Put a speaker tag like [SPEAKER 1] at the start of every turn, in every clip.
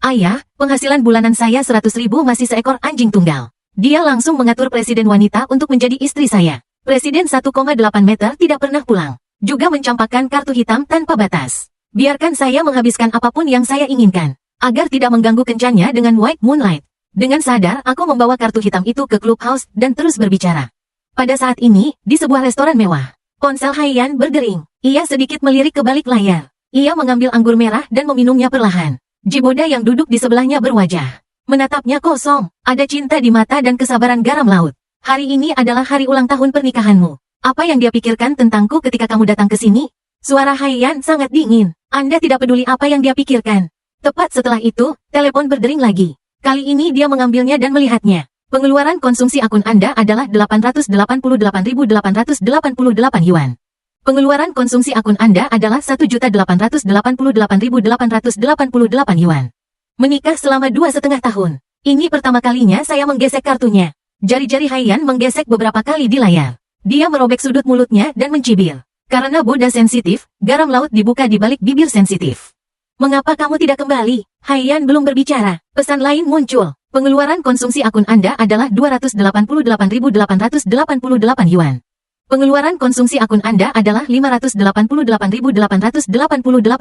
[SPEAKER 1] Ayah, penghasilan bulanan saya 100.000 masih seekor anjing tunggal. Dia langsung mengatur presiden wanita untuk menjadi istri saya. Presiden 1,8 meter tidak pernah pulang. Juga mencampakkan kartu hitam tanpa batas. Biarkan saya menghabiskan apapun yang saya inginkan. Agar tidak mengganggu kencannya dengan white moonlight. Dengan sadar, aku membawa kartu hitam itu ke clubhouse dan terus berbicara. Pada saat ini, di sebuah restoran mewah, ponsel Haiyan berdering. Ia sedikit melirik ke balik layar. Ia mengambil anggur merah dan meminumnya perlahan. Jiboda yang duduk di sebelahnya berwajah. Menatapnya kosong. Ada cinta di mata dan kesabaran garam laut. Hari ini adalah hari ulang tahun pernikahanmu. Apa yang dia pikirkan tentangku ketika kamu datang ke sini? Suara Haiyan sangat dingin. Anda tidak peduli apa yang dia pikirkan. Tepat setelah itu, telepon berdering lagi. Kali ini dia mengambilnya dan melihatnya. Pengeluaran konsumsi akun Anda adalah 888.888 yuan. Pengeluaran konsumsi akun Anda adalah 1.888.888 yuan. Menikah selama 2,5 tahun. Ini pertama kalinya saya menggesek kartunya. Jari-jari Haiyan menggesek beberapa kali di layar. Dia merobek sudut mulutnya dan mencibir. Karena boda sensitif, garam laut dibuka di balik bibir sensitif. Mengapa kamu tidak kembali? Haiyan belum berbicara. Pesan lain muncul. Pengeluaran konsumsi akun Anda adalah 288.888 yuan. Pengeluaran konsumsi akun Anda adalah 588.888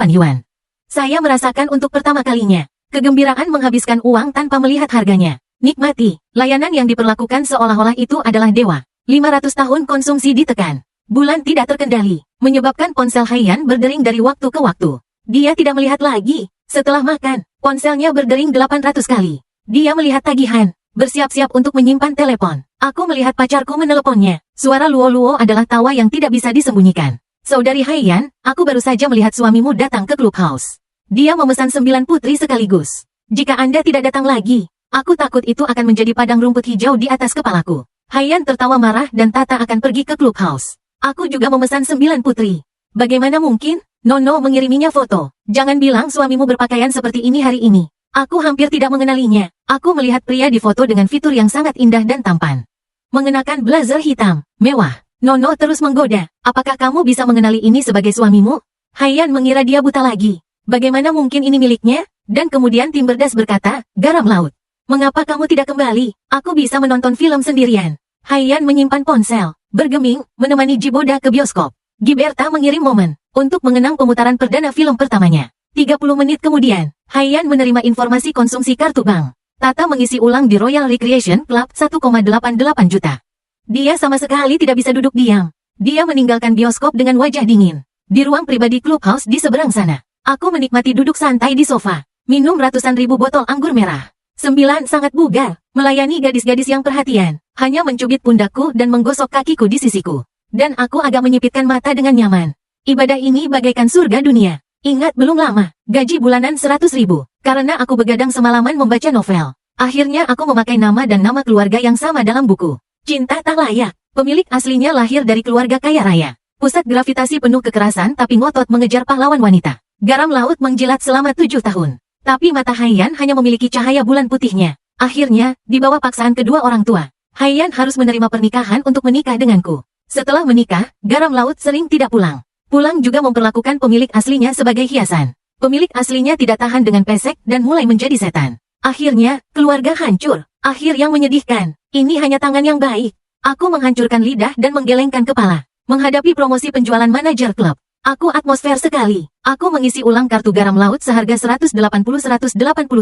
[SPEAKER 1] yuan. Saya merasakan untuk pertama kalinya. Kegembiraan menghabiskan uang tanpa melihat harganya. Nikmati. Layanan yang diperlakukan seolah-olah itu adalah dewa. 500 tahun konsumsi ditekan. Bulan tidak terkendali. Menyebabkan ponsel Haiyan berdering dari waktu ke waktu. Dia tidak melihat lagi. Setelah makan, ponselnya berdering 800 kali. Dia melihat tagihan. Bersiap-siap untuk menyimpan telepon. Aku melihat pacarku meneleponnya. Suara luo-luo adalah tawa yang tidak bisa disembunyikan. Saudari Haiyan, aku baru saja melihat suamimu datang ke clubhouse. Dia memesan 9 putri sekaligus. Jika Anda tidak datang lagi, aku takut itu akan menjadi padang rumput hijau di atas kepalaku. Haiyan tertawa marah dan Tata akan pergi ke clubhouse. Aku juga memesan 9 putri. Bagaimana mungkin? Nono mengiriminya foto. Jangan bilang suamimu berpakaian seperti ini hari ini. Aku hampir tidak mengenalinya. Aku melihat pria di foto dengan fitur yang sangat indah dan tampan. Mengenakan blazer hitam, mewah. Nono terus menggoda. Apakah kamu bisa mengenali ini sebagai suamimu? Haiyan mengira dia buta lagi. Bagaimana mungkin ini miliknya? Dan kemudian tim berdas berkata, garam laut. Mengapa kamu tidak kembali? Aku bisa menonton film sendirian. Haiyan menyimpan ponsel, bergeming, menemani Jiboda ke bioskop. Giberta mengirim momen untuk mengenang pemutaran perdana film pertamanya. 30 menit kemudian, Haiyan menerima informasi konsumsi kartu bank. Tata mengisi ulang di Royal Recreation Club 1,88 juta. Dia sama sekali tidak bisa duduk diam. Dia meninggalkan bioskop dengan wajah dingin. Di ruang pribadi clubhouse di seberang sana, aku menikmati duduk santai di sofa, minum ratusan ribu botol anggur merah. 9 sangat bugar, melayani gadis-gadis yang perhatian, hanya mencubit pundakku dan menggosok kakiku di sisiku. Dan aku agak menyipitkan mata dengan nyaman. Ibadah ini bagaikan surga dunia. Ingat belum lama, gaji bulanan 100.000, karena aku begadang semalaman membaca novel. Akhirnya aku memakai nama dan nama keluarga yang sama dalam buku. Cinta tak layak. Pemilik aslinya lahir dari keluarga kaya raya. Pusat gravitasi penuh kekerasan tapi ngotot mengejar pahlawan wanita. Garam laut menjilat selama 7 tahun. Tapi mata Haiyan hanya memiliki cahaya bulan putihnya. Akhirnya, di bawah paksaan kedua orang tua, Haiyan harus menerima pernikahan untuk menikah denganku. Setelah menikah, garam laut sering tidak pulang. Pulang juga memperlakukan pemilik aslinya sebagai hiasan. Pemilik aslinya tidak tahan dengan pesek dan mulai menjadi setan. Akhirnya, keluarga hancur. Akhir yang menyedihkan. Ini hanya tangan yang baik. Aku menghancurkan lidah dan menggelengkan kepala. Menghadapi promosi penjualan manajer klub. Aku atmosfer sekali. Aku mengisi ulang kartu garam laut seharga 180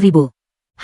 [SPEAKER 1] ribu.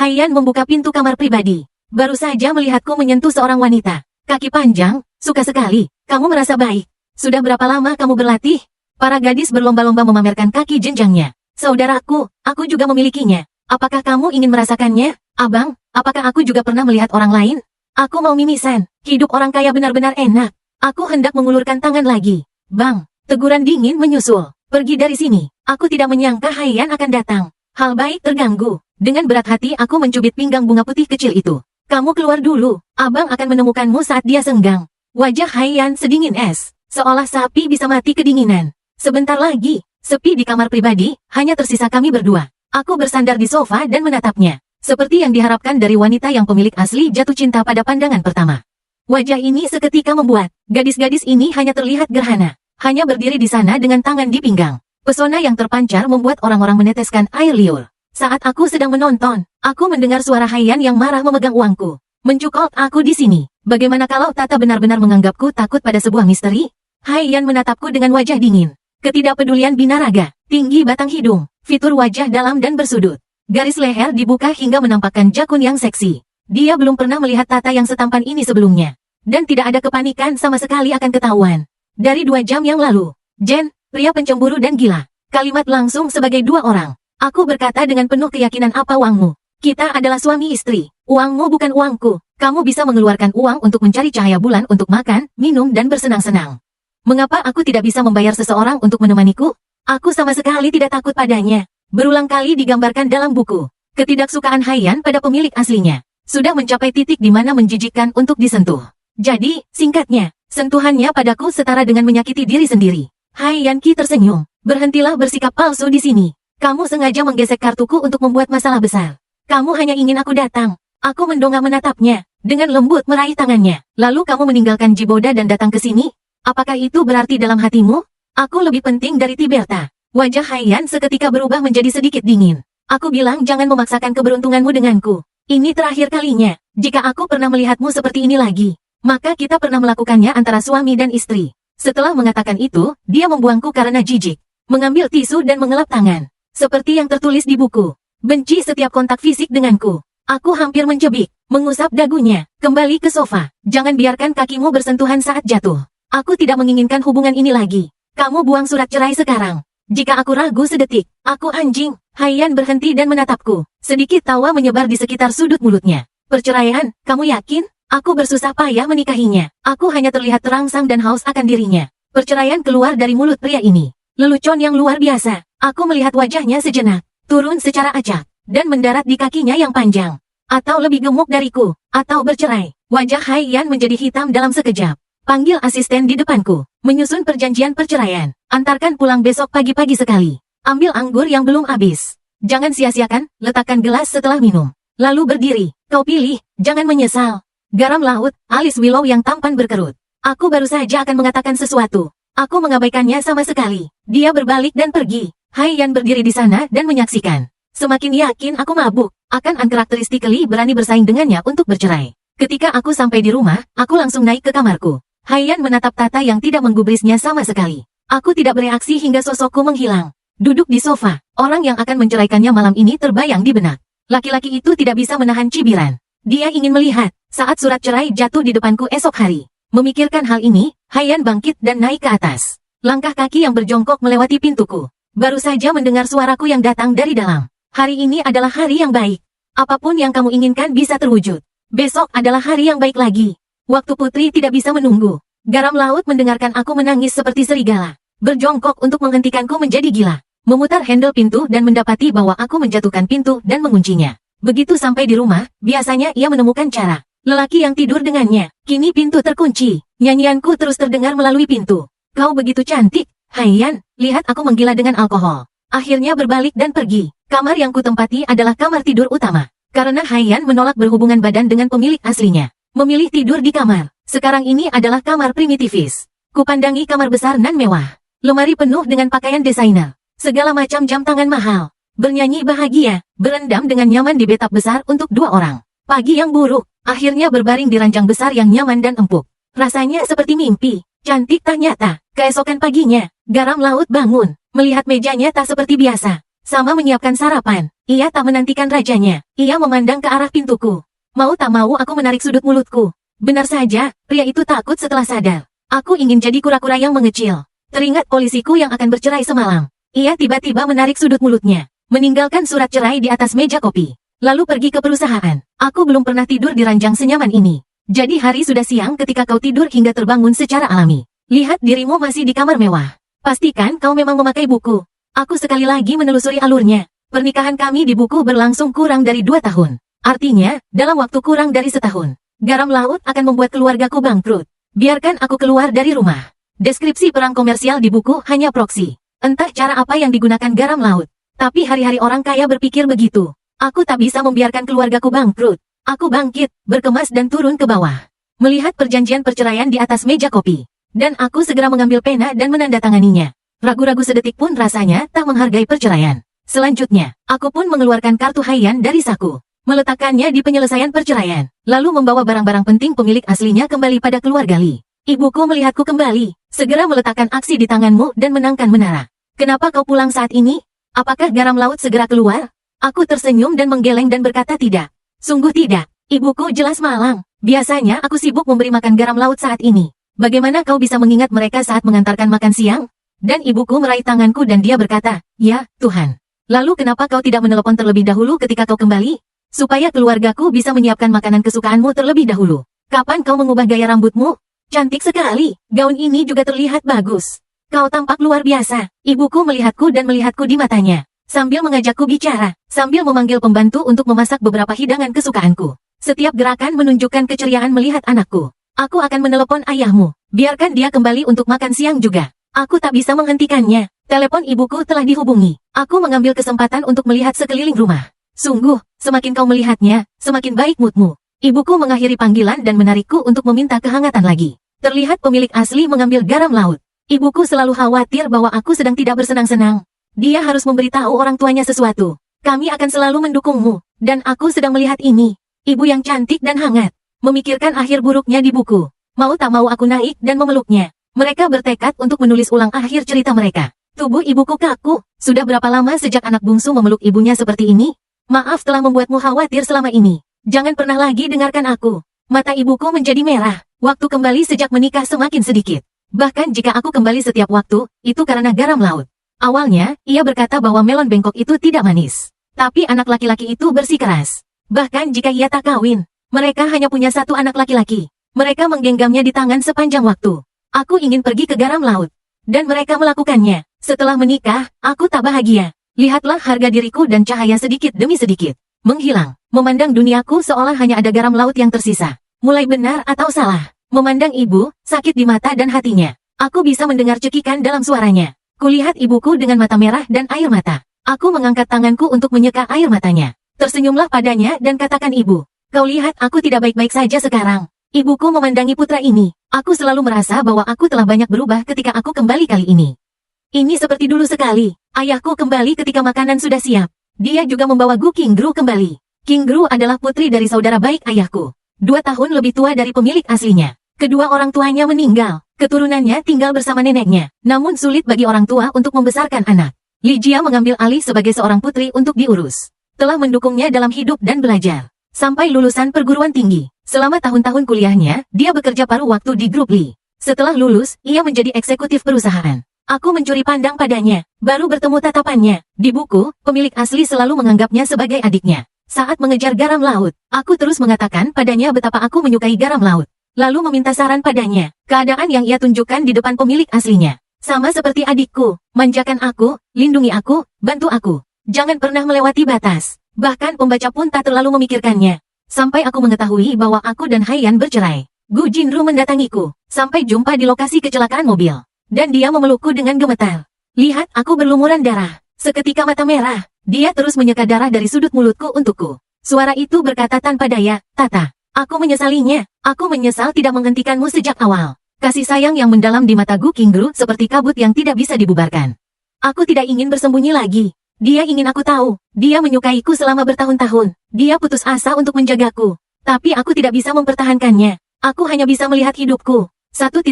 [SPEAKER 1] Haiyan membuka pintu kamar pribadi. Baru saja melihatku menyentuh seorang wanita. Kaki panjang, suka sekali. Kamu merasa baik. Sudah berapa lama kamu berlatih? Para gadis berlomba-lomba memamerkan kaki jenjangnya. Saudaraku, aku juga memilikinya. Apakah kamu ingin merasakannya? Abang, apakah aku juga pernah melihat orang lain? Aku mau mimisan. Hidup orang kaya benar-benar enak. Aku hendak mengulurkan tangan lagi. Bang, teguran dingin menyusul. Pergi dari sini. Aku tidak menyangka Haiyan akan datang. Hal baik terganggu. Dengan berat hati aku mencubit pinggang bunga putih kecil itu. Kamu keluar dulu. Abang akan menemukanmu saat dia senggang. Wajah Haiyan sedingin es. Seolah sapi bisa mati kedinginan. Sebentar lagi, sepi di kamar pribadi, hanya tersisa kami berdua. Aku bersandar di sofa dan menatapnya. Seperti yang diharapkan dari wanita yang pemilik asli jatuh cinta pada pandangan pertama. Wajah ini seketika membuat gadis-gadis ini hanya terlihat gerhana. Hanya berdiri di sana dengan tangan di pinggang. Pesona yang terpancar membuat orang-orang meneteskan air liur. Saat aku sedang menonton, aku mendengar suara Haiyan yang marah memegang uangku. Mencukok aku di sini. Bagaimana kalau Tata benar-benar menganggapku takut pada sebuah misteri? Haiyan menatapku dengan wajah dingin. Ketidakpedulian binaraga, tinggi batang hidung, fitur wajah dalam dan bersudut. Garis leher dibuka hingga menampakkan jakun yang seksi. Dia belum pernah melihat Tata yang setampan ini sebelumnya. Dan tidak ada kepanikan sama sekali akan ketahuan. Dari 2 jam yang lalu, Jen, pria pencemburu dan gila. Kalimat langsung sebagai 2 orang. Aku berkata dengan penuh keyakinan, apa uangmu? Kita adalah suami istri. Uangmu bukan uangku. Kamu bisa mengeluarkan uang untuk mencari cahaya bulan untuk makan, minum dan bersenang-senang. Mengapa aku tidak bisa membayar seseorang untuk menemaniku? Aku sama sekali tidak takut padanya. Berulang kali digambarkan dalam buku. Ketidaksukaan Haiyan pada pemilik aslinya sudah mencapai titik di mana menjijikkan untuk disentuh. Jadi, singkatnya, sentuhannya padaku setara dengan menyakiti diri sendiri. Haiyan Qi tersenyum. Berhentilah bersikap palsu di sini. Kamu sengaja menggesek kartuku untuk membuat masalah besar. Kamu hanya ingin aku datang. Aku mendongak menatapnya. Dengan lembut meraih tangannya. Lalu kamu meninggalkan Jiboda dan datang ke sini? Apakah itu berarti dalam hatimu? Aku lebih penting dari Tiberta. Wajah Haiyan seketika berubah menjadi sedikit dingin. Aku bilang jangan memaksakan keberuntunganmu denganku. Ini terakhir kalinya. Jika aku pernah melihatmu seperti ini lagi, maka kita pernah melakukannya antara suami dan istri. Setelah mengatakan itu, dia membuangku karena jijik. Mengambil tisu dan mengelap tangan. Seperti yang tertulis di buku. Benci setiap kontak fisik denganku. Aku hampir mencebik. Mengusap dagunya. Kembali ke sofa. Jangan biarkan kakimu bersentuhan saat jatuh. Aku tidak menginginkan hubungan ini lagi. Kamu buang surat cerai sekarang. Jika aku ragu sedetik, aku anjing. Haiyan berhenti dan menatapku. Sedikit tawa menyebar di sekitar sudut mulutnya. Perceraian, kamu yakin? Aku bersusah payah menikahinya. Aku hanya terlihat terangsang dan haus akan dirinya. Perceraian keluar dari mulut pria ini. Lelucon yang luar biasa. Aku melihat wajahnya sejenak, turun secara acak, dan mendarat di kakinya yang panjang. Atau lebih gemuk dariku, atau bercerai. Wajah Haiyan menjadi hitam dalam sekejap. Panggil asisten di depanku. Menyusun perjanjian perceraian. Antarkan pulang besok pagi-pagi sekali. Ambil anggur yang belum habis. Jangan sia-siakan, letakkan gelas setelah minum. Lalu berdiri. Kau pilih, jangan menyesal. Garam laut, alis Willow yang tampan berkerut. Aku baru saja akan mengatakan sesuatu. Aku mengabaikannya sama sekali. Dia berbalik dan pergi. Haiyan berdiri di sana dan menyaksikan. Semakin yakin aku mabuk. Akan uncharacteristically berani bersaing dengannya untuk bercerai. Ketika aku sampai di rumah, aku langsung naik ke kamarku. Haiyan menatap Tata yang tidak menggubrisnya sama sekali. Aku tidak bereaksi hingga sosokku menghilang. Duduk di sofa, orang yang akan menceraikannya malam ini terbayang di benak. Laki-laki itu tidak bisa menahan cibiran. Dia ingin melihat saat surat cerai jatuh di depanku esok hari. Memikirkan hal ini, Haiyan bangkit dan naik ke atas. Langkah kaki yang berjongkok melewati pintuku. Baru saja mendengar suaraku yang datang dari dalam. Hari ini adalah hari yang baik. Apapun yang kamu inginkan bisa terwujud. Besok adalah hari yang baik lagi. Waktu putri tidak bisa menunggu. Garam laut mendengarkan aku menangis seperti serigala. Berjongkok untuk menghentikanku menjadi gila. Memutar handle pintu dan mendapati bahwa aku menjatuhkan pintu dan menguncinya. Begitu sampai di rumah, biasanya ia menemukan cara. Lelaki yang tidur dengannya. Kini pintu terkunci. Nyanyianku terus terdengar melalui pintu. Kau begitu cantik, Haiyan. Lihat aku menggila dengan alkohol. Akhirnya berbalik dan pergi. Kamar yang kutempati adalah kamar tidur utama. Karena Haiyan menolak berhubungan badan dengan pemilik aslinya. Memilih tidur di kamar. Sekarang ini adalah kamar primitivis. Kupandangi kamar besar nan mewah. Lemari penuh dengan pakaian desainer. Segala macam jam tangan mahal. Bernyanyi bahagia. Berendam dengan nyaman di bathtub besar untuk 2 orang. Pagi yang buruk. Akhirnya berbaring di ranjang besar yang nyaman dan empuk. Rasanya seperti mimpi. Cantik tak nyata. Keesokan paginya, garam laut bangun. Melihat mejanya tak seperti biasa. Sama menyiapkan sarapan. Ia tak menantikan rajanya. Ia memandang ke arah pintuku. Mau tak mau aku menarik sudut mulutku. Benar saja, pria itu takut setelah sadar. Aku ingin jadi kura-kura yang mengecil. Teringat polisiku yang akan bercerai semalam. Ia tiba-tiba menarik sudut mulutnya. Meninggalkan surat cerai di atas meja kopi. Lalu pergi ke perusahaan. Aku belum pernah tidur di ranjang senyaman ini. Jadi hari sudah siang ketika kau tidur hingga terbangun secara alami. Lihat dirimu masih di kamar mewah. Pastikan kau memang memakai buku. Aku sekali lagi menelusuri alurnya. Pernikahan kami di buku berlangsung kurang dari 2 tahun. Artinya, dalam waktu kurang dari setahun, garam laut akan membuat keluargaku bangkrut. Biarkan aku keluar dari rumah. Deskripsi perang komersial di buku hanya proksi. Entah cara apa yang digunakan garam laut. Tapi hari-hari orang kaya berpikir begitu. Aku tak bisa membiarkan keluargaku bangkrut. Aku bangkit, berkemas dan turun ke bawah. Melihat perjanjian perceraian di atas meja kopi. Dan aku segera mengambil pena dan menandatanganinya. Ragu-ragu sedetik pun rasanya tak menghargai perceraian. Selanjutnya, aku pun mengeluarkan kartu Haiyan dari saku, meletakkannya di penyelesaian perceraian, lalu membawa barang-barang penting pemilik aslinya kembali pada keluarga Li. Ibuku melihatku kembali, segera meletakkan aksi di tanganmu dan menangkan menara. Kenapa kau pulang saat ini? Apakah garam laut segera keluar? Aku tersenyum dan menggeleng dan berkata tidak. Sungguh tidak, ibuku jelas malang. Biasanya aku sibuk memberi makan garam laut saat ini. Bagaimana kau bisa mengingat mereka saat mengantarkan makan siang? Dan ibuku meraih tanganku dan dia berkata, ya, Tuhan. Lalu kenapa kau tidak menelepon terlebih dahulu ketika kau kembali? Supaya keluargaku bisa menyiapkan makanan kesukaanmu terlebih dahulu. Kapan kau mengubah gaya rambutmu? Cantik sekali, gaun ini juga terlihat bagus. Kau tampak luar biasa. Ibuku melihatku dan melihatku di matanya, sambil mengajakku bicara, sambil memanggil pembantu untuk memasak beberapa hidangan kesukaanku. Setiap gerakan menunjukkan keceriaan melihat anakku. Aku akan menelepon ayahmu, biarkan dia kembali untuk makan siang juga. Aku tak bisa menghentikannya. Telepon ibuku telah dihubungi. Aku mengambil kesempatan untuk melihat sekeliling rumah. Sungguh, semakin kau melihatnya, semakin baik moodmu. Ibuku mengakhiri panggilan dan menarikku untuk meminta kehangatan lagi. Terlihat pemilik asli mengambil garam laut. Ibuku selalu khawatir bahwa aku sedang tidak bersenang-senang. Dia harus memberitahu orang tuanya sesuatu. Kami akan selalu mendukungmu, dan aku sedang melihat ini. Ibu yang cantik dan hangat. Memikirkan akhir buruknya di buku. Mau tak mau aku naik dan memeluknya. Mereka bertekad untuk menulis ulang akhir cerita mereka. Tubuh ibuku kaku. Sudah berapa lama sejak anak bungsu memeluk ibunya seperti ini? Maaf telah membuatmu khawatir selama ini. Jangan pernah lagi dengarkan aku. Mata ibuku menjadi merah. Waktu kembali sejak menikah semakin sedikit. Bahkan jika aku kembali setiap waktu, itu karena garam laut. Awalnya, ia berkata bahwa melon bengkok itu tidak manis. Tapi anak laki-laki itu bersikeras. Bahkan jika ia tak kawin, mereka hanya punya satu anak laki-laki. Mereka menggenggamnya di tangan sepanjang waktu. Aku ingin pergi ke garam laut. Dan mereka melakukannya. Setelah menikah, aku tak bahagia. Lihatlah harga diriku dan cahaya sedikit demi sedikit menghilang. Memandang duniaku seolah hanya ada garam laut yang tersisa. Mulai benar atau salah. Memandang ibu, sakit di mata dan hatinya. Aku bisa mendengar cekikan dalam suaranya. Kulihat ibuku dengan mata merah dan air mata. Aku mengangkat tanganku untuk menyeka air matanya. Tersenyumlah padanya dan katakan ibu. Kau lihat aku tidak baik-baik saja sekarang. Ibuku memandangi putra ini. Aku selalu merasa bahwa aku telah banyak berubah ketika aku kembali kali ini. Ini seperti dulu sekali. Ayahku kembali ketika makanan sudah siap. Dia juga membawa Gu Qingru kembali. Qingru adalah putri dari saudara baik ayahku. 2 tahun lebih tua dari pemilik aslinya. Kedua orang tuanya meninggal. Keturunannya tinggal bersama neneknya. Namun sulit bagi orang tua untuk membesarkan anak. Li Jia mengambil alih sebagai seorang putri untuk diurus. Telah mendukungnya dalam hidup dan belajar. Sampai lulusan perguruan tinggi. Selama tahun-tahun kuliahnya, dia bekerja paruh waktu di grup Li. Setelah lulus, ia menjadi eksekutif perusahaan. Aku mencuri pandang padanya, baru bertemu tatapannya. Di buku, pemilik asli selalu menganggapnya sebagai adiknya. Saat mengejar garam laut, aku terus mengatakan padanya betapa aku menyukai garam laut. Lalu meminta saran padanya, keadaan yang ia tunjukkan di depan pemilik aslinya. Sama seperti adikku, manjakan aku, lindungi aku, bantu aku. Jangan pernah melewati batas. Bahkan pembaca pun tak terlalu memikirkannya. Sampai aku mengetahui bahwa aku dan Haiyan bercerai. Gu Jinru mendatangiku, sampai jumpa di lokasi kecelakaan mobil. Dan dia memelukku dengan gemetar. Lihat aku berlumuran darah. Seketika mata merah. Dia terus menyeka darah dari sudut mulutku untukku. Suara itu berkata tanpa daya, Tata. Aku menyesalinya. Aku menyesal tidak menghentikanmu sejak awal. Kasih sayang yang mendalam di mata Gu Qingru seperti kabut yang tidak bisa dibubarkan. Aku tidak ingin bersembunyi lagi. Dia ingin aku tahu. Dia menyukaiku selama bertahun-tahun. Dia putus asa untuk menjagaku. Tapi aku tidak bisa mempertahankannya. Aku hanya bisa melihat hidupku. 1.1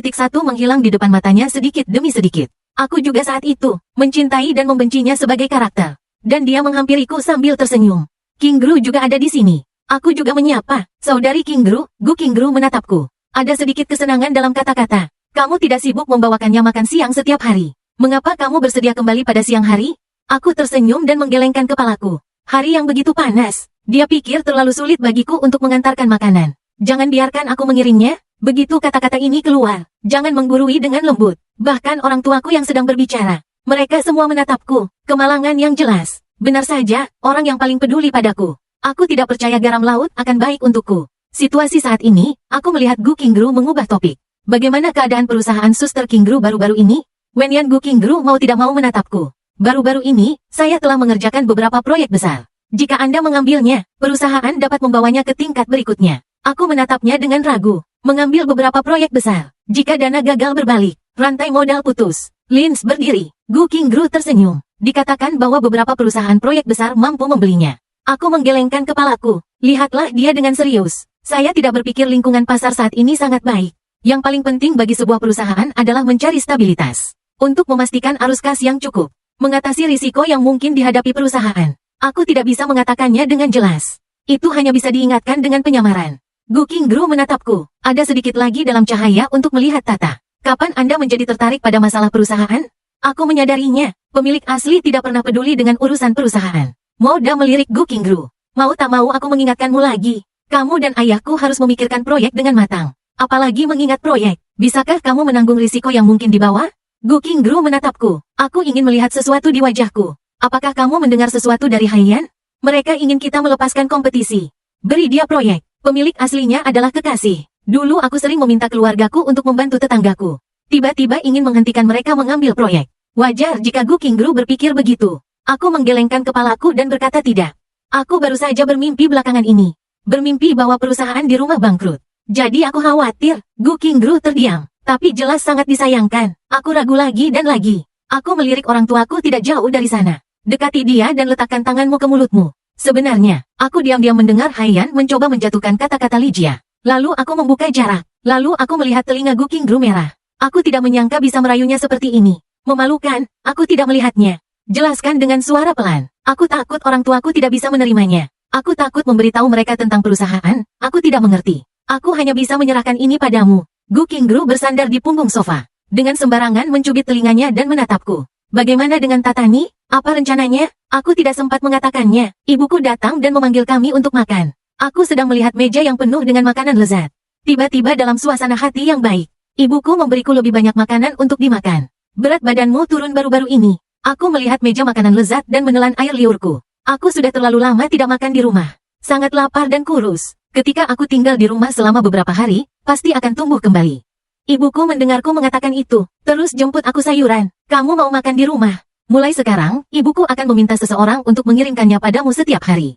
[SPEAKER 1] menghilang di depan matanya sedikit demi sedikit. Aku juga saat itu, mencintai dan membencinya sebagai karakter. Dan dia menghampiriku sambil tersenyum. Qingru juga ada di sini. Aku juga menyapa, saudari Qingru. Gu Qingru menatapku. Ada sedikit kesenangan dalam kata-kata. Kamu tidak sibuk membawakannya makan siang setiap hari. Mengapa kamu bersedia kembali pada siang hari? Aku tersenyum dan menggelengkan kepalaku. Hari yang begitu panas. Dia pikir terlalu sulit bagiku untuk mengantarkan makanan. Jangan biarkan aku mengiringnya. Begitu kata-kata ini keluar, jangan menggurui dengan lembut. Bahkan orang tuaku yang sedang berbicara. Mereka semua menatapku, kemalangan yang jelas. Benar saja, orang yang paling peduli padaku. Aku tidak percaya garam laut akan baik untukku. Situasi saat ini, aku melihat Gu Qingru mengubah topik. Bagaimana keadaan perusahaan suster Qingru baru-baru ini? Wenyan Gu Qingru mau tidak mau menatapku. Baru-baru ini, saya telah mengerjakan beberapa proyek besar. Jika Anda mengambilnya, perusahaan dapat membawanya ke tingkat berikutnya. Aku menatapnya dengan ragu. Mengambil beberapa proyek besar. Jika dana gagal berbalik, rantai modal putus. Lins berdiri. Gu Qingru tersenyum. Dikatakan bahwa beberapa perusahaan proyek besar mampu membelinya. Aku menggelengkan kepalaku. Lihatlah dia dengan serius. Saya tidak berpikir lingkungan pasar saat ini sangat baik. Yang paling penting bagi sebuah perusahaan adalah mencari stabilitas. Untuk memastikan arus kas yang cukup. Mengatasi risiko yang mungkin dihadapi perusahaan. Aku tidak bisa mengatakannya dengan jelas. Itu hanya bisa diingatkan dengan penyamaran. Gu Qingru menatapku. Ada sedikit lagi dalam cahaya untuk melihat Tata. Kapan Anda menjadi tertarik pada masalah perusahaan? Aku menyadarinya. Pemilik asli tidak pernah peduli dengan urusan perusahaan. Moda melirik Gu Qingru. Mau tak mau aku mengingatkanmu lagi. Kamu dan ayahku harus memikirkan proyek dengan matang. Apalagi mengingat proyek. Bisakah kamu menanggung risiko yang mungkin dibawa? Gu Qingru menatapku. Aku ingin melihat sesuatu di wajahku. Apakah kamu mendengar sesuatu dari Haiyan? Mereka ingin kita melepaskan kompetisi. Beri dia proyek. Pemilik aslinya adalah kekasih. Dulu aku sering meminta keluargaku untuk membantu tetanggaku. Tiba-tiba ingin menghentikan mereka mengambil proyek. Wajar jika Gu Qingru berpikir begitu. Aku menggelengkan kepalaku dan berkata tidak. Aku baru saja bermimpi belakangan ini. Bermimpi bahwa perusahaan di rumah bangkrut. Jadi aku khawatir. Gu Qingru terdiam. Tapi jelas sangat disayangkan. Aku ragu lagi dan lagi. Aku melirik orang tuaku tidak jauh dari sana. Dekati dia dan letakkan tanganmu ke mulutmu. Sebenarnya, aku diam-diam mendengar Haiyan mencoba menjatuhkan kata-kata Lijia. Lalu aku membuka jarak. Lalu aku melihat telinga Gu Qingru merah. Aku tidak menyangka bisa merayunya seperti ini. Memalukan, aku tidak melihatnya. Jelaskan dengan suara pelan. Aku takut orang tuaku tidak bisa menerimanya. Aku takut memberitahu mereka tentang perusahaan. Aku tidak mengerti. Aku hanya bisa menyerahkan ini padamu. Gu Qingru bersandar di punggung sofa. Dengan sembarangan mencubit telinganya dan menatapku. Bagaimana dengan Tatani? Apa rencananya? Aku tidak sempat mengatakannya. Ibuku datang dan memanggil kami untuk makan. Aku sedang melihat meja yang penuh dengan makanan lezat. Tiba-tiba dalam suasana hati yang baik. Ibuku memberiku lebih banyak makanan untuk dimakan. Berat badanmu turun baru-baru ini. Aku melihat meja makanan lezat dan menelan air liurku. Aku sudah terlalu lama tidak makan di rumah. Sangat lapar dan kurus. Ketika aku tinggal di rumah selama beberapa hari, pasti akan tumbuh kembali. Ibuku mendengarku mengatakan itu, terus jemput aku sayuran. Kamu mau makan di rumah? Mulai sekarang, ibuku akan meminta seseorang untuk mengirimkannya padamu setiap hari.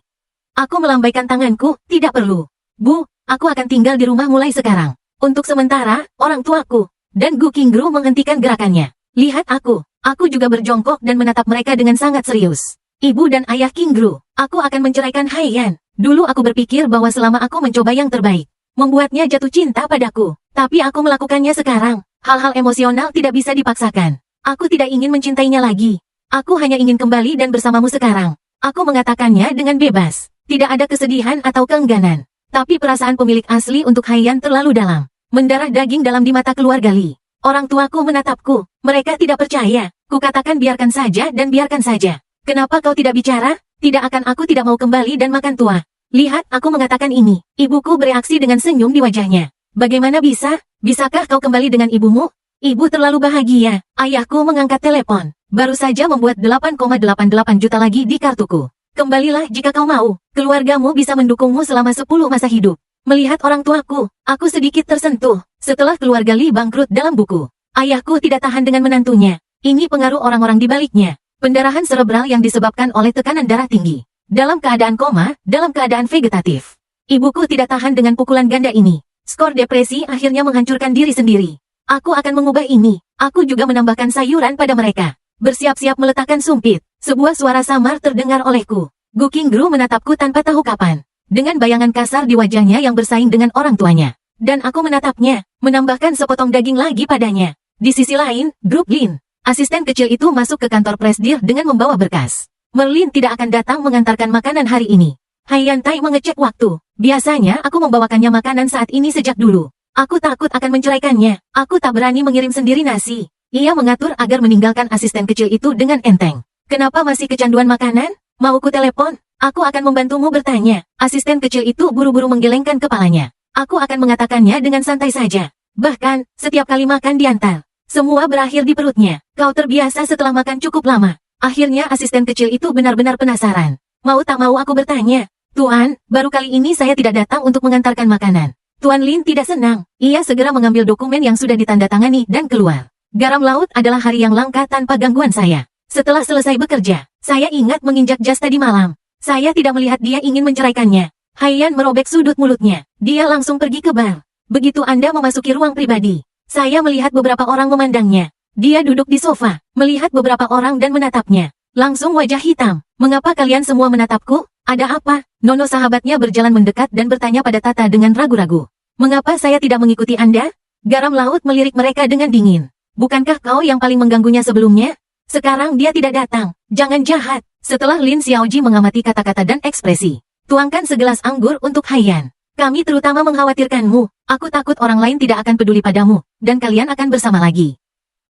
[SPEAKER 1] Aku melambaikan tanganku, tidak perlu. Bu, aku akan tinggal di rumah mulai sekarang. Untuk sementara, orang tuaku. Dan Gu Qingru menghentikan gerakannya. Lihat aku juga berjongkok dan menatap mereka dengan sangat serius. Ibu dan ayah Qingru, aku akan menceraikan Haiyan. Dulu aku berpikir bahwa selama aku mencoba yang terbaik, membuatnya jatuh cinta padaku. Tapi aku melakukannya sekarang. Hal-hal emosional tidak bisa dipaksakan. Aku tidak ingin mencintainya lagi. Aku hanya ingin kembali dan bersamamu sekarang. Aku mengatakannya dengan bebas. Tidak ada kesedihan atau keengganan. Tapi perasaan pemilik asli untuk Haiyan terlalu dalam. Mendarah daging dalam di mata keluarga Li. Orang tuaku menatapku. Mereka tidak percaya. Kukatakan biarkan saja dan biarkan saja. Kenapa kau tidak bicara? Tidak akan, aku tidak mau kembali dan makan tua. Lihat, aku mengatakan ini. Ibuku bereaksi dengan senyum di wajahnya. Bagaimana bisa? Bisakah kau kembali dengan ibumu? Ibu terlalu bahagia. Ayahku mengangkat telepon. Baru saja membuat 8,88 juta lagi di kartuku. Kembalilah jika kau mau. Keluargamu bisa mendukungmu selama 10 masa hidup. Melihat orang tuaku, aku sedikit tersentuh. Setelah keluarga Li bangkrut dalam buku. Ayahku tidak tahan dengan menantunya. Ini pengaruh orang-orang di baliknya. Pendarahan serebral yang disebabkan oleh tekanan darah tinggi. Dalam keadaan koma, dalam keadaan vegetatif. Ibuku tidak tahan dengan pukulan ganda ini. Skor depresi akhirnya menghancurkan diri sendiri. Aku akan mengubah ini. Aku juga menambahkan sayuran pada mereka. Bersiap-siap meletakkan sumpit. Sebuah suara samar terdengar olehku. Gu Qingru menatapku tanpa tahu kapan. Dengan bayangan kasar di wajahnya yang bersaing dengan orang tuanya. Dan aku menatapnya, menambahkan sepotong daging lagi padanya. Di sisi lain, grup Lin. Asisten kecil itu masuk ke kantor presdir dengan membawa berkas. Merlin tidak akan datang mengantarkan makanan hari ini. Haiyan Tai mengecek waktu. Biasanya aku membawakannya makanan saat ini sejak dulu. Aku takut akan menceraikannya. Aku tak berani mengirim sendiri nasi. Ia mengatur agar meninggalkan asisten kecil itu dengan enteng. Kenapa masih kecanduan makanan? Mau ku telepon? Aku akan membantumu bertanya. Asisten kecil itu buru-buru menggelengkan kepalanya. Aku akan mengatakannya dengan santai saja. Bahkan, setiap kali makan diantar. Semua berakhir di perutnya. Kau terbiasa setelah makan cukup lama. Akhirnya asisten kecil itu benar-benar penasaran. Mau tak mau aku bertanya. Tuan, baru kali ini saya tidak datang untuk mengantarkan makanan. Tuan Lin tidak senang. Ia segera mengambil dokumen yang sudah ditandatangani dan keluar. Garam laut adalah hari yang langka tanpa gangguan saya. Setelah selesai bekerja, saya ingat menginjak jas tadi malam. Saya tidak melihat dia ingin menceraikannya. Haiyan merobek sudut mulutnya. Dia langsung pergi ke bar. Begitu Anda memasuki ruang pribadi, saya melihat beberapa orang memandangnya. Dia duduk di sofa, melihat beberapa orang dan menatapnya. Langsung wajah hitam. Mengapa kalian semua menatapku? Ada apa? Nono sahabatnya berjalan mendekat dan bertanya pada Tata dengan ragu-ragu. Mengapa saya tidak mengikuti Anda? Garam laut melirik mereka dengan dingin. Bukankah kau yang paling mengganggunya sebelumnya? Sekarang dia tidak datang. Jangan jahat. Setelah Lin Xiaoji mengamati kata-kata dan ekspresi, tuangkan segelas anggur untuk Haiyan. Kami terutama mengkhawatirkanmu. Aku takut orang lain tidak akan peduli padamu, dan kalian akan bersama lagi.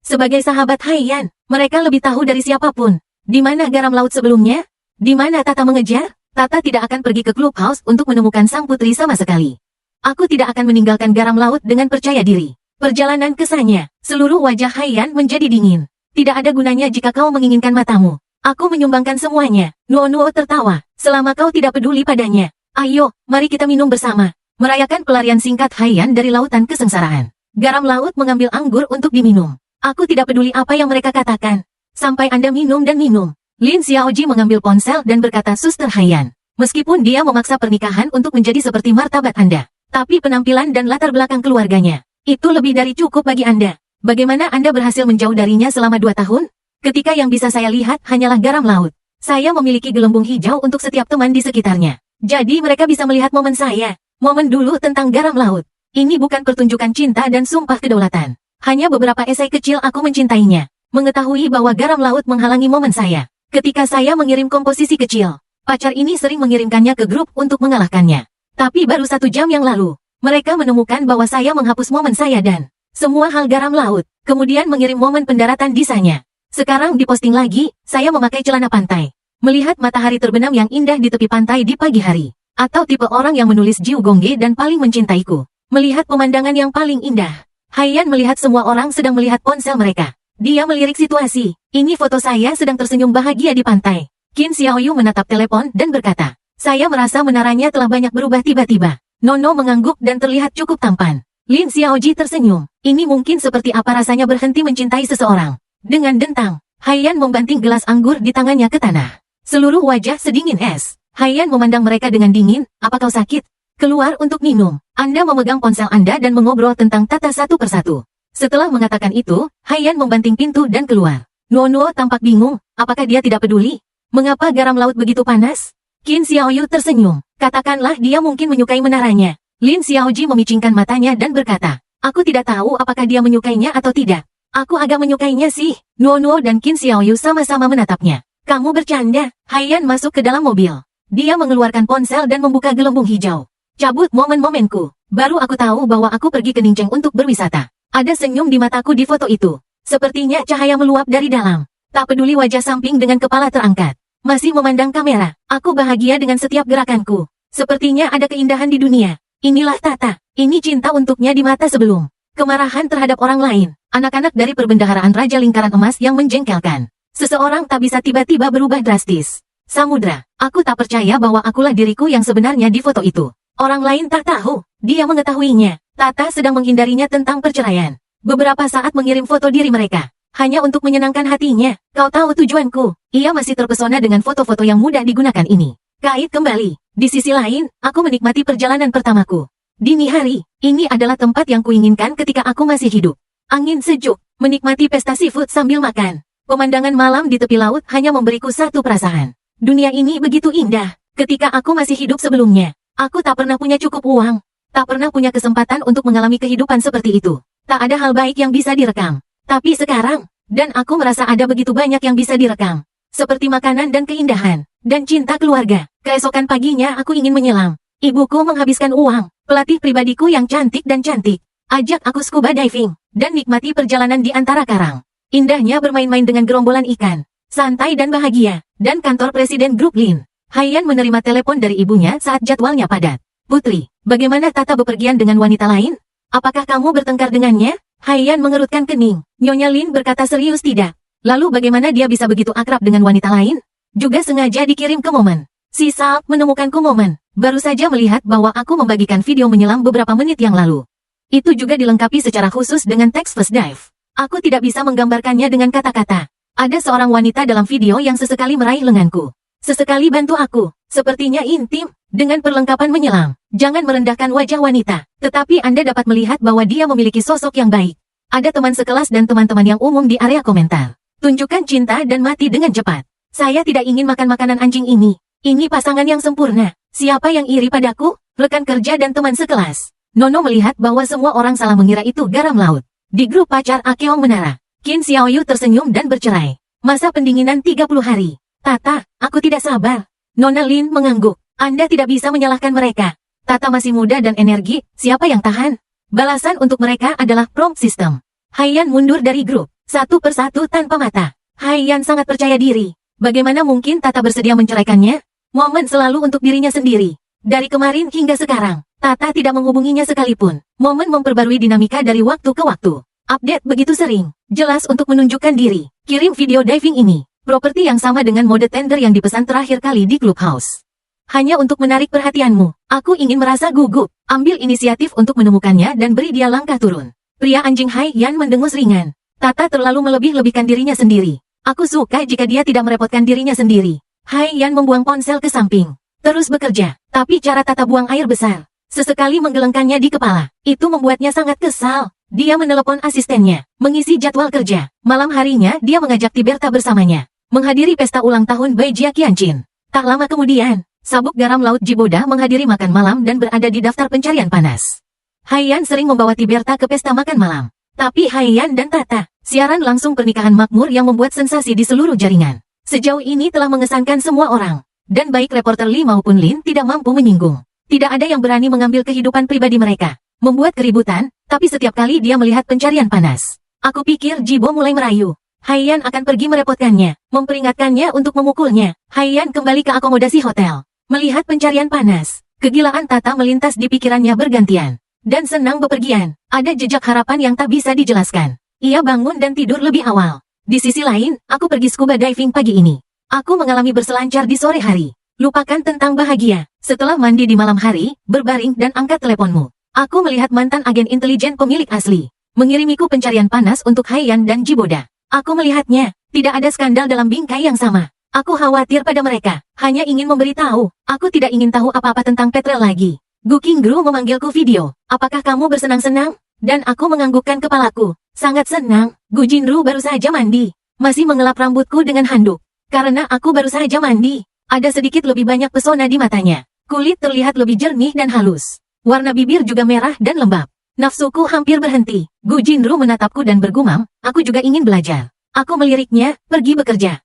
[SPEAKER 1] Sebagai sahabat Haiyan, mereka lebih tahu dari siapapun. Di mana garam laut sebelumnya? Di mana Tata mengejar? Tata tidak akan pergi ke clubhouse untuk menemukan sang putri sama sekali. Aku tidak akan meninggalkan garam laut dengan percaya diri. Perjalanan kesannya, seluruh wajah Haiyan menjadi dingin. Tidak ada gunanya jika kau menginginkan matamu. Aku menyumbangkan semuanya. Nuo tertawa, selama kau tidak peduli padanya. Ayo, mari kita minum bersama. Merayakan pelarian singkat Haiyan dari lautan kesengsaraan. Garam laut mengambil anggur untuk diminum. Aku tidak peduli apa yang mereka katakan. Sampai Anda minum dan minum. Lin Xiaoji mengambil ponsel dan berkata, Suster Haiyan. Meskipun dia memaksa pernikahan untuk menjadi seperti martabat Anda, tapi penampilan dan latar belakang keluarganya, itu lebih dari cukup bagi Anda. Bagaimana Anda berhasil menjauh darinya selama 2 tahun? Ketika yang bisa saya lihat hanyalah garam laut. Saya memiliki gelembung hijau untuk setiap teman di sekitarnya. Jadi mereka bisa melihat momen saya. Momen dulu tentang garam laut. Ini bukan pertunjukan cinta dan sumpah kedaulatan. Hanya beberapa esai kecil aku mencintainya. Mengetahui bahwa garam laut menghalangi momen saya. Ketika saya mengirim komposisi kecil, pacar ini sering mengirimkannya ke grup untuk mengalahkannya. Tapi baru 1 jam yang lalu, mereka menemukan bahwa saya menghapus momen saya dan semua hal garam laut, kemudian mengirim momen pendaratan disanya. Sekarang diposting lagi, saya memakai celana pantai. Melihat matahari terbenam yang indah di tepi pantai di pagi hari. Atau tipe orang yang menulis Jiu Gongge dan paling mencintaiku. Melihat pemandangan yang paling indah. Haiyan melihat semua orang sedang melihat ponsel mereka. Dia melirik situasi. Ini foto saya sedang tersenyum bahagia di pantai. Qin Xiaoyu menatap telepon dan berkata, saya merasa menaranya telah banyak berubah tiba-tiba. Nono mengangguk dan terlihat cukup tampan. Lin Xiaoji tersenyum. Ini mungkin seperti apa rasanya berhenti mencintai seseorang. Dengan dentang, Haiyan membanting gelas anggur di tangannya ke tanah. Seluruh wajah sedingin es. Haiyan memandang mereka dengan dingin. Apa kau sakit? Keluar untuk minum. Anda memegang ponsel Anda dan mengobrol tentang Tata satu persatu. Setelah mengatakan itu, Haiyan membanting pintu dan keluar. Nuo tampak bingung, apakah dia tidak peduli? Mengapa garam laut begitu panas? Qin Xiaoyu tersenyum. Katakanlah dia mungkin menyukai menaranya. Lin Xiaoji memicingkan matanya dan berkata, aku tidak tahu apakah dia menyukainya atau tidak. Aku agak menyukainya sih. Nuo dan Qin Xiaoyu sama-sama menatapnya. Kamu bercanda. Haiyan masuk ke dalam mobil. Dia mengeluarkan ponsel dan membuka gelembung hijau. Cabut momen-momenku. Baru aku tahu bahwa aku pergi ke Ningcheng untuk berwisata. Ada senyum di mataku di foto itu. Sepertinya cahaya meluap dari dalam. Tak peduli wajah samping dengan kepala terangkat. Masih memandang kamera. Aku bahagia dengan setiap gerakanku. Sepertinya ada keindahan di dunia. Inilah Tata. Ini cinta untuknya di mata sebelum. Kemarahan terhadap orang lain. Anak-anak dari perbendaharaan Raja Lingkaran Emas yang menjengkelkan. Seseorang tak bisa tiba-tiba berubah drastis. Samudra. Aku tak percaya bahwa akulah diriku yang sebenarnya di foto itu. Orang lain tak tahu. Dia mengetahuinya. Tata sedang menghindarinya tentang perceraian. Beberapa saat mengirim foto diri mereka. Hanya untuk menyenangkan hatinya. Kau tahu tujuanku. Ia masih terpesona dengan foto-foto yang mudah digunakan ini. Kait kembali. Di sisi lain, aku menikmati perjalanan pertamaku. Dini hari, ini adalah tempat yang kuinginkan ketika aku masih hidup. Angin sejuk, menikmati pesta seafood sambil makan. Pemandangan malam di tepi laut hanya memberiku satu perasaan. Dunia ini begitu indah. Ketika aku masih hidup sebelumnya, aku tak pernah punya cukup uang. Tak pernah punya kesempatan untuk mengalami kehidupan seperti itu. Tak ada hal baik yang bisa direkam. Tapi sekarang, dan aku merasa ada begitu banyak yang bisa direkam. Seperti makanan dan keindahan, dan cinta keluarga. Keesokan paginya aku ingin menyelam. Ibuku menghabiskan uang, pelatih pribadiku yang cantik dan cantik. Ajak aku scuba diving, dan nikmati perjalanan di antara karang. Indahnya bermain-main dengan gerombolan ikan. Santai dan bahagia, dan kantor Presiden Grup Lin. Haiyan menerima telepon dari ibunya saat jadwalnya padat. Putri, bagaimana Tata bepergian dengan wanita lain? Apakah kamu bertengkar dengannya? Haiyan mengerutkan kening. Nyonya Lin berkata serius tidak. Lalu bagaimana dia bisa begitu akrab dengan wanita lain? Juga sengaja dikirim ke momen. Si Salt menemukanku momen. Baru saja melihat bahwa aku membagikan video menyelam beberapa menit yang lalu. Itu juga dilengkapi secara khusus dengan teks first dive. Aku tidak bisa menggambarkannya dengan kata-kata. Ada seorang wanita dalam video yang sesekali meraih lenganku. Sesekali bantu aku. Sepertinya intim. Dengan perlengkapan menyelam. Jangan merendahkan wajah wanita. Tetapi Anda dapat melihat bahwa dia memiliki sosok yang baik. Ada teman sekelas dan teman-teman yang umum di area komentar. Tunjukkan cinta dan mati dengan cepat. Saya tidak ingin makan makanan anjing ini. Ini pasangan yang sempurna. Siapa yang iri padaku? Rekan kerja dan teman sekelas. Nono melihat bahwa semua orang salah mengira itu garam laut. Di grup pacar Akeong Menara, Qin Xiaoyu tersenyum dan bercerai. Masa pendinginan 30 hari. Tata, aku tidak sabar. Nona Lin mengangguk. Anda tidak bisa menyalahkan mereka. Tata masih muda dan energi, siapa yang tahan? Balasan untuk mereka adalah prompt system. Haiyan mundur dari grup, satu persatu tanpa mata. Haiyan sangat percaya diri. Bagaimana mungkin Tata bersedia menceraikannya? Momen selalu untuk dirinya sendiri. Dari kemarin hingga sekarang, Tata tidak menghubunginya sekalipun. Momen memperbarui dinamika dari waktu ke waktu. Update begitu sering, jelas untuk menunjukkan diri. Kirim video diving ini. Properti yang sama dengan mode tender yang dipesan terakhir kali di Clubhouse. Hanya untuk menarik perhatianmu, aku ingin merasa gugup. Ambil inisiatif untuk menemukannya dan beri dia langkah turun. Pria anjing Haiyan mendengus ringan. Tata terlalu melebih-lebihkan dirinya sendiri. Aku suka jika dia tidak merepotkan dirinya sendiri. Haiyan membuang ponsel ke samping. Terus bekerja, tapi cara Tata buang air besar. Sesekali menggelengkannya di kepala. Itu membuatnya sangat kesal. Dia menelepon asistennya, mengisi jadwal kerja. Malam harinya dia mengajak Tiberta bersamanya. Menghadiri pesta ulang tahun Baijia Qianqin. Tak lama kemudian, sabuk garam laut Jiboda menghadiri makan malam dan berada di daftar pencarian panas. Haiyan sering membawa Tiberta ke pesta makan malam. Tapi Haiyan dan Tata, siaran langsung pernikahan makmur yang membuat sensasi di seluruh jaringan. Sejauh ini telah mengesankan semua orang. Dan baik reporter Lee maupun Lin tidak mampu menyinggung. Tidak ada yang berani mengambil kehidupan pribadi mereka. Membuat keributan, tapi setiap kali dia melihat pencarian panas. Aku pikir Jibo mulai merayu. Haiyan akan pergi merepotkannya, memperingatkannya untuk memukulnya. Haiyan kembali ke akomodasi hotel. Melihat pencarian panas, kegilaan Tata melintas di pikirannya bergantian. Dan senang bepergian, ada jejak harapan yang tak bisa dijelaskan. Ia bangun dan tidur lebih awal. Di sisi lain, aku pergi scuba diving pagi ini. Aku mengalami berselancar di sore hari. Lupakan tentang bahagia. Setelah mandi di malam hari, berbaring dan angkat teleponmu. Aku melihat mantan agen intelijen pemilik asli. Mengirimiku pencarian panas untuk Haiyan dan Jiboda. Aku melihatnya, tidak ada skandal dalam bingkai yang sama. Aku khawatir pada mereka, hanya ingin memberitahu. Aku tidak ingin tahu apa-apa tentang Petrel lagi. Gu Qingru memanggilku video. Apakah kamu bersenang-senang? Dan aku menganggukkan kepalaku. Sangat senang. Gu Jinru baru saja mandi. Masih mengelap rambutku dengan handuk. Karena aku baru saja mandi, ada sedikit lebih banyak pesona di matanya. Kulit terlihat lebih jernih dan halus. Warna bibir juga merah dan lembab. Nafsuku hampir berhenti. Gu Jinru menatapku dan bergumam, aku juga ingin belajar. Aku meliriknya, pergi bekerja.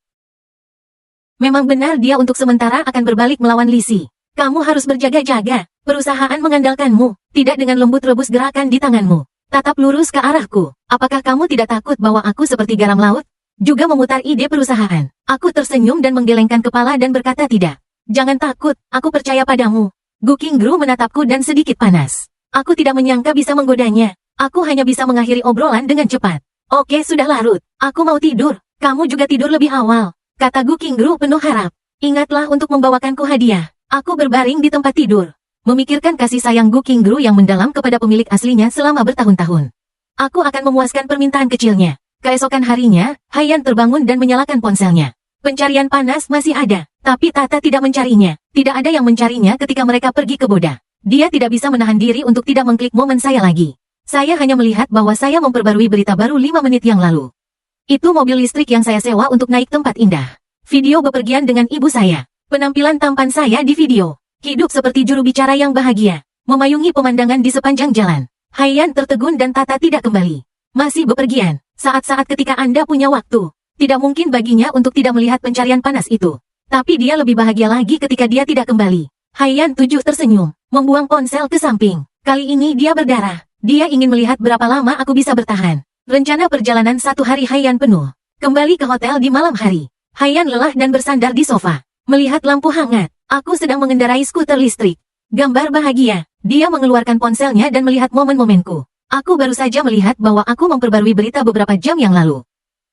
[SPEAKER 1] Memang benar dia untuk sementara akan berbalik melawan Lisi. Kamu harus berjaga-jaga. Perusahaan mengandalkanmu, tidak dengan lembut rebus gerakan di tanganmu. Tatap lurus ke arahku. Apakah kamu tidak takut bahwa aku seperti garam laut? Juga memutar ide perusahaan. Aku tersenyum dan menggelengkan kepala dan berkata tidak. Jangan takut, aku percaya padamu. Gu Qingru menatapku dan sedikit panas. Aku tidak menyangka bisa menggodanya. Aku hanya bisa mengakhiri obrolan dengan cepat. Oke, sudah larut. Aku mau tidur. Kamu juga tidur lebih awal. Kata Gu Qingru penuh harap. Ingatlah untuk membawakanku hadiah. Aku berbaring di tempat tidur. Memikirkan kasih sayang Gu Qingru yang mendalam kepada pemilik aslinya selama bertahun-tahun. Aku akan memuaskan permintaan kecilnya. Keesokan harinya, Haiyan terbangun dan menyalakan ponselnya. Pencarian panas masih ada, tapi Tata tidak mencarinya. Tidak ada yang mencarinya ketika mereka pergi ke Boda. Dia tidak bisa menahan diri untuk tidak mengklik momen saya lagi. Saya hanya melihat bahwa saya memperbarui berita baru 5 menit yang lalu. Itu mobil listrik yang saya sewa untuk naik tempat indah. Video bepergian dengan ibu saya. Penampilan tampan saya di video. Hidup seperti juru bicara yang bahagia. Memayungi pemandangan di sepanjang jalan. Haiyan tertegun dan Tata tidak kembali. Masih bepergian. Saat-saat ketika Anda punya waktu. Tidak mungkin baginya untuk tidak melihat pencarian panas itu. Tapi dia lebih bahagia lagi ketika dia tidak kembali. Haiyan 7 tersenyum. Membuang ponsel ke samping. Kali ini dia berdarah. Dia ingin melihat berapa lama aku bisa bertahan. Rencana perjalanan 1 hari Haiyan penuh. Kembali ke hotel di malam hari. Haiyan lelah dan bersandar di sofa. Melihat lampu hangat. Aku sedang mengendarai skuter listrik. Gambar bahagia. Dia mengeluarkan ponselnya dan melihat momen-momenku. Aku baru saja melihat bahwa aku memperbarui berita beberapa jam yang lalu.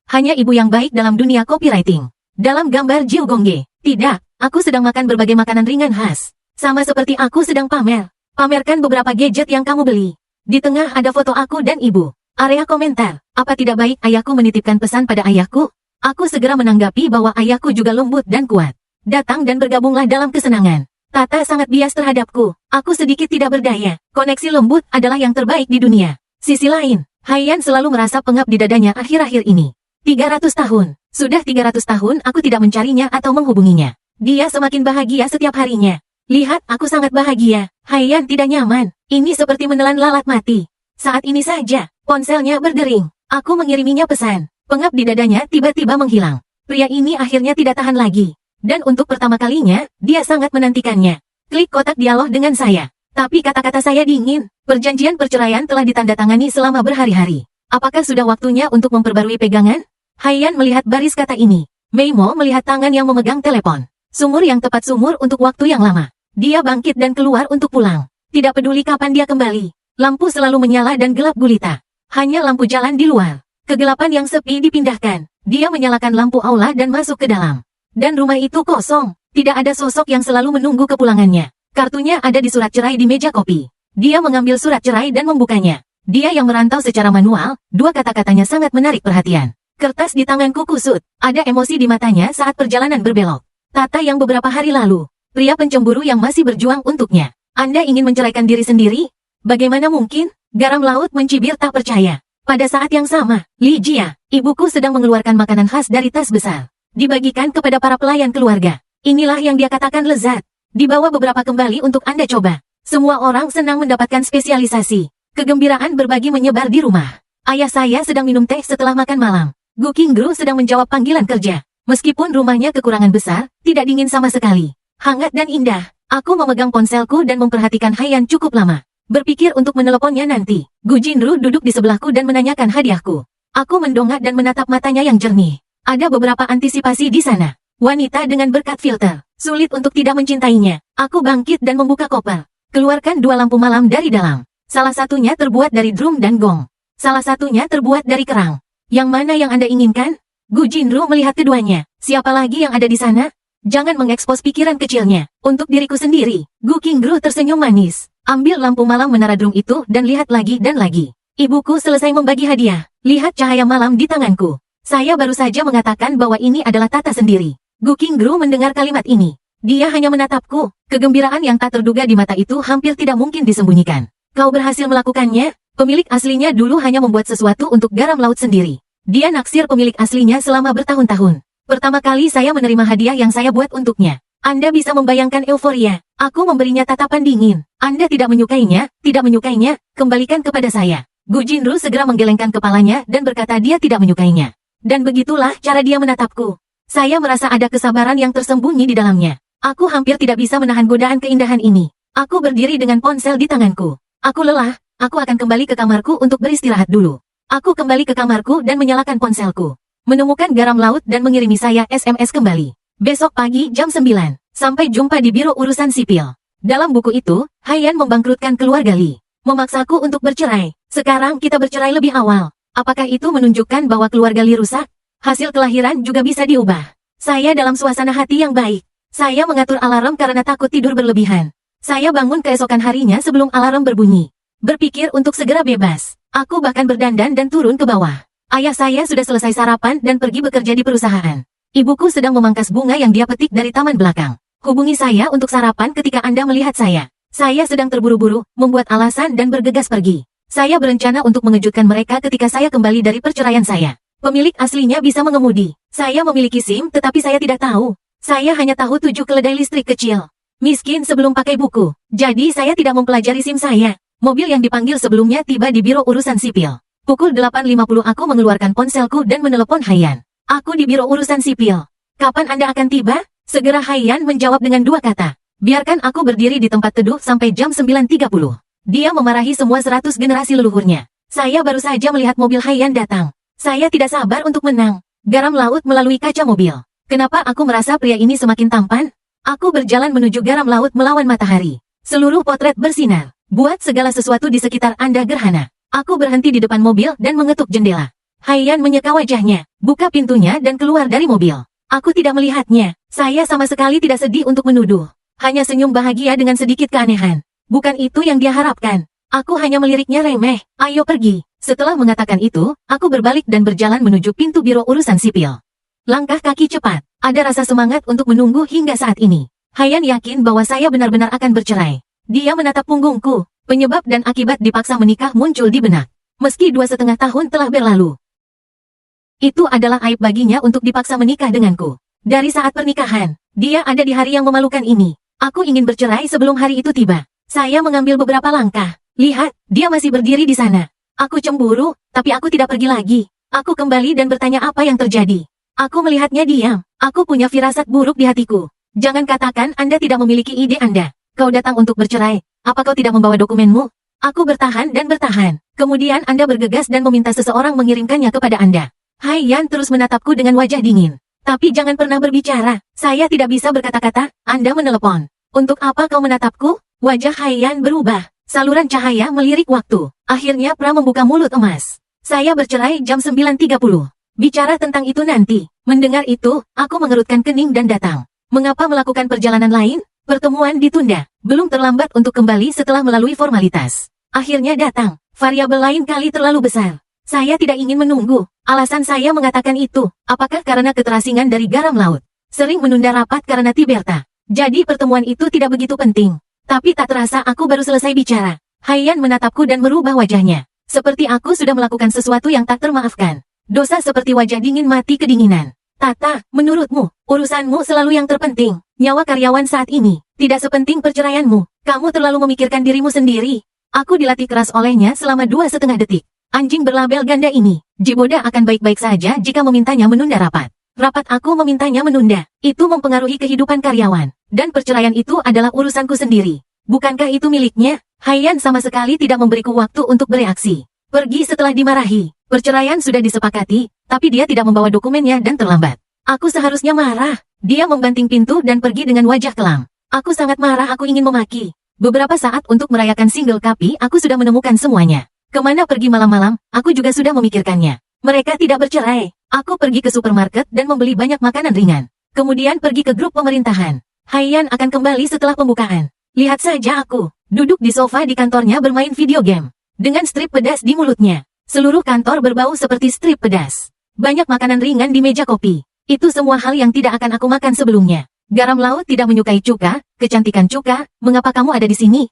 [SPEAKER 1] Hanya ibu yang baik dalam dunia copywriting. Dalam gambar Jiu Gongge. Tidak, aku sedang makan berbagai makanan ringan khas. Sama seperti aku sedang pamer. Pamerkan beberapa gadget yang kamu beli. Di tengah ada foto aku dan ibu. Area komentar. Apa tidak baik ayahku menitipkan pesan pada ayahku? Aku segera menanggapi bahwa ayahku juga lembut dan kuat. Datang dan bergabunglah dalam kesenangan. Tata sangat bias terhadapku. Aku sedikit tidak berdaya. Koneksi lembut adalah yang terbaik di dunia. Sisi lain, Haiyan selalu merasa pengap di dadanya akhir-akhir ini. 300 tahun. Sudah 300 tahun aku tidak mencarinya atau menghubunginya. Dia semakin bahagia setiap harinya. Lihat, aku sangat bahagia. Haiyan tidak nyaman. Ini seperti menelan lalat mati. Saat ini saja, ponselnya berdering. Aku mengiriminya pesan. Pengap di dadanya tiba-tiba menghilang. Pria ini akhirnya tidak tahan lagi. Dan untuk pertama kalinya, dia sangat menantikannya. Klik kotak dialog dengan saya. Tapi kata-kata saya dingin. Perjanjian perceraian telah ditandatangani selama berhari-hari. Apakah sudah waktunya untuk memperbarui pegangan? Haiyan melihat baris kata ini. Meimo melihat tangan yang memegang telepon. Sumur yang tepat, sumur untuk waktu yang lama. Dia bangkit dan keluar untuk pulang. Tidak peduli kapan dia kembali. Lampu selalu menyala dan gelap gulita. Hanya lampu jalan di luar. Kegelapan yang sepi dipindahkan. Dia menyalakan lampu aula dan masuk ke dalam. Dan rumah itu kosong. Tidak ada sosok yang selalu menunggu kepulangannya. Kartunya ada di surat cerai di meja kopi. Dia mengambil surat cerai dan membukanya. Dia yang merantau secara manual, dua kata-katanya sangat menarik perhatian. Kertas di tanganku kusut. Ada emosi di matanya saat perjalanan berbelok. Tata yang beberapa hari lalu. Pria pencemburu yang masih berjuang untuknya. Anda ingin menceraikan diri sendiri? Bagaimana mungkin? Garam laut mencibir tak percaya. Pada saat yang sama, Li Jia, ibuku sedang mengeluarkan makanan khas dari tas besar. Dibagikan kepada para pelayan keluarga. Inilah yang dia katakan lezat. Dibawa beberapa kembali untuk Anda coba. Semua orang senang mendapatkan spesialisasi. Kegembiraan berbagi menyebar di rumah. Ayah saya sedang minum teh setelah makan malam. Gu Qinggru sedang menjawab panggilan kerja. Meskipun rumahnya kekurangan besar, tidak dingin sama sekali. Hangat dan indah. Aku memegang ponselku dan memperhatikan Haiyan cukup lama. Berpikir untuk meneleponnya nanti. Gu Jinru duduk di sebelahku dan menanyakan hadiahku. Aku mendongak dan menatap matanya yang jernih. Ada beberapa antisipasi di sana. Wanita dengan berkat filter. Sulit untuk tidak mencintainya. Aku bangkit dan membuka koper. Keluarkan dua lampu malam dari dalam. Salah satunya terbuat dari drum dan gong. Salah satunya terbuat dari kerang. Yang mana yang Anda inginkan? Gu Jinru melihat keduanya. Siapa lagi yang ada di sana? Jangan mengekspos pikiran kecilnya. Untuk diriku sendiri. Gu Qinggru tersenyum manis. Ambil lampu malam menara drum itu dan lihat lagi dan lagi. Ibuku selesai membagi hadiah. Lihat cahaya malam di tanganku. Saya baru saja mengatakan bahwa ini adalah Tata sendiri. Gu Qinggru mendengar kalimat ini. Dia hanya menatapku. Kegembiraan yang tak terduga di mata itu hampir tidak mungkin disembunyikan. Kau berhasil melakukannya? Pemilik aslinya dulu hanya membuat sesuatu untuk garam laut sendiri. Dia naksir pemilik aslinya selama bertahun-tahun. Pertama kali saya menerima hadiah yang saya buat untuknya. Anda bisa membayangkan euforia. Aku memberinya tatapan dingin. Anda tidak menyukainya, kembalikan kepada saya. Gu Jinru segera menggelengkan kepalanya dan berkata dia tidak menyukainya. Dan begitulah cara dia menatapku. Saya merasa ada kesabaran yang tersembunyi di dalamnya. Aku hampir tidak bisa menahan godaan keindahan ini. Aku berdiri dengan ponsel di tanganku. Aku lelah. Aku akan kembali ke kamarku untuk beristirahat dulu. Aku kembali ke kamarku dan menyalakan ponselku. Menemukan garam laut dan mengirimi saya SMS kembali. Besok pagi jam 9. Sampai jumpa di Biro Urusan Sipil. Dalam buku itu, Haiyan membangkrutkan keluarga Li. Memaksaku untuk bercerai. Sekarang kita bercerai lebih awal. Apakah itu menunjukkan bahwa keluarga Li rusak? Hasil kelahiran juga bisa diubah. Saya dalam suasana hati yang baik. Saya mengatur alarm karena takut tidur berlebihan. Saya bangun keesokan harinya sebelum alarm berbunyi. Berpikir untuk segera bebas. Aku bahkan berdandan dan turun ke bawah. Ayah saya sudah selesai sarapan dan pergi bekerja di perusahaan. Ibuku sedang memangkas bunga yang dia petik dari taman belakang. Hubungi saya untuk sarapan ketika Anda melihat saya. Saya sedang terburu-buru, membuat alasan dan bergegas pergi. Saya berencana untuk mengejutkan mereka ketika saya kembali dari perceraian saya. Pemilik aslinya bisa mengemudi. Saya memiliki SIM tetapi saya tidak tahu. Saya hanya tahu 7 keledai listrik kecil. Miskin sebelum pakai buku. Jadi saya tidak mempelajari SIM saya. Mobil yang dipanggil sebelumnya tiba di Biro Urusan Sipil. Pukul 8.50 aku mengeluarkan ponselku dan menelepon Haiyan. Aku di Biro Urusan Sipil. Kapan Anda akan tiba? Segera Haiyan menjawab dengan dua kata. Biarkan aku berdiri di tempat teduh sampai jam 9.30. Dia memarahi semua 100 generasi leluhurnya. Saya baru saja melihat mobil Haiyan datang. Saya tidak sabar untuk menang. Garam laut melalui kaca mobil. Kenapa aku merasa pria ini semakin tampan? Aku berjalan menuju garam laut melawan matahari. Seluruh potret bersinar. Buat segala sesuatu di sekitar Anda gerhana. Aku berhenti di depan mobil dan mengetuk jendela. Haiyan menyeka wajahnya, buka pintunya dan keluar dari mobil. Aku tidak melihatnya. Saya sama sekali tidak sedih untuk menuduh. Hanya senyum bahagia dengan sedikit keanehan. Bukan itu yang dia harapkan. Aku hanya meliriknya remeh. Ayo pergi. Setelah mengatakan itu, aku berbalik dan berjalan menuju pintu Biro Urusan Sipil. Langkah kaki cepat. Ada rasa semangat untuk menunggu hingga saat ini. Haiyan yakin bahwa saya benar-benar akan bercerai. Dia menatap punggungku. Penyebab dan akibat dipaksa menikah muncul di benak. meski 2,5 tahun telah berlalu. Itu adalah aib baginya untuk dipaksa menikah denganku. Dari saat pernikahan, dia ada di hari yang memalukan ini. Aku ingin bercerai sebelum hari itu tiba. Saya mengambil beberapa langkah. Lihat, dia masih berdiri di sana. Aku cemburu, tapi aku tidak pergi lagi. Aku kembali dan bertanya apa yang terjadi. Aku melihatnya diam. Aku punya firasat buruk di hatiku. Jangan katakan Anda tidak memiliki ide Anda. Kau datang untuk bercerai. Apa kau tidak membawa dokumenmu? Aku bertahan dan bertahan. Kemudian Anda bergegas dan meminta seseorang mengirimkannya kepada Anda. Haiyan terus menatapku dengan wajah dingin. Tapi jangan pernah berbicara. Saya tidak bisa berkata-kata. Anda menelepon. Untuk apa kau menatapku? Wajah Haiyan berubah. Saluran cahaya melirik waktu. Akhirnya Pra membuka mulut emas. Saya bercerai jam 9.30. Bicara tentang itu nanti. Mendengar itu, aku mengerutkan kening dan datang. Mengapa melakukan perjalanan lain? Pertemuan ditunda. Belum terlambat untuk kembali setelah melalui formalitas. Akhirnya datang. Variabel lain kali terlalu besar. Saya tidak ingin menunggu. Alasan saya mengatakan itu. Apakah karena keterasingan dari garam laut? Sering menunda rapat karena Tiberta. Jadi pertemuan itu tidak begitu penting. Tapi tak terasa aku baru selesai bicara. Haiyan menatapku dan merubah wajahnya. Seperti aku sudah melakukan sesuatu yang tak termaafkan. Dosa seperti wajah dingin mati kedinginan. Tata, menurutmu, urusanmu selalu yang terpenting. Nyawa karyawan saat ini, tidak sepenting perceraianmu. Kamu terlalu memikirkan dirimu sendiri. Aku dilatih keras olehnya selama 2,5 detik. Anjing berlabel ganda ini, Jiboda akan baik-baik saja jika memintanya menunda rapat. Rapat aku memintanya menunda. Itu mempengaruhi kehidupan karyawan. Dan perceraian itu adalah urusanku sendiri. Bukankah itu miliknya? Haiyan sama sekali tidak memberiku waktu untuk bereaksi. Pergi setelah dimarahi. Perceraian sudah disepakati, tapi dia tidak membawa dokumennya dan terlambat. Aku seharusnya marah. Dia membanting pintu dan pergi dengan wajah kelam. Aku sangat marah, aku ingin memaki. Beberapa saat untuk merayakan single kapi, aku sudah menemukan semuanya. Kemana pergi malam-malam, aku juga sudah memikirkannya. Mereka tidak bercerai. Aku pergi ke supermarket dan membeli banyak makanan ringan. Kemudian pergi ke grup pemerintahan. Haiyan akan kembali setelah pembukaan. Lihat saja aku, duduk di sofa di kantornya bermain video game. Dengan strip pedas di mulutnya. Seluruh kantor berbau seperti strip pedas. Banyak makanan ringan di meja kopi. Itu semua hal yang tidak akan aku makan sebelumnya. Garam laut tidak menyukai cuka, kecantikan cuka, mengapa kamu ada di sini?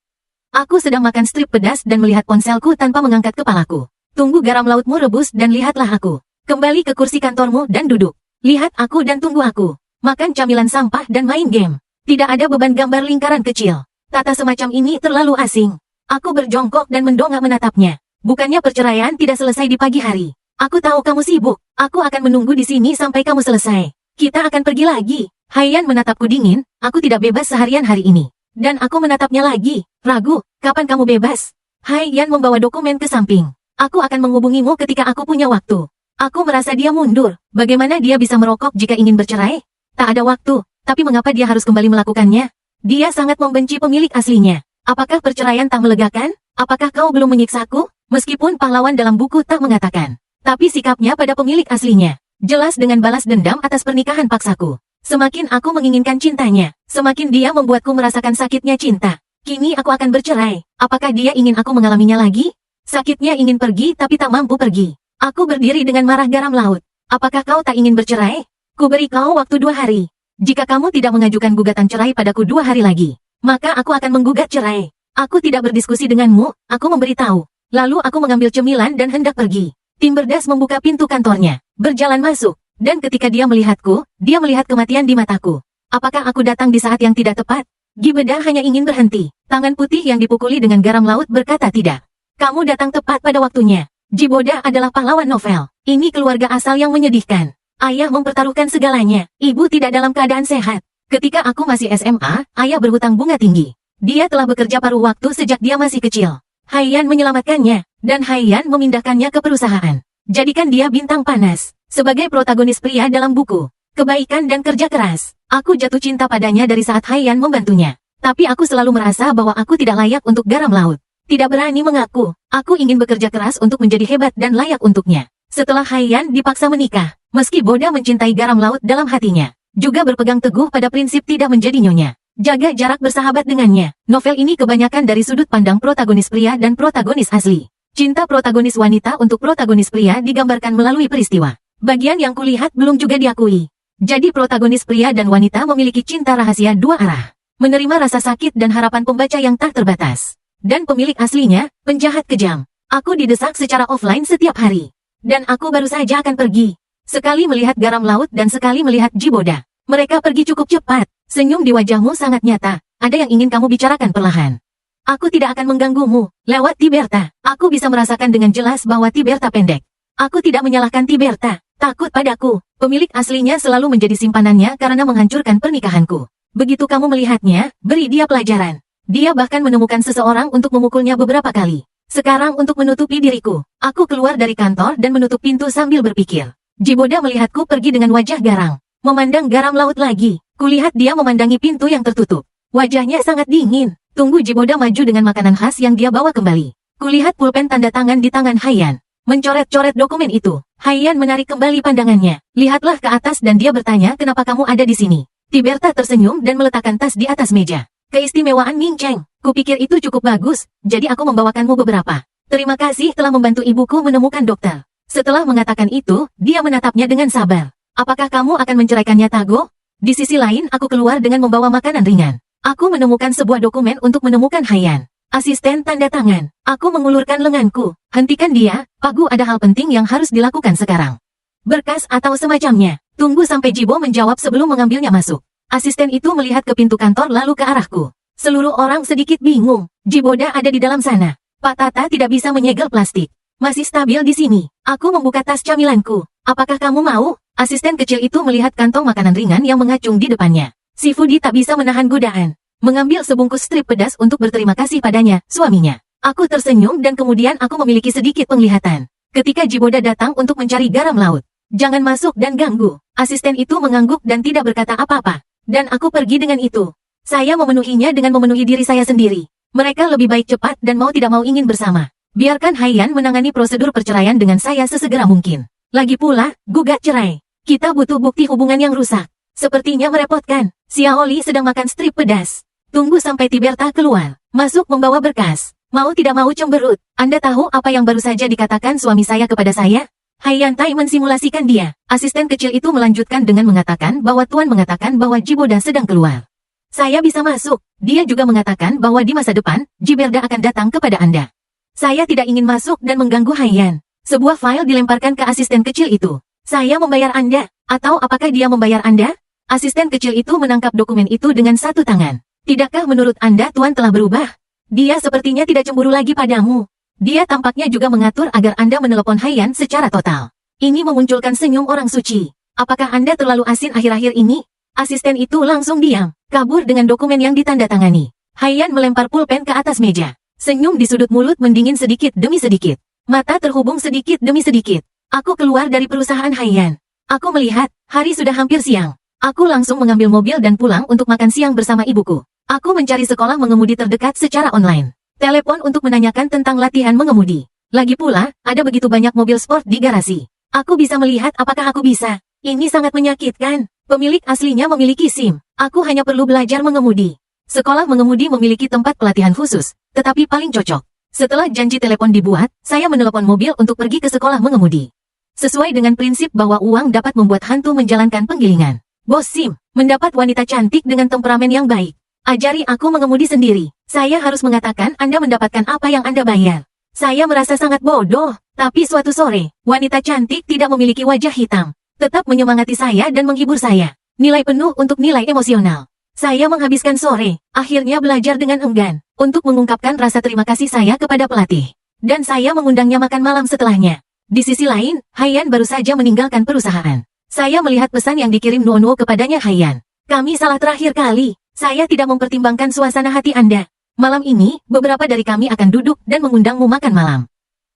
[SPEAKER 1] Aku sedang makan strip pedas dan melihat ponselku tanpa mengangkat kepalaku. Tunggu garam lautmu rebus dan lihatlah aku. Kembali ke kursi kantormu dan duduk. Lihat aku dan tunggu aku. Makan camilan sampah dan main game. Tidak ada beban gambar lingkaran kecil. Tata semacam ini terlalu asing. Aku berjongkok dan mendongak menatapnya. Bukannya perceraian tidak selesai di pagi hari. Aku tahu kamu sibuk. Aku akan menunggu di sini sampai kamu selesai. Kita akan pergi lagi. Haiyan menatapku dingin. Aku tidak bebas seharian hari ini. Dan aku menatapnya lagi. Ragu, kapan kamu bebas? Haiyan membawa dokumen ke samping. Aku akan menghubungimu ketika aku punya waktu. Aku merasa dia mundur. Bagaimana dia bisa merokok jika ingin bercerai? Tak ada waktu. Tapi mengapa dia harus kembali melakukannya? Dia sangat membenci pemilik aslinya. Apakah perceraian tak melegakan? Apakah kau belum menyiksaku? Meskipun pahlawan dalam buku tak mengatakan. Tapi sikapnya pada pemilik aslinya. Jelas dengan balas dendam atas pernikahan paksaku. Semakin aku menginginkan cintanya, semakin dia membuatku merasakan sakitnya cinta. Kini aku akan bercerai. Apakah dia ingin aku mengalaminya lagi? Sakitnya ingin pergi tapi tak mampu pergi. Aku berdiri dengan marah garam laut. Apakah kau tak ingin bercerai? Ku beri kau waktu 2 hari. Jika kamu tidak mengajukan gugatan cerai padaku 2 hari lagi, maka aku akan menggugat cerai. Aku tidak berdiskusi denganmu, aku memberitahu. Lalu aku mengambil cemilan dan hendak pergi. Timberdas membuka pintu kantornya, berjalan masuk. Dan ketika dia melihatku, dia melihat kematian di mataku. Apakah aku datang di saat yang tidak tepat? Gibeda hanya ingin berhenti. Tangan putih yang dipukuli dengan garam laut berkata tidak. Kamu datang tepat pada waktunya. Jiboda adalah pahlawan novel. Ini keluarga asal yang menyedihkan. Ayah mempertaruhkan segalanya. Ibu tidak dalam keadaan sehat. Ketika aku masih SMA, ayah berhutang bunga tinggi. Dia telah bekerja paruh waktu sejak dia masih kecil. Haiyan menyelamatkannya, dan Haiyan memindahkannya ke perusahaan. Jadikan dia bintang panas. Sebagai protagonis pria dalam buku, kebaikan dan kerja keras. Aku jatuh cinta padanya dari saat Haiyan membantunya. Tapi aku selalu merasa bahwa aku tidak layak untuk garam laut. Tidak berani mengaku. Aku ingin bekerja keras untuk menjadi hebat dan layak untuknya. Setelah Haiyan dipaksa menikah, meski Boda mencintai garam laut dalam hatinya, juga berpegang teguh pada prinsip tidak menjadi nyonya. Jaga jarak bersahabat dengannya. Novel ini kebanyakan dari sudut pandang protagonis pria dan protagonis asli. Cinta protagonis wanita untuk protagonis pria digambarkan melalui peristiwa. Bagian yang kulihat belum juga diakui. Jadi protagonis pria dan wanita memiliki cinta rahasia 2 arah. Menerima rasa sakit dan harapan pembaca yang tak terbatas. Dan pemilik aslinya, penjahat kejam. Aku didesak secara offline setiap hari. Dan aku baru saja akan pergi. Sekali melihat garam laut dan sekali melihat Jiboda. Mereka pergi cukup cepat. Senyum di wajahmu sangat nyata. Ada yang ingin kamu bicarakan perlahan. Aku tidak akan mengganggumu. Lewat Tiberta, aku bisa merasakan dengan jelas bahwa Tiberta pendek. Aku tidak menyalahkan Tiberta. Takut padaku. Pemilik aslinya selalu menjadi simpanannya karena menghancurkan pernikahanku. Begitu kamu melihatnya, beri dia pelajaran. Dia bahkan menemukan seseorang untuk memukulnya beberapa kali. Sekarang untuk menutupi diriku, aku keluar dari kantor dan menutup pintu sambil berpikir. Jiboda melihatku pergi dengan wajah garang. Memandang garam laut lagi. Kulihat dia memandangi pintu yang tertutup. Wajahnya sangat dingin. Tunggu Jiboda maju dengan makanan khas yang dia bawa kembali. Kulihat pulpen tanda tangan di tangan Haiyan. Mencoret-coret dokumen itu. Haiyan menarik kembali pandangannya. Lihatlah ke atas dan dia bertanya kenapa kamu ada di sini. Tiberta tersenyum dan meletakkan tas di atas meja. Keistimewaan Ming Cheng. Kupikir itu cukup bagus, jadi aku membawakanmu beberapa. Terima kasih telah membantu ibuku menemukan dokter. Setelah mengatakan itu, dia menatapnya dengan sabar. Apakah kamu akan menceraikannya, Tago? Di sisi lain, aku keluar dengan membawa makanan ringan. Aku menemukan sebuah dokumen untuk menemukan Haiyan. Asisten tanda tangan. Aku mengulurkan lenganku. Hentikan dia, Pagu, ada hal penting yang harus dilakukan sekarang. Berkas atau semacamnya. Tunggu sampai Jibo menjawab sebelum mengambilnya masuk. Asisten itu melihat ke pintu kantor lalu ke arahku. Seluruh orang sedikit bingung. Jiboda ada di dalam sana. Pak Tata tidak bisa menyegel plastik. Masih stabil di sini. Aku membuka tas camilanku. Apakah kamu mau? Asisten kecil itu melihat kantong makanan ringan yang mengacung di depannya. Si Fudi tak bisa menahan godaan. Mengambil sebungkus strip pedas untuk berterima kasih padanya, suaminya. Aku tersenyum dan kemudian aku memiliki sedikit penglihatan. Ketika Jiboda datang untuk mencari garam laut. Jangan masuk dan ganggu. Asisten itu mengangguk dan tidak berkata apa-apa. Dan aku pergi dengan itu. Saya memenuhinya dengan memenuhi diri saya sendiri. Mereka lebih baik cepat dan mau tidak mau ingin bersama. Biarkan Haiyan menangani prosedur perceraian dengan saya sesegera mungkin. Lagi pula, gugat cerai. Kita butuh bukti hubungan yang rusak. Sepertinya merepotkan. Xiaoli sedang makan strip pedas. Tunggu sampai Tiberta keluar. Masuk membawa berkas. Mau tidak mau cemberut. Anda tahu apa yang baru saja dikatakan suami saya kepada saya? Haiyan Tai mensimulasikan dia. Asisten kecil itu melanjutkan dengan mengatakan bahwa Tuan mengatakan bahwa Jiboda sedang keluar. Saya bisa masuk. Dia juga mengatakan bahwa di masa depan, Jiberda akan datang kepada Anda. Saya tidak ingin masuk dan mengganggu Haiyan. Sebuah file dilemparkan ke asisten kecil itu. Saya membayar Anda. Atau apakah dia membayar Anda? Asisten kecil itu menangkap dokumen itu dengan satu tangan. Tidakkah menurut Anda Tuan telah berubah? Dia sepertinya tidak cemburu lagi padamu. Dia tampaknya juga mengatur agar Anda menelepon Haiyan secara total. Ini memunculkan senyum orang suci. Apakah Anda terlalu asin akhir-akhir ini? Asisten itu langsung diam, kabur dengan dokumen yang ditandatangani. Haiyan melempar pulpen ke atas meja. Senyum di sudut mulut mendingin sedikit demi sedikit. Mata terhubung sedikit demi sedikit. Aku keluar dari perusahaan Haiyan. Aku melihat, hari sudah hampir siang. Aku langsung mengambil mobil dan pulang untuk makan siang bersama ibuku. Aku mencari sekolah mengemudi terdekat secara online. Telepon untuk menanyakan tentang latihan mengemudi. Lagi pula, ada begitu banyak mobil sport di garasi. Aku bisa melihat apakah aku bisa. Ini sangat menyakitkan. Pemilik aslinya memiliki SIM. Aku hanya perlu belajar mengemudi. Sekolah mengemudi memiliki tempat pelatihan khusus, tetapi paling cocok. Setelah janji telepon dibuat, saya menelepon mobil untuk pergi ke sekolah mengemudi. Sesuai dengan prinsip bahwa uang dapat membuat hantu menjalankan penggilingan. Bos SIM, mendapat wanita cantik dengan temperamen yang baik. Ajari aku mengemudi sendiri. Saya harus mengatakan Anda mendapatkan apa yang Anda bayar. Saya merasa sangat bodoh, tapi suatu sore, wanita cantik tidak memiliki wajah hitam. Tetap menyemangati saya dan menghibur saya. Nilai penuh untuk nilai emosional. Saya menghabiskan sore, akhirnya belajar dengan enggan, untuk mengungkapkan rasa terima kasih saya kepada pelatih. Dan saya mengundangnya makan malam setelahnya. Di sisi lain, Haiyan baru saja meninggalkan perusahaan. Saya melihat pesan yang dikirim Nuonuo kepadanya Haiyan. Kami salah terakhir kali. Saya tidak mempertimbangkan suasana hati Anda. Malam ini, beberapa dari kami akan duduk dan mengundangmu makan malam.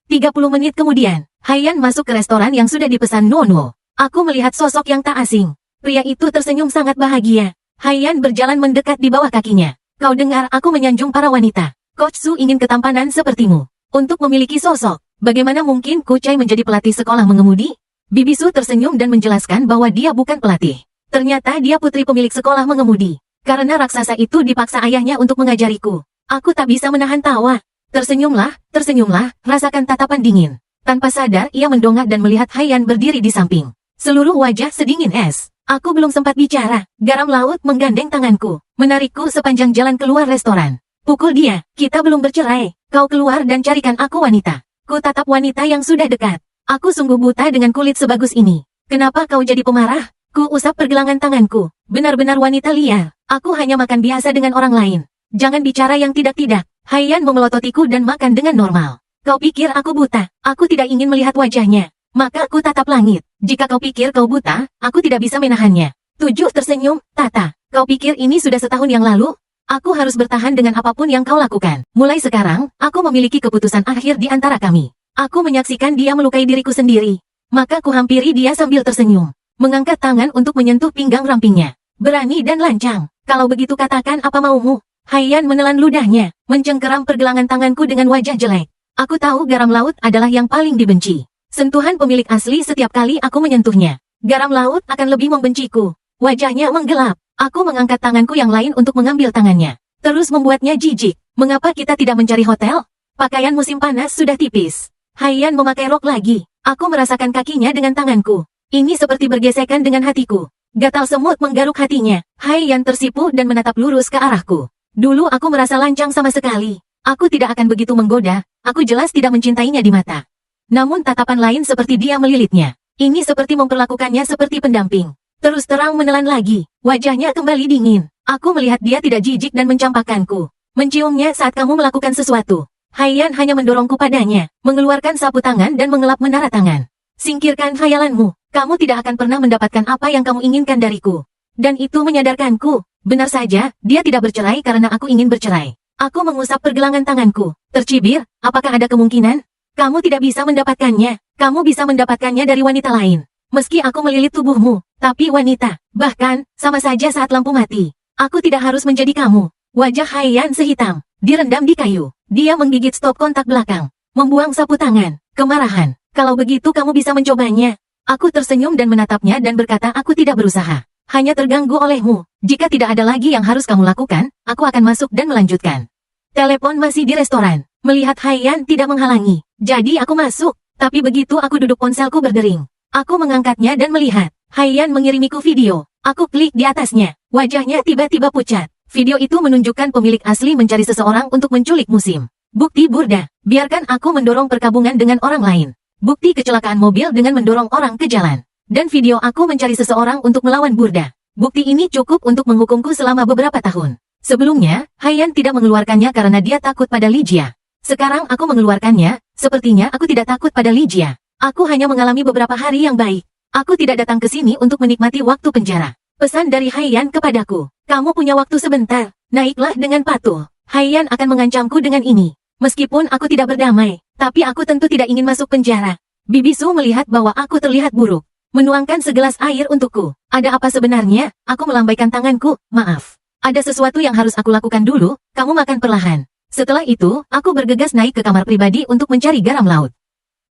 [SPEAKER 1] 30 menit kemudian, Haiyan masuk ke restoran yang sudah dipesan Nuonuo. Aku melihat sosok yang tak asing. Pria itu tersenyum sangat bahagia. Haiyan berjalan mendekat di bawah kakinya. Kau dengar aku menyanjung para wanita. Coach Su ingin ketampanan sepertimu. Untuk memiliki sosok, bagaimana mungkin Kucai menjadi pelatih sekolah mengemudi? Bibi Su tersenyum dan menjelaskan bahwa dia bukan pelatih. Ternyata dia putri pemilik sekolah mengemudi. Karena raksasa itu dipaksa ayahnya untuk mengajariku. Aku tak bisa menahan tawa. Tersenyumlah, rasakan tatapan dingin. Tanpa sadar ia mendongak dan melihat Haiyan berdiri di samping. Seluruh wajah sedingin es. Aku belum sempat bicara. Garam laut menggandeng tanganku, menarikku sepanjang jalan keluar restoran. Pukul dia, kita belum bercerai. Kau keluar dan carikan aku wanita. Ku tatap wanita yang sudah dekat. Aku sungguh buta dengan kulit sebagus ini. Kenapa kau jadi pemarah? Ku usap pergelangan tanganku. Benar-benar wanita liar. Aku hanya makan biasa dengan orang lain. Jangan bicara yang tidak-tidak. Haiyan memelototiku dan makan dengan normal. Kau pikir aku buta? Aku tidak ingin melihat wajahnya. Maka aku tatap langit. Jika kau pikir kau buta, aku tidak bisa menahannya. 7 tersenyum, Tata. Kau pikir ini sudah setahun yang lalu? Aku harus bertahan dengan apapun yang kau lakukan. Mulai sekarang, aku memiliki keputusan akhir di antara kami. Aku menyaksikan dia melukai diriku sendiri. Maka ku hampiri dia sambil tersenyum. Mengangkat tangan untuk menyentuh pinggang rampingnya. Berani dan lancang. Kalau begitu katakan apa maumu. Haiyan menelan ludahnya, mencengkeram pergelangan tanganku dengan wajah jelek. Aku tahu garam laut adalah yang paling dibenci. Sentuhan pemilik asli setiap kali aku menyentuhnya. Garam laut akan lebih membenciku. Wajahnya menggelap. Aku mengangkat tanganku yang lain untuk mengambil tangannya. Terus membuatnya jijik. Mengapa kita tidak mencari hotel? Pakaian musim panas sudah tipis. Haiyan memakai rok lagi. Aku merasakan kakinya dengan tanganku. Ini seperti bergesekan dengan hatiku. Gatal semut menggaruk hatinya. Haiyan tersipu dan menatap lurus ke arahku. Dulu aku merasa lancang sama sekali. Aku tidak akan begitu menggoda. Aku jelas tidak mencintainya di mata. Namun tatapan lain seperti dia melilitnya. Ini seperti memperlakukannya seperti pendamping. Terus terang menelan lagi. Wajahnya kembali dingin. Aku melihat dia tidak jijik dan mencampakkanku. Menciumnya saat kamu melakukan sesuatu. Haiyan hanya mendorongku padanya, mengeluarkan sapu tangan dan mengelap menara tangan. Singkirkan khayalanmu. Kamu tidak akan pernah mendapatkan apa yang kamu inginkan dariku. Dan itu menyadarkanku. Benar saja, dia tidak bercerai karena aku ingin bercerai. Aku mengusap pergelangan tanganku. Tercibir, apakah ada kemungkinan? Kamu tidak bisa mendapatkannya. Kamu bisa mendapatkannya dari wanita lain. Meski aku melilit tubuhmu, tapi wanita. Bahkan, sama saja saat lampu mati. Aku tidak harus menjadi kamu. Wajah Haiyan sehitam. Direndam di kayu. Dia menggigit stop kontak belakang. Membuang sapu tangan. Kemarahan. Kalau begitu kamu bisa mencobanya. Aku tersenyum dan menatapnya dan berkata aku tidak berusaha. Hanya terganggu olehmu. Jika tidak ada lagi yang harus kamu lakukan, aku akan masuk dan melanjutkan. Telepon masih di restoran. Melihat Haiyan tidak menghalangi. Jadi aku masuk. Tapi begitu aku duduk ponselku berdering. Aku mengangkatnya dan melihat. Haiyan mengirimiku video. Aku klik di atasnya. Wajahnya tiba-tiba pucat. Video itu menunjukkan pemilik asli mencari seseorang untuk menculik musim. Bukti Burda. Biarkan aku mendorong perkabungan dengan orang lain. Bukti kecelakaan mobil dengan mendorong orang ke jalan. Dan video aku mencari seseorang untuk melawan Burda. Bukti ini cukup untuk menghukumku selama beberapa tahun. Sebelumnya, Haiyan tidak mengeluarkannya karena dia takut pada Lijia. Sekarang aku mengeluarkannya, sepertinya aku tidak takut pada Lijia. Aku hanya mengalami beberapa hari yang baik. Aku tidak datang ke sini untuk menikmati waktu penjara. Pesan dari Haiyan kepadaku. Kamu punya waktu sebentar. Naiklah dengan patuh. Haiyan akan mengancamku dengan ini. Meskipun aku tidak berdamai, tapi aku tentu tidak ingin masuk penjara. Bibisu melihat bahwa aku terlihat buruk. Menuangkan segelas air untukku. Ada apa sebenarnya? Aku melambaikan tanganku. Maaf. Ada sesuatu yang harus aku lakukan dulu. Kamu makan perlahan. Setelah itu, aku bergegas naik ke kamar pribadi untuk mencari garam laut.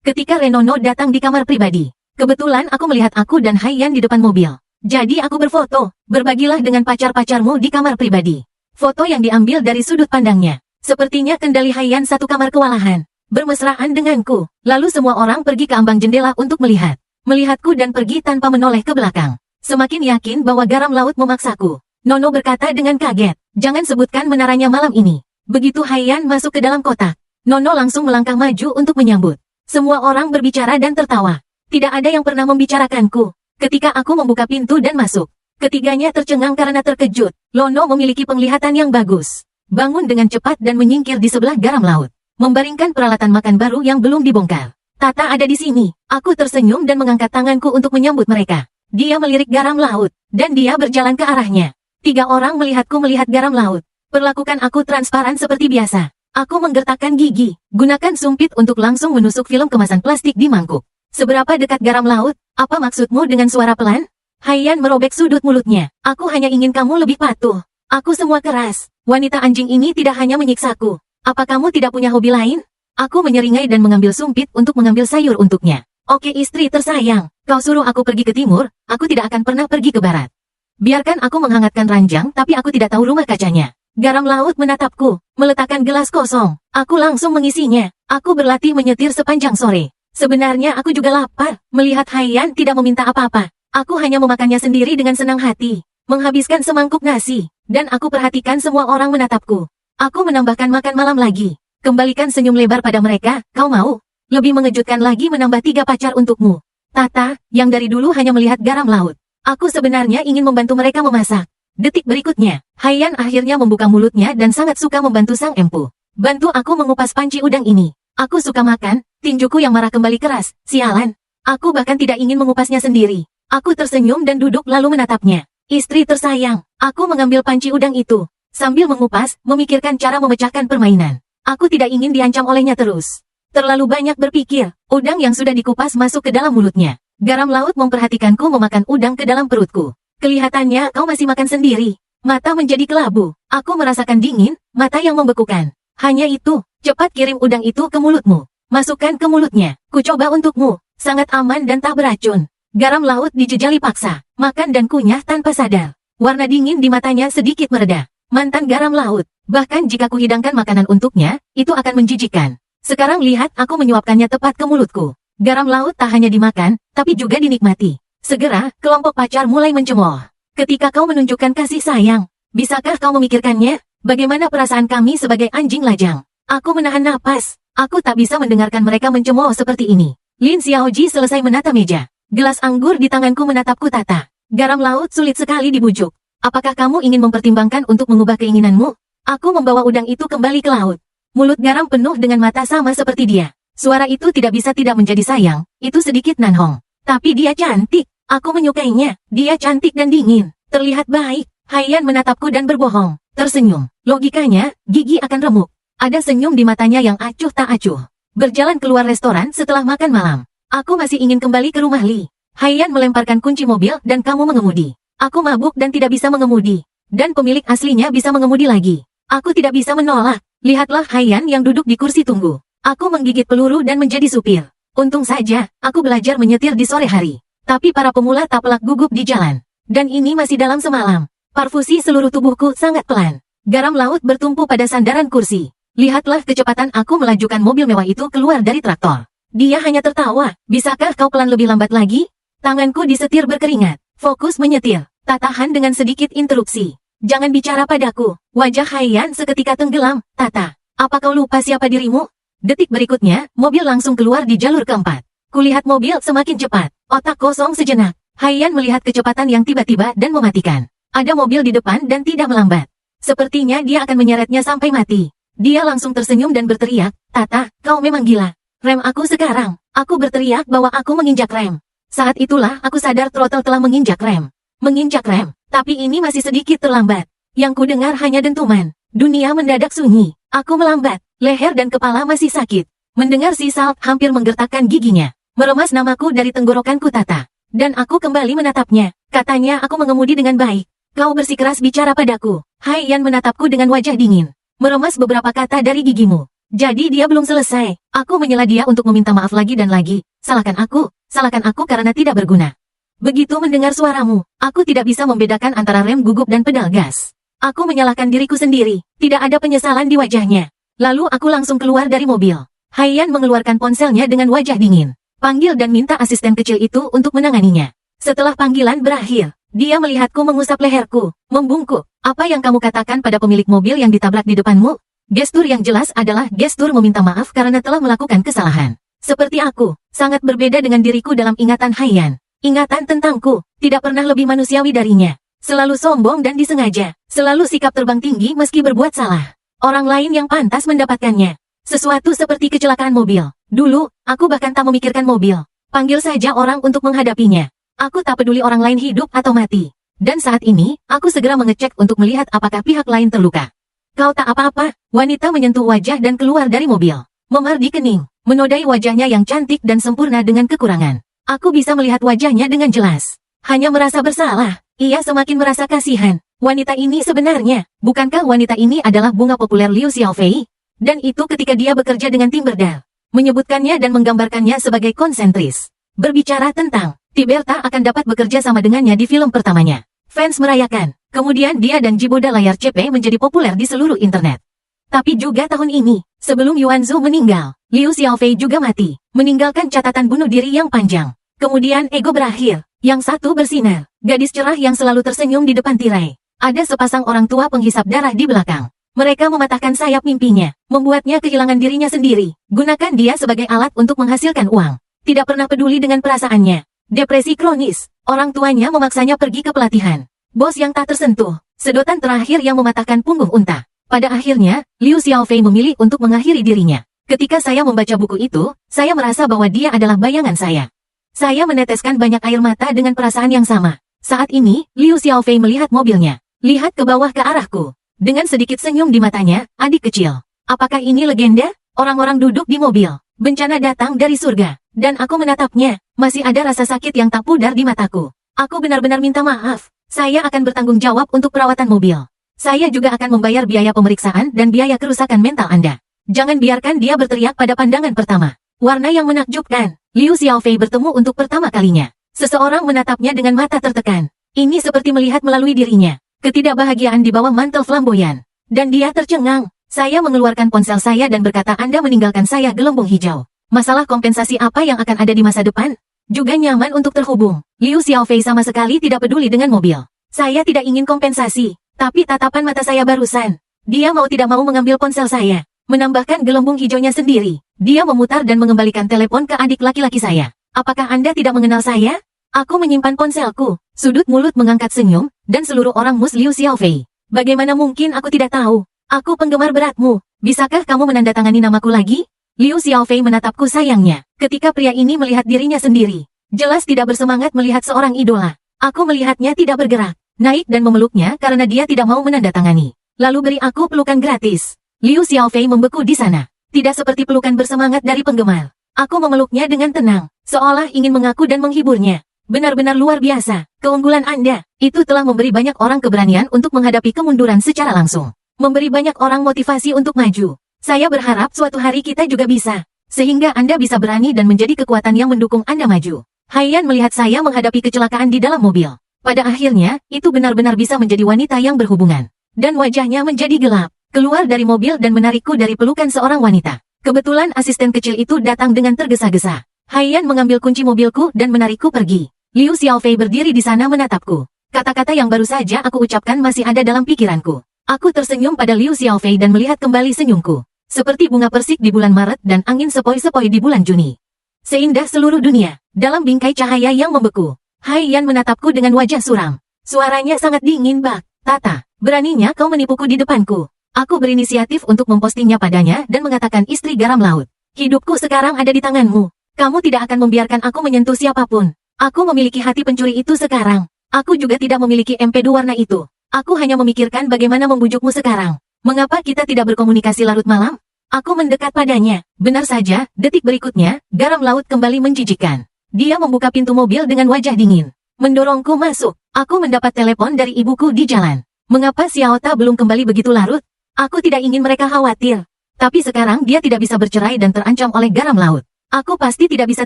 [SPEAKER 1] Ketika Renono datang di kamar pribadi, kebetulan aku melihat aku dan Haiyan di depan mobil. Jadi aku berfoto. Berbagilah dengan pacar-pacarmu di kamar pribadi. Foto yang diambil dari sudut pandangnya. Sepertinya kendali Haiyan satu kamar kewalahan. Bermesraan denganku. Lalu semua orang pergi ke ambang jendela untuk melihat. Melihatku dan pergi tanpa menoleh ke belakang. Semakin yakin bahwa garam laut memaksaku. Nono berkata dengan kaget. Jangan sebutkan menaranya malam ini. Begitu Haiyan masuk ke dalam kotak. Nono langsung melangkah maju untuk menyambut. Semua orang berbicara dan tertawa. Tidak ada yang pernah membicarakanku. Ketika aku membuka pintu dan masuk, ketiganya tercengang karena terkejut. Lono memiliki penglihatan yang bagus. Bangun dengan cepat dan menyingkir di sebelah garam laut. Membaringkan peralatan makan baru yang belum dibongkar. Tata ada di sini. Aku tersenyum dan mengangkat tanganku untuk menyambut mereka. Dia melirik garam laut, dan dia berjalan ke arahnya. 3 orang melihatku melihat garam laut. Perlakukan aku transparan seperti biasa. Aku menggertakkan gigi. Gunakan sumpit untuk langsung menusuk film kemasan plastik di mangkuk. Seberapa dekat garam laut? Apa maksudmu dengan suara pelan? Haiyan merobek sudut mulutnya. Aku hanya ingin kamu lebih patuh. Aku semua keras. Wanita anjing ini tidak hanya menyiksaku. Apa kamu tidak punya hobi lain? Aku menyeringai dan mengambil sumpit untuk mengambil sayur untuknya. Oke istri tersayang, kau suruh aku pergi ke timur, aku tidak akan pernah pergi ke barat. Biarkan aku menghangatkan ranjang tapi aku tidak tahu rumah kacanya. Garam laut menatapku, meletakkan gelas kosong. Aku langsung mengisinya. Aku berlatih menyetir sepanjang sore. Sebenarnya aku juga lapar. Melihat Haiyan tidak meminta apa-apa. Aku hanya memakannya sendiri dengan senang hati. Menghabiskan semangkuk nasi. Dan aku perhatikan semua orang menatapku. Aku menambahkan makan malam lagi. Kembalikan senyum lebar pada mereka, kau mau? Lebih mengejutkan lagi menambah 3 pacar untukmu. Tata, yang dari dulu hanya melihat garam laut. Aku sebenarnya ingin membantu mereka memasak. Detik berikutnya, Haiyan akhirnya membuka mulutnya dan sangat suka membantu sang empu. Bantu aku mengupas panci udang ini. Aku suka makan, tinjuku yang marah kembali keras, sialan. Aku bahkan tidak ingin mengupasnya sendiri. Aku tersenyum dan duduk lalu menatapnya. Istri tersayang, aku mengambil panci udang itu. Sambil mengupas, memikirkan cara memecahkan permainan. Aku tidak ingin diancam olehnya terus. Terlalu banyak berpikir, udang yang sudah dikupas masuk ke dalam mulutnya. Garam laut memperhatikanku memakan udang ke dalam perutku. Kelihatannya kau masih makan sendiri. Mata menjadi kelabu. Aku merasakan dingin, mata yang membekukan. Hanya itu, cepat kirim udang itu ke mulutmu. Masukkan ke mulutnya. Ku coba untukmu. Sangat aman dan tak beracun. Garam laut dijejali paksa. Makan dan kunyah tanpa sadar. Warna dingin di matanya sedikit mereda. Mantan garam laut. Bahkan jika ku hidangkan makanan untuknya, itu akan menjijikkan. Sekarang lihat aku menyuapkannya tepat ke mulutku. Garam laut tak hanya dimakan, tapi juga dinikmati. Segera, kelompok pacar mulai mencemooh. Ketika kau menunjukkan kasih sayang, bisakah kau memikirkannya? Bagaimana perasaan kami sebagai anjing lajang? Aku menahan napas. Aku tak bisa mendengarkan mereka mencemooh seperti ini. Lin Xiaoji selesai menata meja. Gelas anggur di tanganku menatapku Tata. Garam laut sulit sekali dibujuk. Apakah kamu ingin mempertimbangkan untuk mengubah keinginanmu? Aku membawa udang itu kembali ke laut. Mulut garam penuh dengan mata sama seperti dia. Suara itu tidak bisa tidak menjadi sayang, itu sedikit Nanhong. Tapi dia cantik, aku menyukainya, dia cantik dan dingin, terlihat baik. Haiyan menatapku dan berbohong, tersenyum. Logikanya, gigi akan remuk. Ada senyum di matanya yang acuh tak acuh. Berjalan keluar restoran setelah makan malam. Aku masih ingin kembali ke rumah Li. Haiyan melemparkan kunci mobil dan kamu mengemudi. Aku mabuk dan tidak bisa mengemudi. Dan pemilik aslinya bisa mengemudi lagi. Aku tidak bisa menolak. Lihatlah Haiyan yang duduk di kursi tunggu. Aku menggigit peluru dan menjadi supir. Untung saja, aku belajar menyetir di sore hari. Tapi para pemula tak pelak gugup di jalan. Dan ini masih dalam semalam. Parfusi seluruh tubuhku sangat pelan. Garam laut bertumpu pada sandaran kursi. Lihatlah kecepatan aku melajukan mobil mewah itu keluar dari traktor. Dia hanya tertawa. Bisakah kau pelan lebih lambat lagi? Tanganku disetir berkeringat. Fokus menyetir. Tak tahan dengan sedikit interupsi. Jangan bicara padaku. Wajah Haiyan seketika tenggelam. Tata, apa kau lupa siapa dirimu? Detik berikutnya, mobil langsung keluar di jalur keempat. Kulihat mobil semakin cepat. Otak kosong sejenak. Haiyan melihat kecepatan yang tiba-tiba dan mematikan. Ada mobil di depan dan tidak melambat. Sepertinya dia akan menyeretnya sampai mati. Dia langsung tersenyum dan berteriak, Tata, kau memang gila. Rem aku sekarang. Aku berteriak bahwa aku menginjak rem. Saat itulah aku sadar throttle telah menginjak rem. Menginjak rem. Tapi ini masih sedikit terlambat. Yang ku dengar hanya dentuman. Dunia mendadak sunyi. Aku melambat. Leher dan kepala masih sakit. Mendengar si Salt hampir menggertakkan giginya. Meremas namaku dari tenggorokanku Tata. Dan aku kembali menatapnya. Katanya aku mengemudi dengan baik. Kau bersikeras bicara padaku. Haiyan menatapku dengan wajah dingin. Meremas beberapa kata dari gigimu. Jadi dia belum selesai. Aku menyela dia untuk meminta maaf lagi dan lagi. Salahkan aku karena tidak berguna. Begitu mendengar suaramu, aku tidak bisa membedakan antara rem gugup dan pedal gas. Aku menyalahkan diriku sendiri, tidak ada penyesalan di wajahnya. Lalu aku langsung keluar dari mobil. Haiyan mengeluarkan ponselnya dengan wajah dingin. Panggil dan minta asisten kecil itu untuk menanganinya. Setelah panggilan berakhir, dia melihatku mengusap leherku, membungkuk. Apa yang kamu katakan pada pemilik mobil yang ditabrak di depanmu? Gestur yang jelas adalah gestur meminta maaf karena telah melakukan kesalahan. Seperti aku, sangat berbeda dengan diriku dalam ingatan Haiyan. Ingatan tentangku, tidak pernah lebih manusiawi darinya. Selalu sombong dan disengaja. Selalu sikap terbang tinggi meski berbuat salah. Orang lain yang pantas mendapatkannya. Sesuatu seperti kecelakaan mobil. Dulu, aku bahkan tak memikirkan mobil. Panggil saja orang untuk menghadapinya. Aku tak peduli orang lain hidup atau mati. Dan saat ini, aku segera mengecek untuk melihat apakah pihak lain terluka. Kau tak apa-apa, wanita menyentuh wajah dan keluar dari mobil. Memar di kening, menodai wajahnya yang cantik dan sempurna dengan kekurangan. Aku bisa melihat wajahnya dengan jelas. Hanya merasa bersalah. Ia semakin merasa kasihan. Wanita ini sebenarnya, bukankah wanita ini adalah bunga populer Liu Xiaofei? Dan itu ketika dia bekerja dengan tim berdal. Menyebutkannya dan menggambarkannya sebagai konsentris. Berbicara tentang, Tiberta akan dapat bekerja sama dengannya di film pertamanya. Fans merayakan. Kemudian dia dan Jiboda layar CP menjadi populer di seluruh internet. Tapi juga tahun ini, sebelum Yuanzu meninggal, Liu Xiaofei juga mati, meninggalkan catatan bunuh diri yang panjang. Kemudian ego berakhir, yang satu bersinar, gadis cerah yang selalu tersenyum di depan tirai. Ada sepasang orang tua penghisap darah di belakang. Mereka mematahkan sayap mimpinya, membuatnya kehilangan dirinya sendiri. Gunakan dia sebagai alat untuk menghasilkan uang. Tidak pernah peduli dengan perasaannya. Depresi kronis. Orang tuanya memaksanya pergi ke pelatihan. Bos yang tak tersentuh. Sedotan terakhir yang mematahkan punggung unta. Pada akhirnya, Liu Xiaofei memilih untuk mengakhiri dirinya. Ketika saya membaca buku itu, saya merasa bahwa dia adalah bayangan saya. Saya meneteskan banyak air mata dengan perasaan yang sama. Saat ini, Liu Xiaofei melihat mobilnya. Lihat ke bawah ke arahku. Dengan sedikit senyum di matanya, adik kecil. Apakah ini legenda? Orang-orang duduk di mobil. Bencana datang dari surga. Dan aku menatapnya. Masih ada rasa sakit yang tak pudar di mataku. Aku benar-benar minta maaf. Saya akan bertanggung jawab untuk perawatan mobil. Saya juga akan membayar biaya pemeriksaan dan biaya kerusakan mental Anda. Jangan biarkan dia berteriak pada pandangan pertama. Warna yang menakjubkan. Liu Xiaofei bertemu untuk pertama kalinya. Seseorang menatapnya dengan mata tertekan. Ini seperti melihat melalui dirinya. Ketidakbahagiaan di bawah mantel flamboyan. Dan dia tercengang. Saya mengeluarkan ponsel saya dan berkata Anda meninggalkan saya gelembung hijau. Masalah kompensasi apa yang akan ada di masa depan? Juga nyaman untuk terhubung. Liu Xiaofei sama sekali tidak peduli dengan mobil. Saya tidak ingin kompensasi. Tapi tatapan mata saya barusan. Dia mau tidak mau mengambil ponsel saya. Menambahkan gelembung hijaunya sendiri. Dia memutar dan mengembalikan telepon ke adik laki-laki saya. Apakah Anda tidak mengenal saya? Aku menyimpan ponselku. Sudut mulut mengangkat senyum, dan seluruh orang mus Liu Xiaofei. Bagaimana mungkin aku tidak tahu? Aku penggemar beratmu. Bisakah kamu menandatangani namaku lagi? Liu Xiaofei menatapku sayangnya. Ketika pria ini melihat dirinya sendiri. Jelas tidak bersemangat melihat seorang idola. Aku melihatnya tidak bergerak. Naik dan memeluknya karena dia tidak mau menandatangani. Lalu beri aku pelukan gratis. Liu Xiaofei membeku di sana. Tidak seperti pelukan bersemangat dari penggemar. Aku memeluknya dengan tenang, seolah ingin mengaku dan menghiburnya. Benar-benar luar biasa. Keunggulan Anda, itu telah memberi banyak orang keberanian untuk menghadapi kemunduran secara langsung. Memberi banyak orang motivasi untuk maju. Saya berharap suatu hari kita juga bisa. Sehingga Anda bisa berani dan menjadi kekuatan yang mendukung Anda maju. Haiyan melihat saya menghadapi kecelakaan di dalam mobil. Pada akhirnya, itu benar-benar bisa menjadi wanita yang berhubungan. Dan wajahnya menjadi gelap. Keluar dari mobil dan menarikku dari pelukan seorang wanita. Kebetulan asisten kecil itu datang dengan tergesa-gesa. Haiyan mengambil kunci mobilku dan menarikku pergi. Liu Xiaofei berdiri di sana menatapku. Kata-kata yang baru saja aku ucapkan masih ada dalam pikiranku. Aku tersenyum pada Liu Xiaofei dan melihat kembali senyumku. Seperti bunga persik di bulan Maret dan angin sepoi-sepoi di bulan Juni. Seindah seluruh dunia, dalam bingkai cahaya yang membeku. Haiyan menatapku dengan wajah suram. Suaranya sangat dingin bak. Tata, beraninya kau menipuku di depanku. Aku berinisiatif untuk mempostingnya padanya dan mengatakan istri garam laut. Hidupku sekarang ada di tanganmu. Kamu tidak akan membiarkan aku menyentuh siapapun. Aku memiliki hati pencuri itu sekarang. Aku juga tidak memiliki MP2 warna itu. Aku hanya memikirkan bagaimana membujukmu sekarang. Mengapa kita tidak berkomunikasi larut malam? Aku mendekat padanya. Benar saja, detik berikutnya, garam laut kembali menjijikkan. Dia membuka pintu mobil dengan wajah dingin. Mendorongku masuk. Aku mendapat telepon dari ibuku di jalan. Mengapa Xiaota belum kembali begitu larut? Aku tidak ingin mereka khawatir. Tapi sekarang dia tidak bisa bercerai dan terancam oleh garam laut. Aku pasti tidak bisa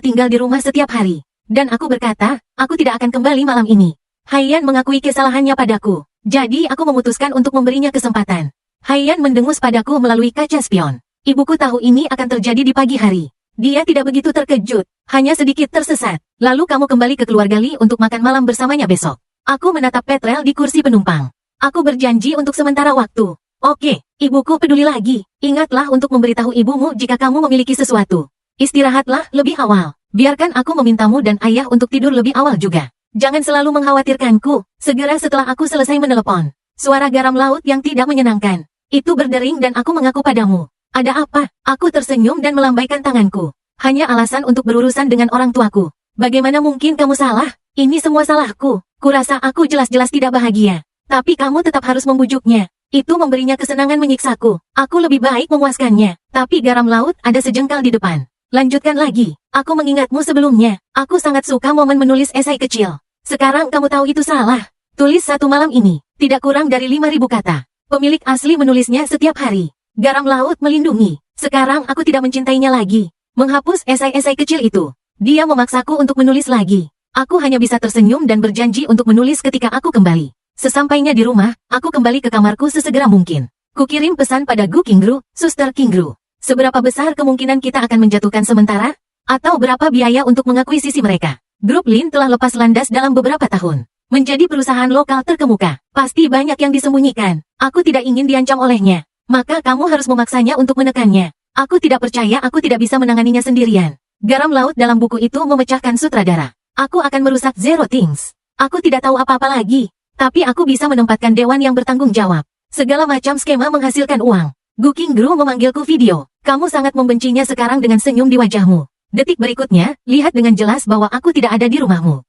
[SPEAKER 1] tinggal di rumah setiap hari. Dan aku berkata, aku tidak akan kembali malam ini. Haiyan mengakui kesalahannya padaku. Jadi aku memutuskan untuk memberinya kesempatan. Haiyan mendengus padaku melalui kaca spion. Ibuku tahu ini akan terjadi di pagi hari. Dia tidak begitu terkejut, hanya sedikit tersesat. Lalu kamu kembali ke keluarga Li untuk makan malam bersamanya besok. Aku menatap Petrel di kursi penumpang. Aku berjanji untuk sementara waktu. Oke, ibuku peduli lagi. Ingatlah untuk memberitahu ibumu jika kamu memiliki sesuatu. Istirahatlah lebih awal. Biarkan aku memintamu dan ayah untuk tidur lebih awal juga. Jangan selalu mengkhawatirkanku. Segera setelah aku selesai menelepon. Suara garam laut yang tidak menyenangkan. Itu berdering dan aku mengaku padamu. Ada apa? Aku tersenyum dan melambaikan tanganku. Hanya alasan untuk berurusan dengan orang tuaku. Bagaimana mungkin kamu salah? Ini semua salahku. Kurasa aku jelas-jelas tidak bahagia. Tapi kamu tetap harus membujuknya. Itu memberinya kesenangan menyiksaku. Aku lebih baik memuaskannya. Tapi garam laut ada sejengkal di depan. Lanjutkan lagi. Aku mengingatmu sebelumnya. Aku sangat suka momen menulis esai kecil. Sekarang kamu tahu itu salah. Tulis satu malam ini. Tidak kurang dari 5.000 kata. Pemilik asli menulisnya setiap hari. Garam laut melindungi. Sekarang aku tidak mencintainya lagi. Menghapus esai-esai kecil itu. Dia memaksaku untuk menulis lagi. Aku hanya bisa tersenyum dan berjanji untuk menulis ketika aku kembali. Sesampainya di rumah, aku kembali ke kamarku sesegera mungkin. Kukirim pesan pada Gu Qingru, Suster Qingru. Seberapa besar kemungkinan kita akan menjatuhkan sementara? Atau berapa biaya untuk mengakuisisi mereka? Grup Lin telah lepas landas dalam beberapa tahun. Menjadi perusahaan lokal terkemuka. Pasti banyak yang disembunyikan. Aku tidak ingin diancam olehnya. maka kamu harus memaksanya untuk menekannya. Aku tidak percaya aku tidak bisa menanganinya sendirian. Garam laut dalam buku itu memecahkan sutradara. Aku akan merusak Zero Things. Aku tidak tahu apa-apa lagi. Tapi aku bisa menempatkan dewan yang bertanggung jawab. Segala macam skema menghasilkan uang. Gu Qinggru memanggilku video. Kamu sangat membencinya sekarang dengan senyum di wajahmu. Detik berikutnya, lihat dengan jelas bahwa aku tidak ada di rumahmu.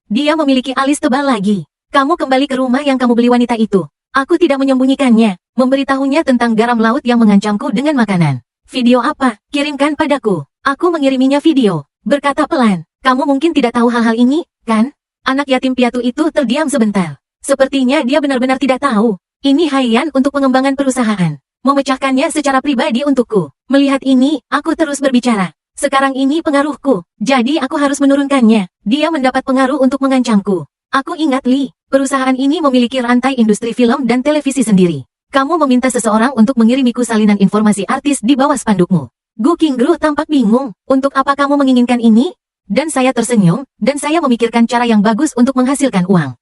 [SPEAKER 1] Dia memiliki alis tebal lagi. Kamu kembali ke rumah yang kamu beli wanita itu. Aku tidak menyembunyikannya. Memberitahunya tentang garam laut yang mengancamku dengan makanan. Video apa? Kirimkan padaku. Aku mengiriminya video. Berkata pelan. Kamu mungkin tidak tahu hal-hal ini, kan? Anak yatim piatu itu terdiam sebentar. Sepertinya dia benar-benar tidak tahu. Ini Haiyan untuk pengembangan perusahaan. Memecahkannya secara pribadi untukku. Melihat ini, aku terus berbicara. Sekarang ini pengaruhku, jadi aku harus menurunkannya. Dia mendapat pengaruh untuk mengancamku. Aku ingat Li, perusahaan ini memiliki rantai industri film dan televisi sendiri. Kamu meminta seseorang untuk mengirimiku salinan informasi artis di bawah spandukmu. Gu Qinggru tampak bingung. Untuk apa kamu menginginkan ini? Dan saya tersenyum, dan saya memikirkan cara yang bagus untuk menghasilkan uang.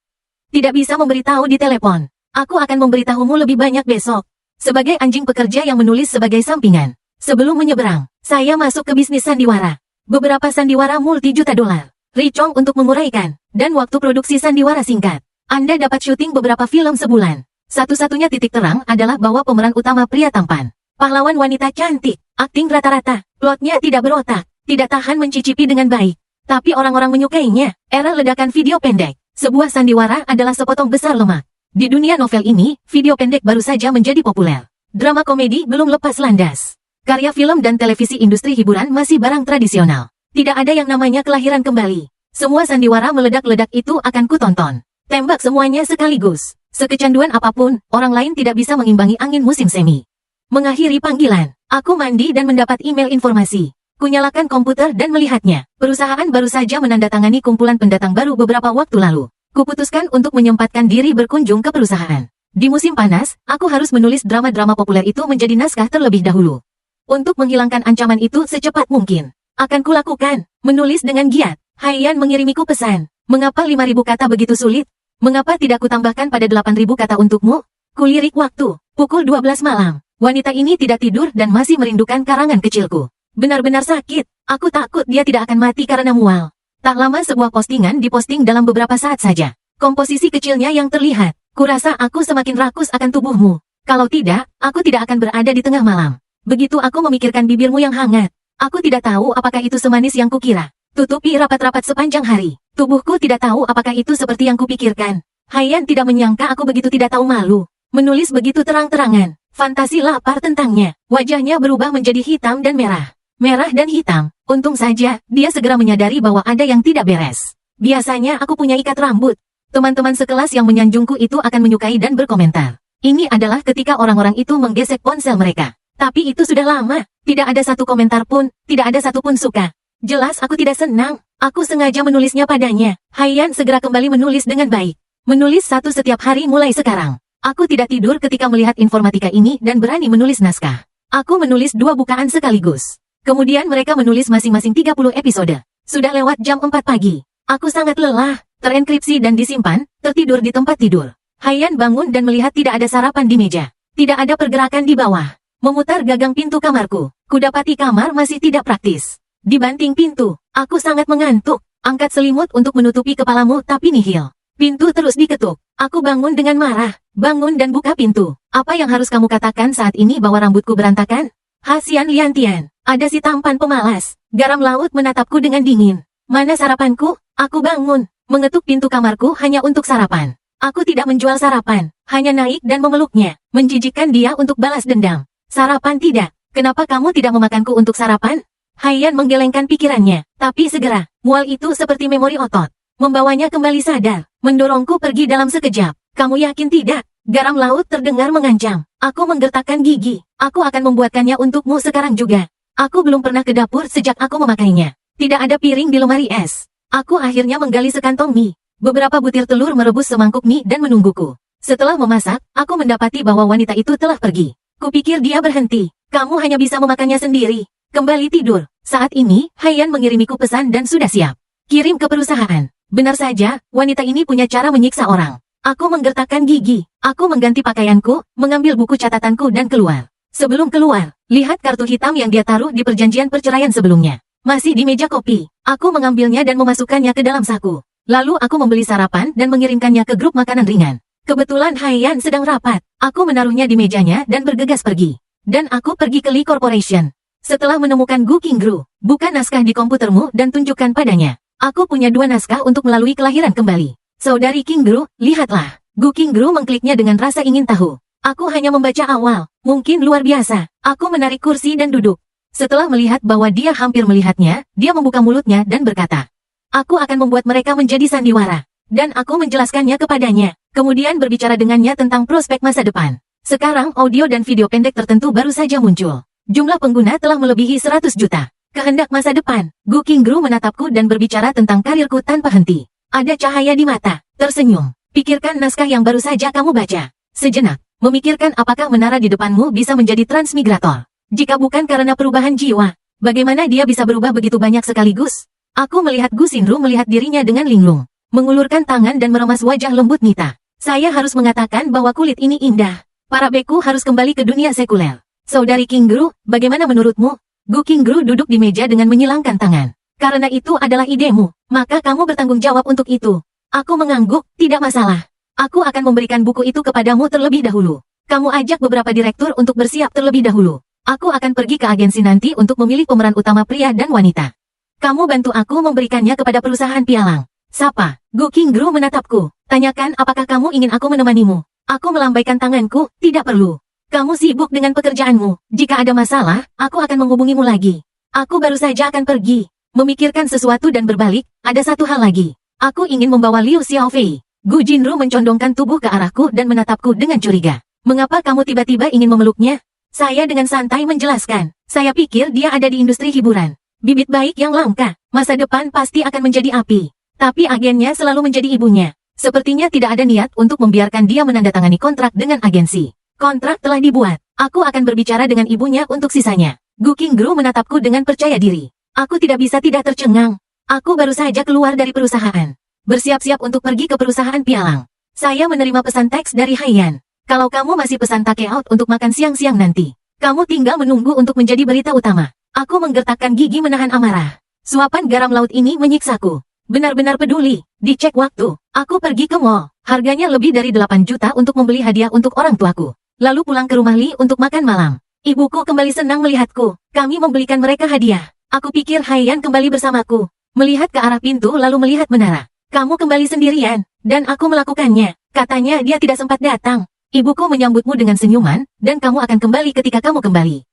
[SPEAKER 1] Tidak bisa memberitahu di telepon. Aku akan memberitahumu lebih banyak besok. Sebagai anjing pekerja yang menulis sebagai sampingan. Sebelum menyeberang, saya masuk ke bisnis sandiwara. Beberapa sandiwara multi-juta dolar. Ricong untuk menguraikan, dan waktu produksi sandiwara singkat. Anda dapat syuting beberapa film sebulan. Satu-satunya titik terang adalah bahwa pemeran utama pria tampan. Pahlawan wanita cantik, akting rata-rata, plotnya tidak berotak, tidak tahan mencicipi dengan baik. Tapi orang-orang menyukainya. Era ledakan video pendek. Sebuah sandiwara adalah sepotong besar lemak. Di dunia novel ini, video pendek baru saja menjadi populer. Drama komedi belum lepas landas. Karya film dan televisi industri hiburan masih barang tradisional. Tidak ada yang namanya kelahiran kembali. Semua sandiwara meledak-ledak itu akan kutonton. Tembak semuanya sekaligus. Sekecanduan apapun, orang lain tidak bisa mengimbangi angin musim semi. Mengakhiri panggilan, aku mandi dan mendapat email informasi. Kunyalakan komputer dan melihatnya. Perusahaan baru saja menandatangani kumpulan pendatang baru beberapa waktu lalu. Kuputuskan untuk menyempatkan diri berkunjung ke perusahaan. Di musim panas, aku harus menulis drama-drama populer itu menjadi naskah terlebih dahulu. Untuk menghilangkan ancaman itu secepat mungkin. Akan kulakukan, menulis dengan giat. Haiyan mengirimiku pesan. Mengapa 5.000 kata begitu sulit? Mengapa tidak kutambahkan pada 8.000 kata untukmu? Kulirik waktu, pukul 12 malam. Wanita ini tidak tidur dan masih merindukan karangan kecilku. Benar-benar sakit. Aku takut dia tidak akan mati karena mual. Tak lama sebuah postingan diposting dalam beberapa saat saja. Komposisi kecilnya yang terlihat. Kurasa aku semakin rakus akan tubuhmu. Kalau tidak, aku tidak akan berada di tengah malam. Begitu aku memikirkan bibirmu yang hangat. Aku tidak tahu apakah itu semanis yang kukira. Tutupi rapat-rapat sepanjang hari. Tubuhku tidak tahu apakah itu seperti yang kupikirkan. Haiyan tidak menyangka aku begitu tidak tahu malu. Menulis begitu terang-terangan. Fantasi lapar tentangnya. Wajahnya berubah menjadi hitam dan merah. Merah dan hitam. Untung saja, dia segera menyadari bahwa ada yang tidak beres. Biasanya aku punya ikat rambut. Teman-teman sekelas yang menyanjungku itu akan menyukai dan berkomentar. Ini adalah ketika orang-orang itu menggesek ponsel mereka. Tapi itu sudah lama. Tidak ada satu komentar pun, tidak ada satu pun suka. Jelas aku tidak senang. Aku sengaja menulisnya padanya. Haiyan segera kembali menulis dengan baik. Menulis satu setiap hari mulai sekarang. Aku tidak tidur ketika melihat informatika ini dan berani menulis naskah. Aku menulis 2 bukaan sekaligus. Kemudian mereka menulis masing-masing 30 episode. Sudah lewat jam 4 pagi. Aku sangat lelah, terenkripsi dan disimpan, tertidur di tempat tidur. Haiyan bangun dan melihat tidak ada sarapan di meja. Tidak ada pergerakan di bawah. Memutar gagang pintu kamarku. Kudapati kamar masih tidak praktis. Dibanting pintu, aku sangat mengantuk. Angkat selimut untuk menutupi kepalamu tapi nihil. Pintu terus diketuk. Aku bangun dengan marah. Bangun dan buka pintu. Apa yang harus kamu katakan saat ini bahwa rambutku berantakan? Hasian Liantian. Ada si tampan pemalas. Garam laut menatapku dengan dingin. Mana sarapanku? Aku bangun. Mengetuk pintu kamarku hanya untuk sarapan. Aku tidak menjual sarapan. Hanya naik dan memeluknya. Menjijikkan dia untuk balas dendam. Sarapan tidak. Kenapa kamu tidak memakanku untuk sarapan? Haiyan menggelengkan pikirannya. Tapi segera, mual itu seperti memori otot. Membawanya kembali sadar. Mendorongku pergi dalam sekejap. Kamu yakin tidak? Garam laut terdengar mengancam. Aku menggertakkan gigi. Aku akan membuatkannya untukmu sekarang juga. Aku belum pernah ke dapur sejak aku memakainya. Tidak ada piring di lemari es. Aku akhirnya menggali sekantong mie. Beberapa butir telur merebus semangkuk mie dan menungguku. Setelah memasak, aku mendapati bahwa wanita itu telah pergi. Kupikir dia berhenti. Kamu hanya bisa memakannya sendiri. Kembali tidur. Saat ini, Haiyan mengirimiku pesan dan sudah siap. Kirim ke perusahaan. Benar saja, wanita ini punya cara menyiksa orang. Aku menggertakkan gigi. Aku mengganti pakaianku, mengambil buku catatanku dan keluar. Sebelum keluar, lihat kartu hitam yang dia taruh di perjanjian perceraian sebelumnya. Masih di meja kopi. Aku mengambilnya dan memasukkannya ke dalam saku. Lalu aku membeli sarapan dan mengirimkannya ke grup makanan ringan. Kebetulan Haiyan sedang rapat. Aku menaruhnya di mejanya dan bergegas pergi. Dan aku pergi ke Lee Corporation. Setelah menemukan Gu Qingru, buka naskah di komputermu dan tunjukkan padanya. Aku punya 2 naskah untuk melalui kelahiran kembali. Saudari Qingru, lihatlah. Gu Qingru mengkliknya dengan rasa ingin tahu. Aku hanya membaca awal, mungkin luar biasa. Aku menarik kursi dan duduk. Setelah melihat bahwa dia hampir melihatnya, dia membuka mulutnya dan berkata, "Aku akan membuat mereka menjadi sandiwara." Dan aku menjelaskannya kepadanya, kemudian berbicara dengannya tentang prospek masa depan. Sekarang audio dan video pendek tertentu baru saja muncul. Jumlah pengguna telah melebihi 100 juta. Kehendak masa depan. Gu Qingru menatapku dan berbicara tentang karirku tanpa henti. Ada cahaya di mata, tersenyum. Pikirkan naskah yang baru saja kamu baca. Sejenak, memikirkan apakah menara di depanmu bisa menjadi transmigrator. Jika bukan karena perubahan jiwa, bagaimana dia bisa berubah begitu banyak sekaligus? Aku melihat Gu Xinru melihat dirinya dengan linglung, mengulurkan tangan dan meremas wajah lembut Nita. Saya harus mengatakan bahwa kulit ini indah. Para beku harus kembali ke dunia sekuler. Saudari Qingru, bagaimana menurutmu? Gu Qingru duduk di meja dengan menyilangkan tangan. Karena itu adalah idemu, maka kamu bertanggung jawab untuk itu. Aku mengangguk, tidak masalah. Aku akan memberikan buku itu kepadamu terlebih dahulu. Kamu ajak beberapa direktur untuk bersiap terlebih dahulu. Aku akan pergi ke agensi nanti untuk memilih pemeran utama pria dan wanita. Kamu bantu aku memberikannya kepada perusahaan pialang. Sapa? Gu Qingru menatapku. Tanyakan apakah kamu ingin aku menemanimu. Aku melambaikan tanganku, tidak perlu. Kamu sibuk dengan pekerjaanmu. Jika ada masalah, aku akan menghubungimu lagi. Aku baru saja akan pergi. Memikirkan sesuatu dan berbalik, ada satu hal lagi. Aku ingin membawa Liu Xiaofei. Gu Jinru mencondongkan tubuh ke arahku dan menatapku dengan curiga. Mengapa kamu tiba-tiba ingin memeluknya? Saya dengan santai menjelaskan. Saya pikir dia ada di industri hiburan. Bibit baik yang langka. Masa depan pasti akan menjadi api. Tapi agennya selalu menjadi ibunya. Sepertinya tidak ada niat untuk membiarkan dia menandatangani kontrak dengan agensi. Kontrak telah dibuat. Aku akan berbicara dengan ibunya untuk sisanya. Gu Qingru menatapku dengan percaya diri. Aku tidak bisa tidak tercengang. Aku baru saja keluar dari perusahaan. Bersiap-siap untuk pergi ke perusahaan pialang. Saya menerima pesan teks dari Haiyan. Kalau kamu masih pesan take-out untuk makan siang-siang nanti, kamu tinggal menunggu untuk menjadi berita utama. Aku menggertakkan gigi menahan amarah. Suapan garam laut ini menyiksaku. Benar-benar peduli. Dicek waktu. Aku pergi ke mall. Harganya lebih dari 8 juta untuk membeli hadiah untuk orang tuaku. Lalu pulang ke rumah Li untuk makan malam. Ibuku kembali senang melihatku. Kami membelikan mereka hadiah. Aku pikir Haiyan kembali bersamaku. Melihat ke arah pintu lalu melihat menara. Kamu kembali sendirian. Dan aku melakukannya. Katanya dia tidak sempat datang. Ibuku menyambutmu dengan senyuman, dan kamu akan kembali ketika kamu kembali.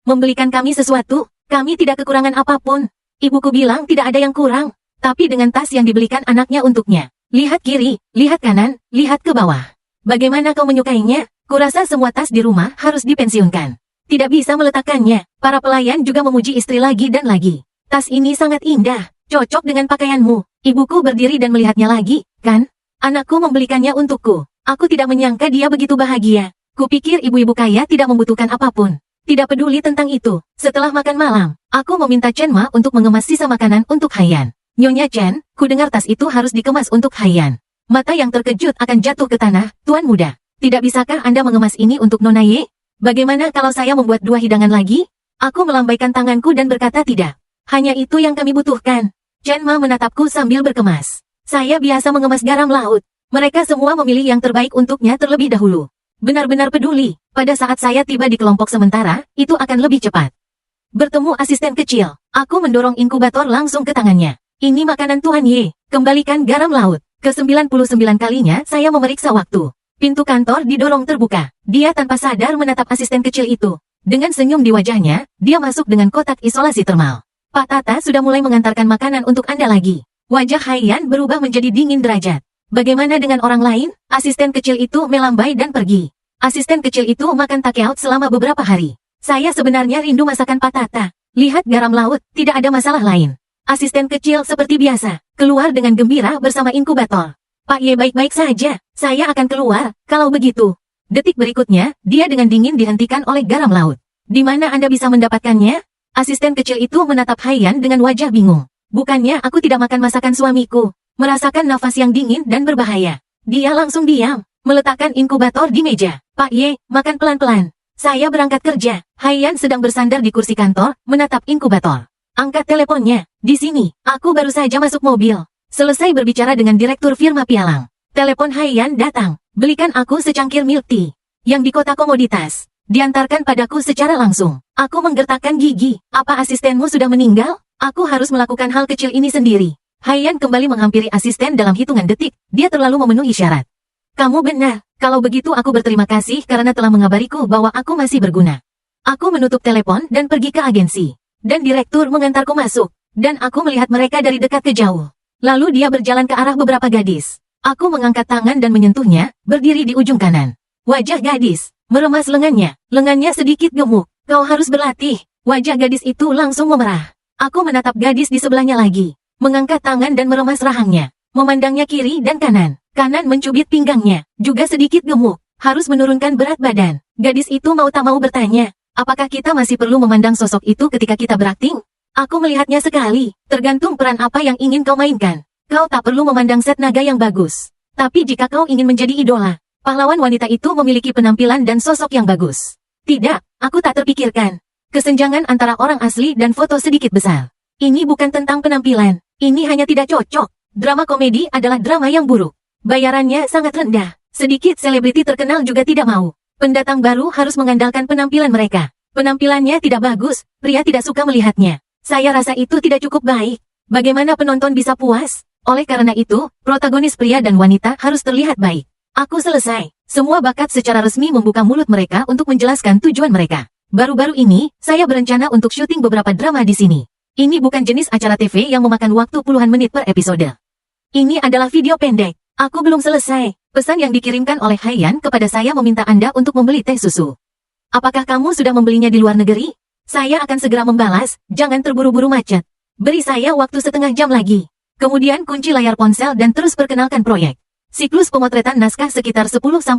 [SPEAKER 1] Membelikan kami sesuatu, kami tidak kekurangan apapun. Ibuku bilang tidak ada yang kurang, tapi dengan tas yang dibelikan anaknya untuknya. Lihat kiri, lihat kanan, lihat ke bawah. Bagaimana kau menyukainya? Kurasa semua tas di rumah harus dipensiunkan. Tidak bisa meletakkannya. Para pelayan juga memuji istri lagi dan lagi. Tas ini sangat indah, cocok dengan pakaianmu. Ibuku berdiri dan melihatnya lagi, kan? Anakku membelikannya untukku. Aku tidak menyangka dia begitu bahagia. Kupikir ibu-ibu kaya tidak membutuhkan apapun. Tidak peduli tentang itu. Setelah makan malam, aku meminta Chen Ma untuk mengemas sisa makanan untuk Haiyan. Nyonya Chen, ku dengar tas itu harus dikemas untuk Haiyan. Mata yang terkejut akan jatuh ke tanah, Tuan Muda. Tidak bisakah Anda mengemas ini untuk Nona Ye? Bagaimana kalau saya membuat 2 hidangan lagi? Aku melambaikan tanganku dan berkata tidak. Hanya itu yang kami butuhkan. Chen Ma menatapku sambil berkemas. Saya biasa mengemas garam laut. Mereka semua memilih yang terbaik untuknya terlebih dahulu. Benar-benar peduli. Pada saat saya tiba di kelompok sementara, itu akan lebih cepat. Bertemu asisten kecil. Aku mendorong inkubator langsung ke tangannya. Ini makanan Tuan Ye. Kembalikan garam laut. Ke-99 kalinya saya memeriksa waktu. Pintu kantor didorong terbuka. Dia tanpa sadar menatap asisten kecil itu. Dengan senyum di wajahnya, dia masuk dengan kotak isolasi termal. Pak Tata sudah mulai mengantarkan makanan untuk Anda lagi. Wajah Haiyan berubah menjadi dingin derajat. Bagaimana dengan orang lain? Asisten kecil itu melambai dan pergi. Asisten kecil itu makan take-out selama beberapa hari. Saya sebenarnya rindu masakan Pak Tata. Lihat garam laut, tidak ada masalah lain. Asisten kecil seperti biasa, keluar dengan gembira bersama inkubator. Pak Ye baik-baik saja, saya akan keluar, kalau begitu. Detik berikutnya, dia dengan dingin dihentikan oleh garam laut. Di mana Anda bisa mendapatkannya? Asisten kecil itu menatap Haiyan dengan wajah bingung. Bukannya aku tidak makan masakan suamiku. Merasakan nafas yang dingin dan berbahaya. Dia langsung diam, meletakkan inkubator di meja. Pak Ye, makan pelan-pelan. Saya berangkat kerja. Haiyan sedang bersandar di kursi kantor, menatap inkubator. Angkat teleponnya. Di sini, aku baru saja masuk mobil. Selesai berbicara dengan direktur firma pialang. Telepon Haiyan datang. Belikan aku secangkir milk tea. Yang di kota komoditas. Diantarkan padaku secara langsung. Aku menggertakkan gigi. Apa asistenmu sudah meninggal? Aku harus melakukan hal kecil ini sendiri. Haiyan kembali menghampiri asisten dalam hitungan detik. Dia terlalu memenuhi syarat. Kamu benar. Kalau begitu aku berterima kasih karena telah mengabariku bahwa aku masih berguna. Aku menutup telepon dan pergi ke agensi. Dan direktur mengantarku masuk. Dan aku melihat mereka dari dekat ke jauh. Lalu dia berjalan ke arah beberapa gadis. Aku mengangkat tangan dan menyentuhnya, berdiri di ujung kanan. Wajah gadis, meremas lengannya. Lengannya sedikit gemuk. Kau harus berlatih. Wajah gadis itu langsung memerah. Aku menatap gadis di sebelahnya lagi. Mengangkat tangan dan meremas rahangnya. Memandangnya kiri dan kanan. Kanan mencubit pinggangnya. Juga sedikit gemuk. Harus menurunkan berat badan. Gadis itu mau tak mau bertanya. Apakah kita masih perlu memandang sosok itu ketika kita berakting? Aku melihatnya sekali. Tergantung peran apa yang ingin kau mainkan. Kau tak perlu memandang set naga yang bagus. Tapi jika kau ingin menjadi idola, pahlawan wanita itu memiliki penampilan dan sosok yang bagus. Tidak, aku tak terpikirkan. Kesenjangan antara orang asli dan foto sedikit besar. Ini bukan tentang penampilan. Ini hanya tidak cocok. Drama komedi adalah drama yang buruk. Bayarannya sangat rendah. Sedikit selebriti terkenal juga tidak mau. Pendatang baru harus mengandalkan penampilan mereka. Penampilannya tidak bagus, pria tidak suka melihatnya. Saya rasa itu tidak cukup baik. Bagaimana penonton bisa puas? Oleh karena itu, protagonis pria dan wanita harus terlihat baik. Aku selesai. Semua bakat secara resmi membuka mulut mereka untuk menjelaskan tujuan mereka. Baru-baru ini, saya berencana untuk syuting beberapa drama di sini. Ini bukan jenis acara TV yang memakan waktu puluhan menit per episode. Ini adalah video pendek. Aku belum selesai. Pesan yang dikirimkan oleh Haiyan kepada saya meminta Anda untuk membeli teh susu. Apakah kamu sudah membelinya di luar negeri? Saya akan segera membalas, jangan terburu-buru macet. Beri saya waktu setengah jam lagi. Kemudian kunci layar ponsel dan terus perkenalkan proyek. Siklus pemotretan naskah sekitar 10-15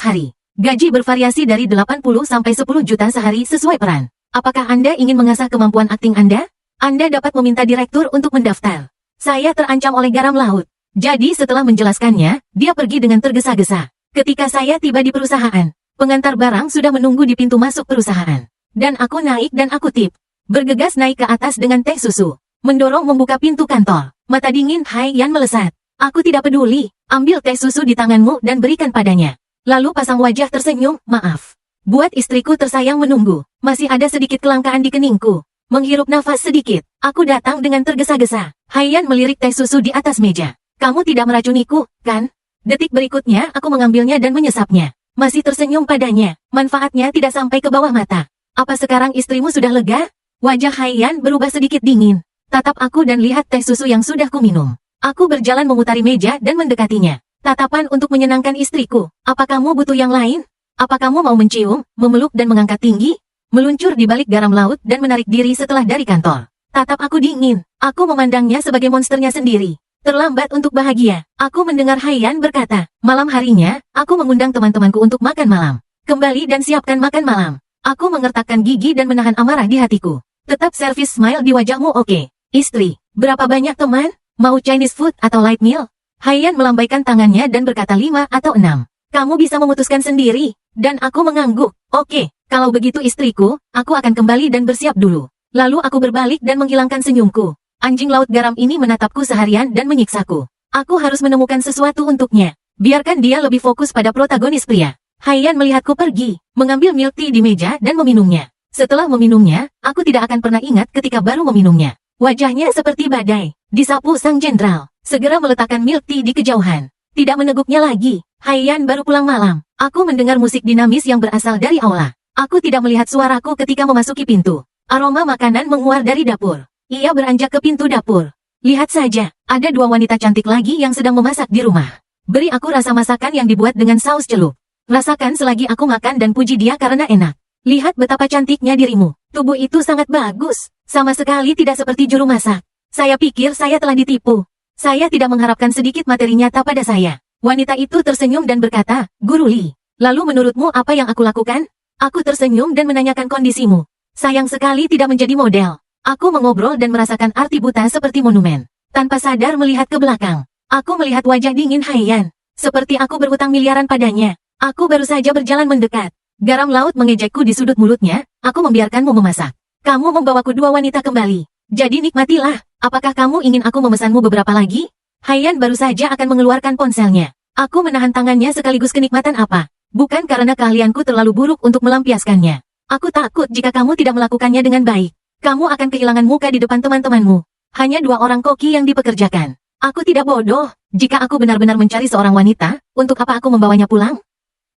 [SPEAKER 1] hari. Gaji bervariasi dari 80 sampai 10 juta sehari sesuai peran. Apakah Anda ingin mengasah kemampuan akting Anda? Anda dapat meminta direktur untuk mendaftar. Saya terancam oleh garam laut. Jadi setelah menjelaskannya, dia pergi dengan tergesa-gesa. Ketika saya tiba di perusahaan, pengantar barang sudah menunggu di pintu masuk perusahaan. Dan aku naik dan aku tip. Bergegas naik ke atas dengan teh susu. Mendorong membuka pintu kantor. Mata dingin Haiyan melesat. Aku tidak peduli. Ambil teh susu di tanganmu dan berikan padanya. Lalu pasang wajah tersenyum, maaf. Buat istriku tersayang menunggu. Masih ada sedikit kelangkaan di keningku. Menghirup nafas sedikit. Aku datang dengan tergesa-gesa. Haiyan melirik teh susu di atas meja. Kamu tidak meracuniku, kan? Detik berikutnya aku mengambilnya dan menyesapnya. Masih tersenyum padanya. Manfaatnya tidak sampai ke bawah mata. Apa sekarang istrimu sudah lega? Wajah Haiyan berubah sedikit dingin. Tatap aku dan lihat teh susu yang sudah kuminum. Aku berjalan memutari meja dan mendekatinya. Tatapan untuk menyenangkan istriku. Apa kamu butuh yang lain? Apa kamu mau mencium, memeluk dan mengangkat tinggi? Meluncur di balik garam laut dan menarik diri setelah dari kantor. Tatap aku dingin. Aku memandangnya sebagai monsternya sendiri. Terlambat untuk bahagia. Aku mendengar Haiyan berkata, malam harinya, aku mengundang teman-temanku untuk makan malam. Kembali dan siapkan makan malam. Aku mengertakkan gigi dan menahan amarah di hatiku. Tetap servis smile di wajahmu oke. Istri, berapa banyak teman? Mau Chinese food atau light meal? Haiyan melambaikan tangannya dan berkata 5 atau 6. Kamu bisa memutuskan sendiri. Dan aku mengangguk. Oke, kalau begitu istriku, aku akan kembali dan bersiap dulu. Lalu aku berbalik dan menghilangkan senyumku. Anjing laut garam ini menatapku seharian dan menyiksaku. Aku harus menemukan sesuatu untuknya. Biarkan dia lebih fokus pada protagonis pria. Haiyan melihatku pergi, mengambil milk tea di meja dan meminumnya. Setelah meminumnya, aku tidak akan pernah ingat ketika baru meminumnya. Wajahnya seperti badai. Disapu sang jenderal. Segera meletakkan milk tea di kejauhan. Tidak meneguknya lagi. Haiyan baru pulang malam. Aku mendengar musik dinamis yang berasal dari aula. Aku tidak melihat suaraku ketika memasuki pintu. Aroma makanan menguar dari dapur. Ia beranjak ke pintu dapur. Lihat saja, ada 2 wanita cantik lagi yang sedang memasak di rumah. Beri aku rasa masakan yang dibuat dengan saus celup. Rasakan selagi aku makan dan puji dia karena enak. Lihat betapa cantiknya dirimu. Tubuh itu sangat bagus. Sama sekali tidak seperti juru masak. Saya pikir saya telah ditipu. Saya tidak mengharapkan sedikit materi nyata pada saya. Wanita itu tersenyum dan berkata, Guru Lee. Lalu menurutmu apa yang aku lakukan? Aku tersenyum dan menanyakan kondisimu. Sayang sekali tidak menjadi model. Aku mengobrol dan merasakan arti buta seperti monumen. Tanpa sadar melihat ke belakang. Aku melihat wajah dingin Haiyan. Seperti aku berhutang miliaran padanya. Aku baru saja berjalan mendekat. Garam laut mengejekku di sudut mulutnya, aku membiarkanmu memasak. Kamu membawaku dua wanita kembali. Jadi nikmatilah. Apakah kamu ingin aku memesanmu beberapa lagi? Haiyan baru saja akan mengeluarkan ponselnya. Aku menahan tangannya sekaligus kenikmatan apa? Bukan karena keahlianku terlalu buruk untuk melampiaskannya. Aku takut jika kamu tidak melakukannya dengan baik. Kamu akan kehilangan muka di depan teman-temanmu. Hanya 2 orang koki yang dipekerjakan. Aku tidak bodoh. Jika aku benar-benar mencari seorang wanita, untuk apa aku membawanya pulang?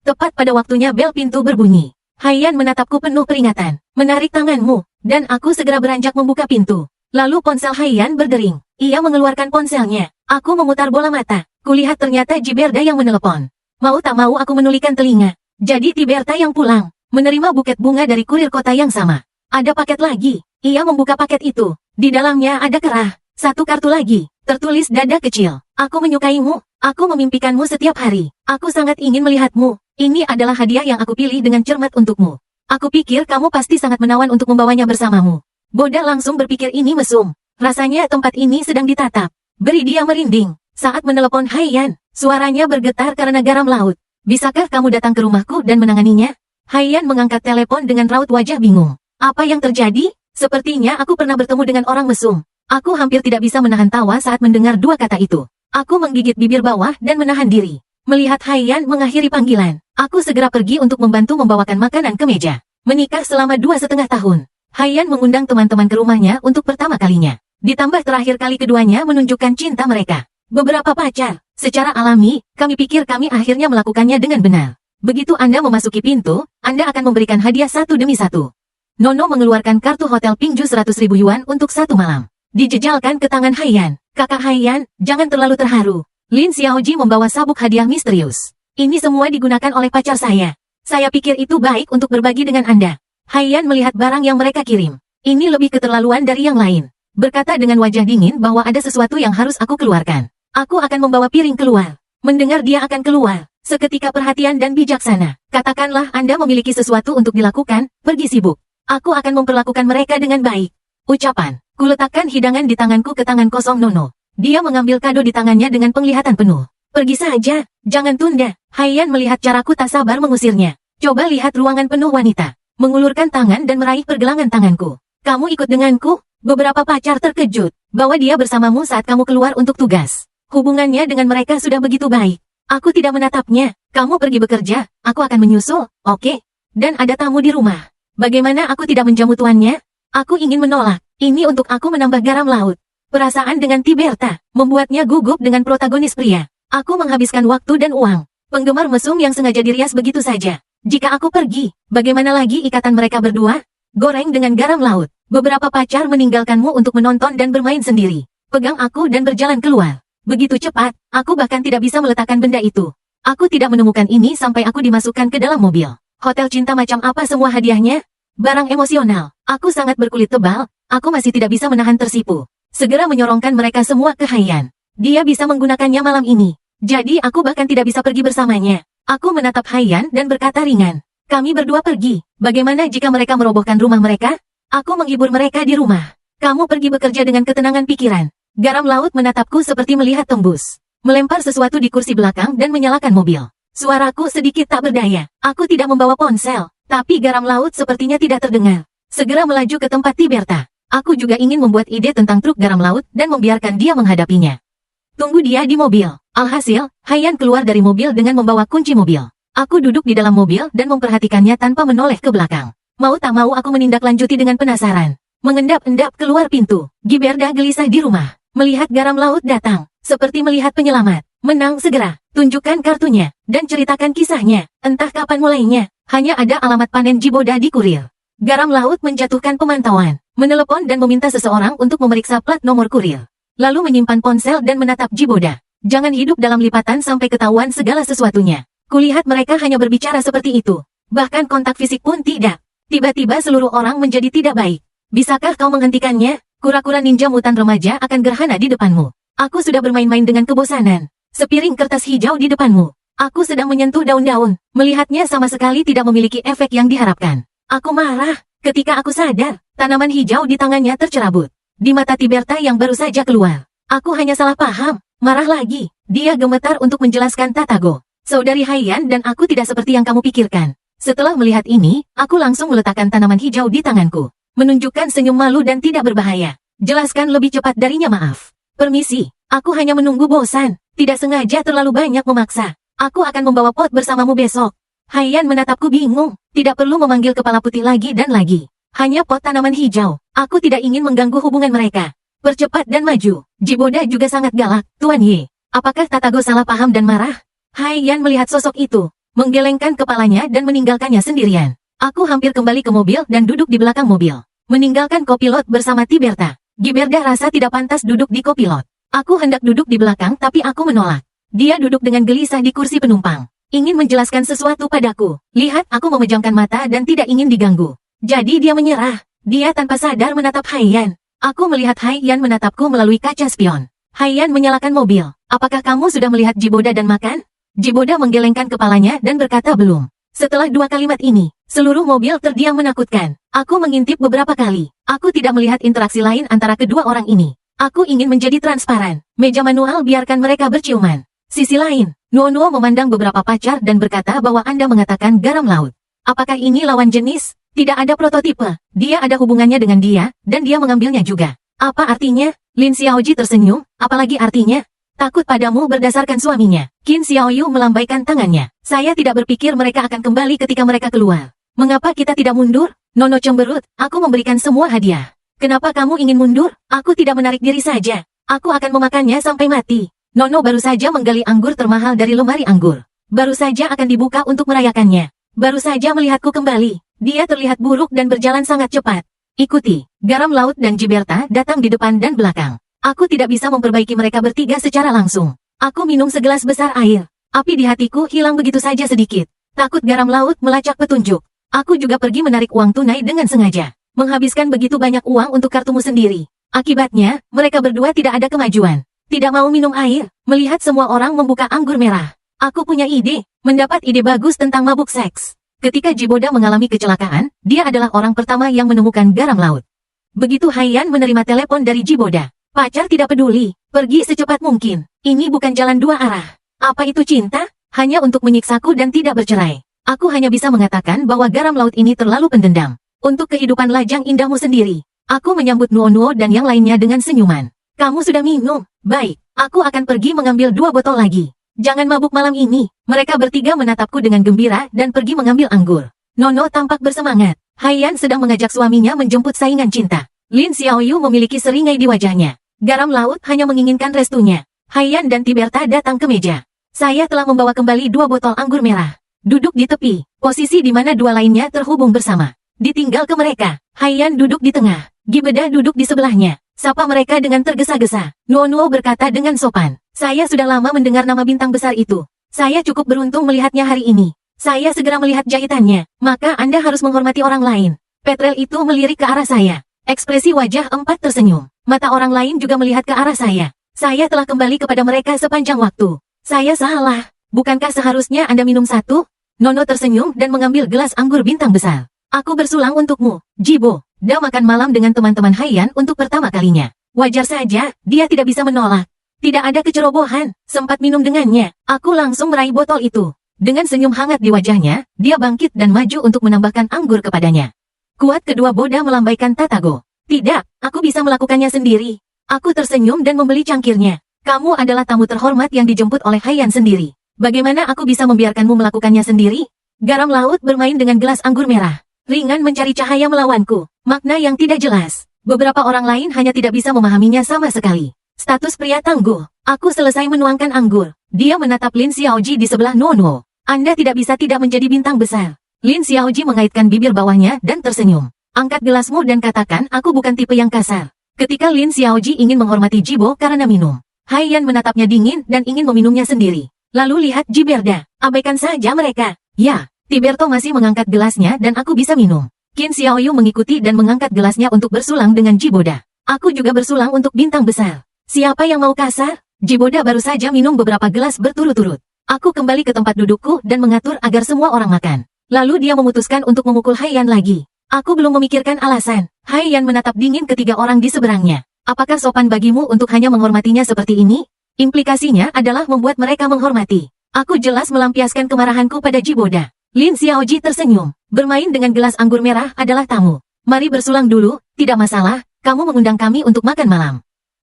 [SPEAKER 1] Tepat pada waktunya bel pintu berbunyi. Haiyan menatapku penuh peringatan. Menarik tanganmu, dan aku segera beranjak membuka pintu. Lalu ponsel Haiyan berdering. Ia mengeluarkan ponselnya. Aku memutar bola mata. Kulihat ternyata Jiberda yang menelepon. Mau tak mau aku menulikan telinga. Jadi Tiberta yang pulang. Menerima buket bunga dari kurir kota yang sama. Ada paket lagi. Ia membuka paket itu. Di dalamnya ada kerah. 1 kartu lagi. Tertulis dada kecil. Aku menyukaimu. Aku memimpikanmu setiap hari. Aku sangat ingin melihatmu. Ini adalah hadiah yang aku pilih dengan cermat untukmu. Aku pikir kamu pasti sangat menawan untuk membawanya bersamamu. Boda langsung berpikir ini mesum. Rasanya tempat ini sedang ditatap. Beri dia merinding. Saat menelepon Haiyan, suaranya bergetar karena garam laut. Bisakah kamu datang ke rumahku dan menanganinya? Haiyan mengangkat telepon dengan raut wajah bingung. Apa yang terjadi? Sepertinya aku pernah bertemu dengan orang mesum. Aku hampir tidak bisa menahan tawa saat mendengar 2 kata itu. Aku menggigit bibir bawah dan menahan diri. Melihat Haiyan mengakhiri panggilan, aku segera pergi untuk membantu membawakan makanan ke meja. Menikah selama 2,5 tahun. Haiyan mengundang teman-teman ke rumahnya untuk pertama kalinya. Ditambah terakhir kali keduanya menunjukkan cinta mereka. Beberapa pacar. Secara alami, kami pikir kami akhirnya melakukannya dengan benar. Begitu Anda memasuki pintu, Anda akan memberikan hadiah satu demi satu. Nono mengeluarkan kartu hotel Pingju 100.000 yuan untuk 1 malam. Dijejalkan ke tangan Haiyan. Kakak Haiyan, jangan terlalu terharu. Lin Xiaoji membawa sabuk hadiah misterius. Ini semua digunakan oleh pacar saya. Saya pikir itu baik untuk berbagi dengan Anda. Haiyan melihat barang yang mereka kirim. Ini lebih keterlaluan dari yang lain. Berkata dengan wajah dingin bahwa ada sesuatu yang harus aku keluarkan. Aku akan membawa piring keluar. Mendengar dia akan keluar. Seketika perhatian dan bijaksana. Katakanlah Anda memiliki sesuatu untuk dilakukan, pergi sibuk. Aku akan memperlakukan mereka dengan baik. Ucapan. Kuletakkan hidangan di tanganku ke tangan kosong Nono. Dia mengambil kado di tangannya dengan penglihatan penuh. Pergi saja, jangan tunda. Haiyan melihat caraku tak sabar mengusirnya. Coba lihat ruangan penuh wanita. Mengulurkan tangan dan meraih pergelangan tanganku. Kamu ikut denganku? Beberapa pacar terkejut. Bahwa dia bersamamu saat kamu keluar untuk tugas. Hubungannya dengan mereka sudah begitu baik. Aku tidak menatapnya. Kamu pergi bekerja, aku akan menyusul, oke? Dan ada tamu di rumah. Bagaimana aku tidak menjamu tuannya? Aku ingin menolak. Ini untuk aku menambah garam laut. Perasaan dengan Tiberta membuatnya gugup dengan protagonis pria. Aku menghabiskan waktu dan uang. Penggemar mesum yang sengaja dirias begitu saja. Jika aku pergi, bagaimana lagi ikatan mereka berdua? Goreng dengan garam laut. Beberapa pacar meninggalkanmu untuk menonton dan bermain sendiri. Pegang aku dan berjalan keluar. Begitu cepat, aku bahkan tidak bisa meletakkan benda itu. Aku tidak menemukan ini sampai aku dimasukkan ke dalam mobil. Hotel cinta macam apa semua hadiahnya? Barang emosional. Aku sangat berkulit tebal. Aku masih tidak bisa menahan tersipu. Segera menyorongkan mereka semua ke Haiyan. Dia bisa menggunakannya malam ini. Jadi aku bahkan tidak bisa pergi bersamanya. Aku menatap Haiyan dan berkata ringan. Kami berdua pergi. Bagaimana jika mereka merobohkan rumah mereka? Aku menghibur mereka di rumah. Kamu pergi bekerja dengan ketenangan pikiran. Garam laut menatapku seperti melihat tembus. Melempar sesuatu di kursi belakang dan menyalakan mobil. Suaraku sedikit tak berdaya. Aku tidak membawa ponsel. Tapi garam laut sepertinya tidak terdengar. Segera melaju ke tempat Tiberta. Aku juga ingin membuat ide tentang truk garam laut dan membiarkan dia menghadapinya. Tunggu dia di mobil. Alhasil, Haiyan keluar dari mobil dengan membawa kunci mobil. Aku duduk di dalam mobil dan memperhatikannya tanpa menoleh ke belakang. Mau tak mau aku menindaklanjuti dengan penasaran. Mengendap-endap keluar pintu. Giberda gelisah di rumah. Melihat garam laut datang. Seperti melihat penyelamat. Menang segera. Tunjukkan kartunya. Dan ceritakan kisahnya. Entah kapan mulainya. Hanya ada alamat panen Jiboda di kurir. Garam laut menjatuhkan pemantauan. Menelepon dan meminta seseorang untuk memeriksa plat nomor kurir. Lalu menyimpan ponsel dan menatap Jiboda. Jangan hidup dalam lipatan sampai ketahuan segala sesuatunya. Kulihat mereka hanya berbicara seperti itu. Bahkan kontak fisik pun tidak. Tiba-tiba seluruh orang menjadi tidak baik. Bisakah kau menghentikannya? Kura-kura ninja mutan remaja akan gerhana di depanmu. Aku sudah bermain-main dengan kebosanan. Sepiring kertas hijau di depanmu. Aku sedang menyentuh daun-daun. Melihatnya sama sekali tidak memiliki efek yang diharapkan. Aku marah. Ketika aku sadar, tanaman hijau di tangannya tercerabut. Di mata Tiberta yang baru saja keluar. Aku hanya salah paham. Marah lagi. Dia gemetar untuk menjelaskan Tatago. Saudari Haiyan dan aku tidak seperti yang kamu pikirkan. Setelah melihat ini, aku langsung meletakkan tanaman hijau di tanganku. Menunjukkan senyum malu dan tidak berbahaya. Jelaskan lebih cepat darinya maaf. Permisi, aku hanya menunggu bosan. Tidak sengaja terlalu banyak memaksa. Aku akan membawa pot bersamamu besok. Haiyan menatapku bingung. Tidak perlu memanggil kepala putih lagi dan lagi. Hanya pot tanaman hijau. Aku tidak ingin mengganggu hubungan mereka. Percepat dan maju. Jiboda juga sangat galak, Tuan Ye. Apakah Tatago salah paham dan marah? Haiyan melihat sosok itu, menggelengkan kepalanya dan meninggalkannya sendirian. Aku hampir kembali ke mobil dan duduk di belakang mobil. Meninggalkan kopilot bersama Tiberta. Giberda rasa tidak pantas duduk di kopilot. Aku hendak duduk di belakang tapi aku menolak. Dia duduk dengan gelisah di kursi penumpang. Ingin menjelaskan sesuatu padaku. Lihat aku memejamkan mata dan tidak ingin diganggu. Jadi dia menyerah. Dia tanpa sadar menatap Haiyan. Aku melihat Haiyan menatapku melalui kaca spion. Haiyan menyalakan mobil. Apakah kamu sudah melihat Jiboda dan makan? Jiboda menggelengkan kepalanya dan berkata belum. Setelah 2 kalimat ini, seluruh mobil terdiam menakutkan. Aku mengintip beberapa kali. Aku tidak melihat interaksi lain antara kedua orang ini. Aku ingin menjadi transparan. Meja manual biarkan mereka berciuman. Sisi lain, Nuo memandang beberapa pacar dan berkata bahwa Anda mengatakan garam laut. Apakah ini lawan jenis? Tidak ada prototipe. Dia ada hubungannya dengan dia, dan dia mengambilnya juga. Apa artinya? Lin Xiaoji tersenyum, apalagi artinya? Takut padamu berdasarkan suaminya. Qin Xiaoyu melambaikan tangannya. Saya tidak berpikir mereka akan kembali ketika mereka keluar. Mengapa kita tidak mundur? Nono cemberut, aku memberikan semua hadiah. Kenapa kamu ingin mundur? Aku tidak menarik diri saja. Aku akan memakannya sampai mati. Nono baru saja menggali anggur termahal dari lemari anggur. Baru saja akan dibuka untuk merayakannya. Baru saja melihatku kembali. Dia terlihat buruk dan berjalan sangat cepat. Ikuti. Garam laut dan Giberta datang di depan dan belakang. Aku tidak bisa memperbaiki mereka bertiga secara langsung. Aku minum segelas besar air. Api di hatiku hilang begitu saja sedikit. Takut garam laut melacak petunjuk. Aku juga pergi menarik uang tunai dengan sengaja. Menghabiskan begitu banyak uang untuk kartumu sendiri. Akibatnya, mereka berdua tidak ada kemajuan. Tidak mau minum air. Melihat semua orang membuka anggur merah. Aku punya ide. Mendapat ide bagus tentang mabuk seks. Ketika Jiboda mengalami kecelakaan, dia adalah orang pertama yang menemukan garam laut. Begitu Haiyan menerima telepon dari Jiboda. Pacar tidak peduli, pergi secepat mungkin. Ini bukan jalan 2 arah. Apa itu cinta? Hanya untuk menyiksaku dan tidak bercerai. Aku hanya bisa mengatakan bahwa garam laut ini terlalu pendendam. Untuk kehidupan lajang indahmu sendiri. Aku menyambut Nuo dan yang lainnya dengan senyuman. Kamu sudah minum? Baik, aku akan pergi mengambil 2 botol lagi. Jangan mabuk malam ini. Mereka bertiga menatapku dengan gembira dan pergi mengambil anggur. Nono tampak bersemangat. Haiyan sedang mengajak suaminya menjemput saingan cinta. Lin Xiaoyu memiliki seringai di wajahnya. Garam laut hanya menginginkan restunya. Haiyan dan Tiberta datang ke meja. Saya telah membawa kembali 2 botol anggur merah. Duduk di tepi, posisi di mana 2 lainnya terhubung bersama. Ditinggal ke mereka. Haiyan duduk di tengah. Gibeda duduk di sebelahnya. Sapa mereka dengan tergesa-gesa. Nuo berkata dengan sopan. Saya sudah lama mendengar nama bintang besar itu. Saya cukup beruntung melihatnya hari ini. Saya segera melihat jahitannya. Maka Anda harus menghormati orang lain. Petrel itu melirik ke arah saya. Ekspresi wajah 4 tersenyum. Mata orang lain juga melihat ke arah saya. Saya telah kembali kepada mereka sepanjang waktu. Saya salah. Bukankah seharusnya Anda minum 1? Nono tersenyum dan mengambil gelas anggur bintang besar. Aku bersulang untukmu, Jibo. Da makan malam dengan teman-teman Haiyan untuk pertama kalinya. Wajar saja, dia tidak bisa menolak. Tidak ada kecerobohan, sempat minum dengannya. Aku langsung meraih botol itu. Dengan senyum hangat di wajahnya, dia bangkit dan maju untuk menambahkan anggur kepadanya. Kuat kedua Boda melambaikan Tatago. Tidak, aku bisa melakukannya sendiri. Aku tersenyum dan membeli cangkirnya. Kamu adalah tamu terhormat yang dijemput oleh Haiyan sendiri. Bagaimana aku bisa membiarkanmu melakukannya sendiri? Garam laut bermain dengan gelas anggur merah. Ringan mencari cahaya melawanku. Makna yang tidak jelas. Beberapa orang lain hanya tidak bisa memahaminya sama sekali. Status pria tangguh. Aku selesai menuangkan anggur. Dia menatap Lin Xiaoji di sebelah Nuo. Anda tidak bisa tidak menjadi bintang besar. Lin Xiaoji mengaitkan bibir bawahnya dan tersenyum. Angkat gelasmu dan katakan aku bukan tipe yang kasar. Ketika Lin Xiaoji ingin menghormati Jibo karena minum. Haiyan menatapnya dingin dan ingin meminumnya sendiri. Lalu lihat Giberda. Abaikan saja mereka. Ya, Tiberto masih mengangkat gelasnya dan aku bisa minum. Qin Xiaoyu mengikuti dan mengangkat gelasnya untuk bersulang dengan Jiboda. Aku juga bersulang untuk bintang besar. Siapa yang mau kasar? Jiboda baru saja minum beberapa gelas berturut-turut. Aku kembali ke tempat dudukku dan mengatur agar semua orang makan. Lalu dia memutuskan untuk memukul Haiyan lagi. Aku belum memikirkan alasan. Haiyan menatap dingin ketiga orang di seberangnya. Apakah sopan bagimu untuk hanya menghormatinya seperti ini? Implikasinya adalah membuat mereka menghormati. Aku jelas melampiaskan kemarahanku pada Jiboda. Lin Xiaoji tersenyum. Bermain dengan gelas anggur merah adalah tamu. Mari bersulang dulu, tidak masalah, kamu mengundang kami untuk makan malam.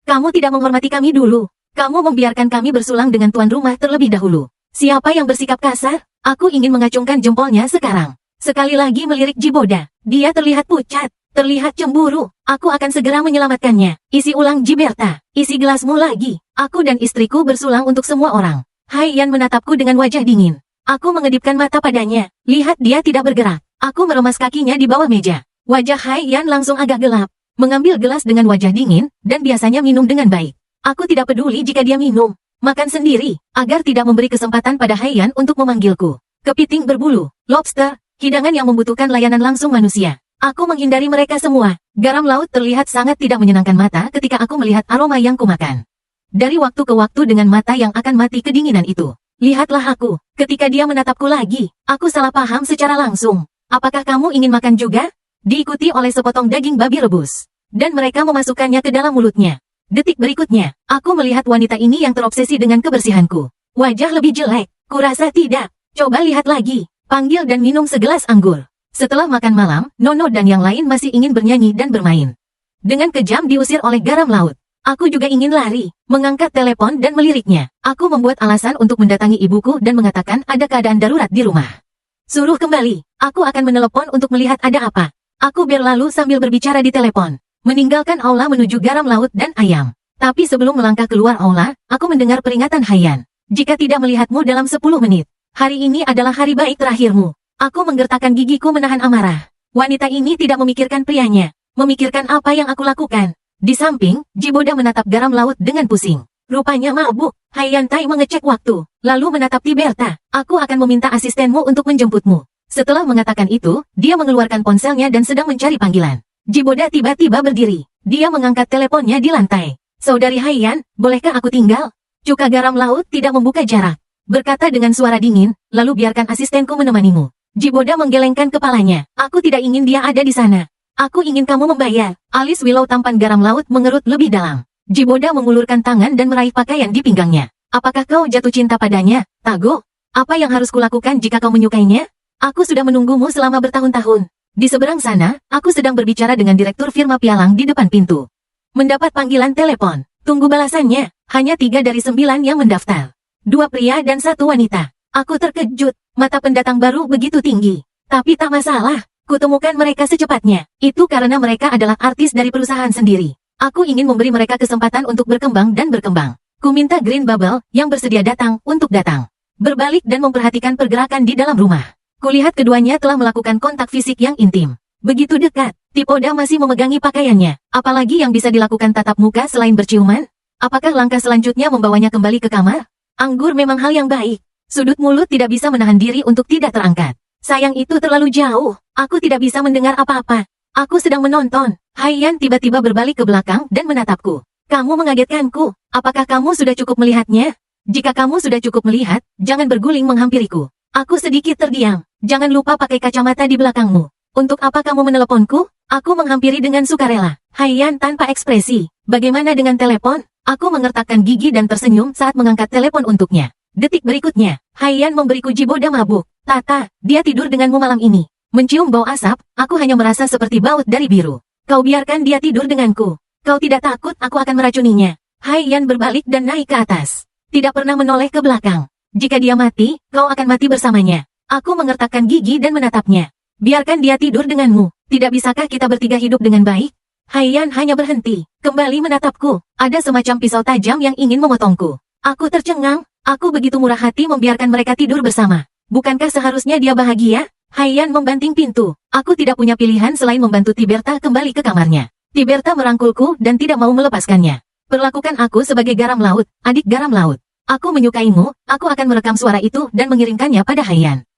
[SPEAKER 1] Kamu tidak menghormati kami dulu. Kamu membiarkan kami bersulang dengan tuan rumah terlebih dahulu. Siapa yang bersikap kasar? Aku ingin mengacungkan jempolnya sekarang. Sekali lagi melirik Jiboda. Dia terlihat pucat, terlihat cemburu. Aku akan segera menyelamatkannya. Isi ulang Jiberta. Isi gelasmu lagi. Aku dan istriku bersulang untuk semua orang. Haiyan menatapku dengan wajah dingin. Aku mengedipkan mata padanya. Lihat dia tidak bergerak. Aku meremas kakinya di bawah meja. Wajah Haiyan langsung agak gelap. Mengambil gelas dengan wajah dingin, dan biasanya minum dengan baik. Aku tidak peduli jika dia minum. Makan sendiri, agar tidak memberi kesempatan pada Haiyan untuk memanggilku. Kepiting berbulu, lobster, hidangan yang membutuhkan layanan langsung manusia. Aku menghindari mereka semua. Garam laut terlihat sangat tidak menyenangkan mata ketika aku melihat aroma yang kumakan. Dari waktu ke waktu dengan mata yang akan mati kedinginan itu. Lihatlah aku, ketika dia menatapku lagi, aku salah paham secara langsung. Apakah kamu ingin makan juga? Diikuti oleh sepotong daging babi rebus. Dan mereka memasukkannya ke dalam mulutnya. Detik berikutnya, aku melihat wanita ini yang terobsesi dengan kebersihanku. Wajah lebih jelek, kurasa tidak. Coba lihat lagi, panggil dan minum segelas anggur. Setelah makan malam, Nono dan yang lain masih ingin bernyanyi dan bermain. Dengan kejam diusir oleh garam laut. Aku juga ingin lari, mengangkat telepon dan meliriknya. Aku membuat alasan untuk mendatangi ibuku dan mengatakan ada keadaan darurat di rumah. Suruh kembali, aku akan menelepon untuk melihat ada apa. Aku berlalu sambil berbicara di telepon. Meninggalkan aula menuju garam laut dan ayam. Tapi sebelum melangkah keluar aula, aku mendengar peringatan Haiyan. Jika tidak melihatmu dalam 10 menit, hari ini adalah hari baik terakhirmu. Aku menggertakkan gigiku menahan amarah. Wanita ini tidak memikirkan prianya, memikirkan apa yang aku lakukan. Di samping, Jiboda menatap garam laut dengan pusing. Rupanya mabuk. Haiyan Tai mengecek waktu, lalu menatap Tiberta. Aku akan meminta asistenmu untuk menjemputmu. Setelah mengatakan itu, dia mengeluarkan ponselnya dan sedang mencari panggilan. Jiboda tiba-tiba berdiri. Dia mengangkat teleponnya di lantai. Saudari Haiyan, bolehkah aku tinggal? Cuka garam laut tidak membuka jarak. Berkata dengan suara dingin, lalu biarkan asistenku menemanimu. Jiboda menggelengkan kepalanya. Aku tidak ingin dia ada di sana. Aku ingin kamu membayar. Alis Willow tampan garam laut mengerut lebih dalam. Jiboda mengulurkan tangan dan meraih pakaian di pinggangnya. Apakah kau jatuh cinta padanya, Tago? Apa yang harus kulakukan jika kau menyukainya? Aku sudah menunggumu selama bertahun-tahun. Di seberang sana, aku sedang berbicara dengan direktur firma pialang di depan pintu. Mendapat panggilan telepon. Tunggu balasannya. Hanya 3 dari 9 yang mendaftar. 2 pria dan 1 wanita. Aku terkejut. Mata pendatang baru begitu tinggi. Tapi tak masalah. Kutemukan mereka secepatnya. Itu karena mereka adalah artis dari perusahaan sendiri. Aku ingin memberi mereka kesempatan untuk berkembang dan berkembang. Ku minta Green Bubble yang bersedia datang untuk datang. Berbalik dan memperhatikan pergerakan di dalam rumah. Kulihat keduanya telah melakukan kontak fisik yang intim. Begitu dekat, Tipoda masih memegangi pakaiannya. Apalagi yang bisa dilakukan tatap muka selain berciuman? Apakah langkah selanjutnya membawanya kembali ke kamar? Anggur memang hal yang baik. Sudut mulut tidak bisa menahan diri untuk tidak terangkat. Sayang itu terlalu jauh. Aku tidak bisa mendengar apa-apa. Aku sedang menonton. Haiyan tiba-tiba berbalik ke belakang dan menatapku. Kamu mengagetkanku. Apakah kamu sudah cukup melihatnya? Jika kamu sudah cukup melihat, jangan berguling menghampiriku. Aku sedikit terdiam. Jangan lupa pakai kacamata di belakangmu. Untuk apa kamu meneleponku? Aku menghampiri dengan sukarela. Haiyan tanpa ekspresi. Bagaimana dengan telepon? Aku mengertakkan gigi dan tersenyum saat mengangkat telepon untuknya. Detik berikutnya, Haiyan memberiku Jiboda mabuk. Tata, dia tidur denganmu malam ini. Mencium bau asap, aku hanya merasa seperti baut dari biru. Kau biarkan dia tidur denganku. Kau tidak takut aku akan meracuninya. Haiyan berbalik dan naik ke atas. Tidak pernah menoleh ke belakang. Jika dia mati, kau akan mati bersamanya. Aku mengertakkan gigi dan menatapnya. Biarkan dia tidur denganmu. Tidak bisakah kita bertiga hidup dengan baik? Haiyan hanya berhenti, kembali menatapku. Ada semacam pisau tajam yang ingin memotongku. Aku tercengang. Aku begitu murah hati membiarkan mereka tidur bersama. Bukankah seharusnya dia bahagia? Haiyan membanting pintu. Aku tidak punya pilihan selain membantu Tiberta kembali ke kamarnya. Tiberta merangkulku dan tidak mau melepaskannya. Perlakukan aku sebagai garam laut, adik garam laut. Aku menyukaimu, aku akan merekam suara itu dan mengirimkannya pada Haiyan.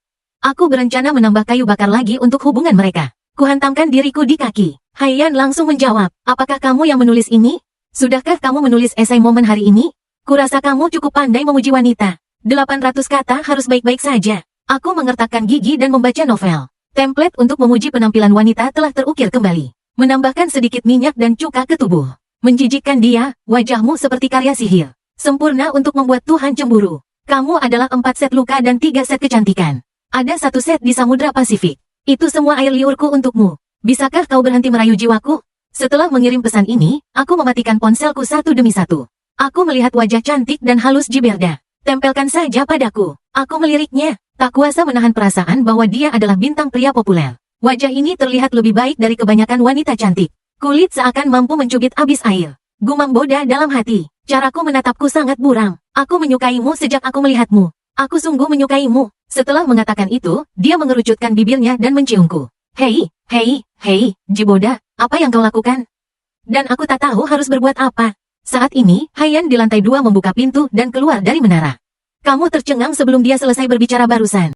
[SPEAKER 1] Aku berencana menambah kayu bakar lagi untuk hubungan mereka. Kuhantamkan diriku di kaki. Haiyan langsung menjawab, apakah kamu yang menulis ini? Sudahkah kamu menulis esai momen hari ini? Kurasa kamu cukup pandai memuji wanita. 800 kata harus baik-baik saja. Aku mengertakkan gigi dan membaca novel. Template untuk memuji penampilan wanita telah terukir kembali. Menambahkan sedikit minyak dan cuka ke tubuh. Menjijikkan dia, wajahmu seperti karya sihir. Sempurna untuk membuat Tuhan cemburu. Kamu adalah 4 set luka dan 3 set kecantikan. Ada 1 set di Samudra Pasifik. Itu semua air liurku untukmu. Bisakah kau berhenti merayu jiwaku? Setelah mengirim pesan ini, aku mematikan ponselku satu demi satu. Aku melihat wajah cantik dan halus Jiberda. Tempelkan saja padaku. Aku meliriknya. Tak kuasa menahan perasaan bahwa dia adalah bintang pria populer. Wajah ini terlihat lebih baik dari kebanyakan wanita cantik. Kulit seakan mampu mencubit abis air. Gumam Boda dalam hati. Caraku menatapku sangat buram. Aku menyukaimu sejak aku melihatmu. Aku sungguh menyukaimu. Setelah mengatakan itu, dia mengerucutkan bibirnya dan menciumku. Hei, Jiboda, apa yang kau lakukan? Dan aku tak tahu harus berbuat apa. Saat ini, Haiyan di lantai 2 membuka pintu dan keluar dari menara. Kamu tercengang sebelum dia selesai berbicara barusan.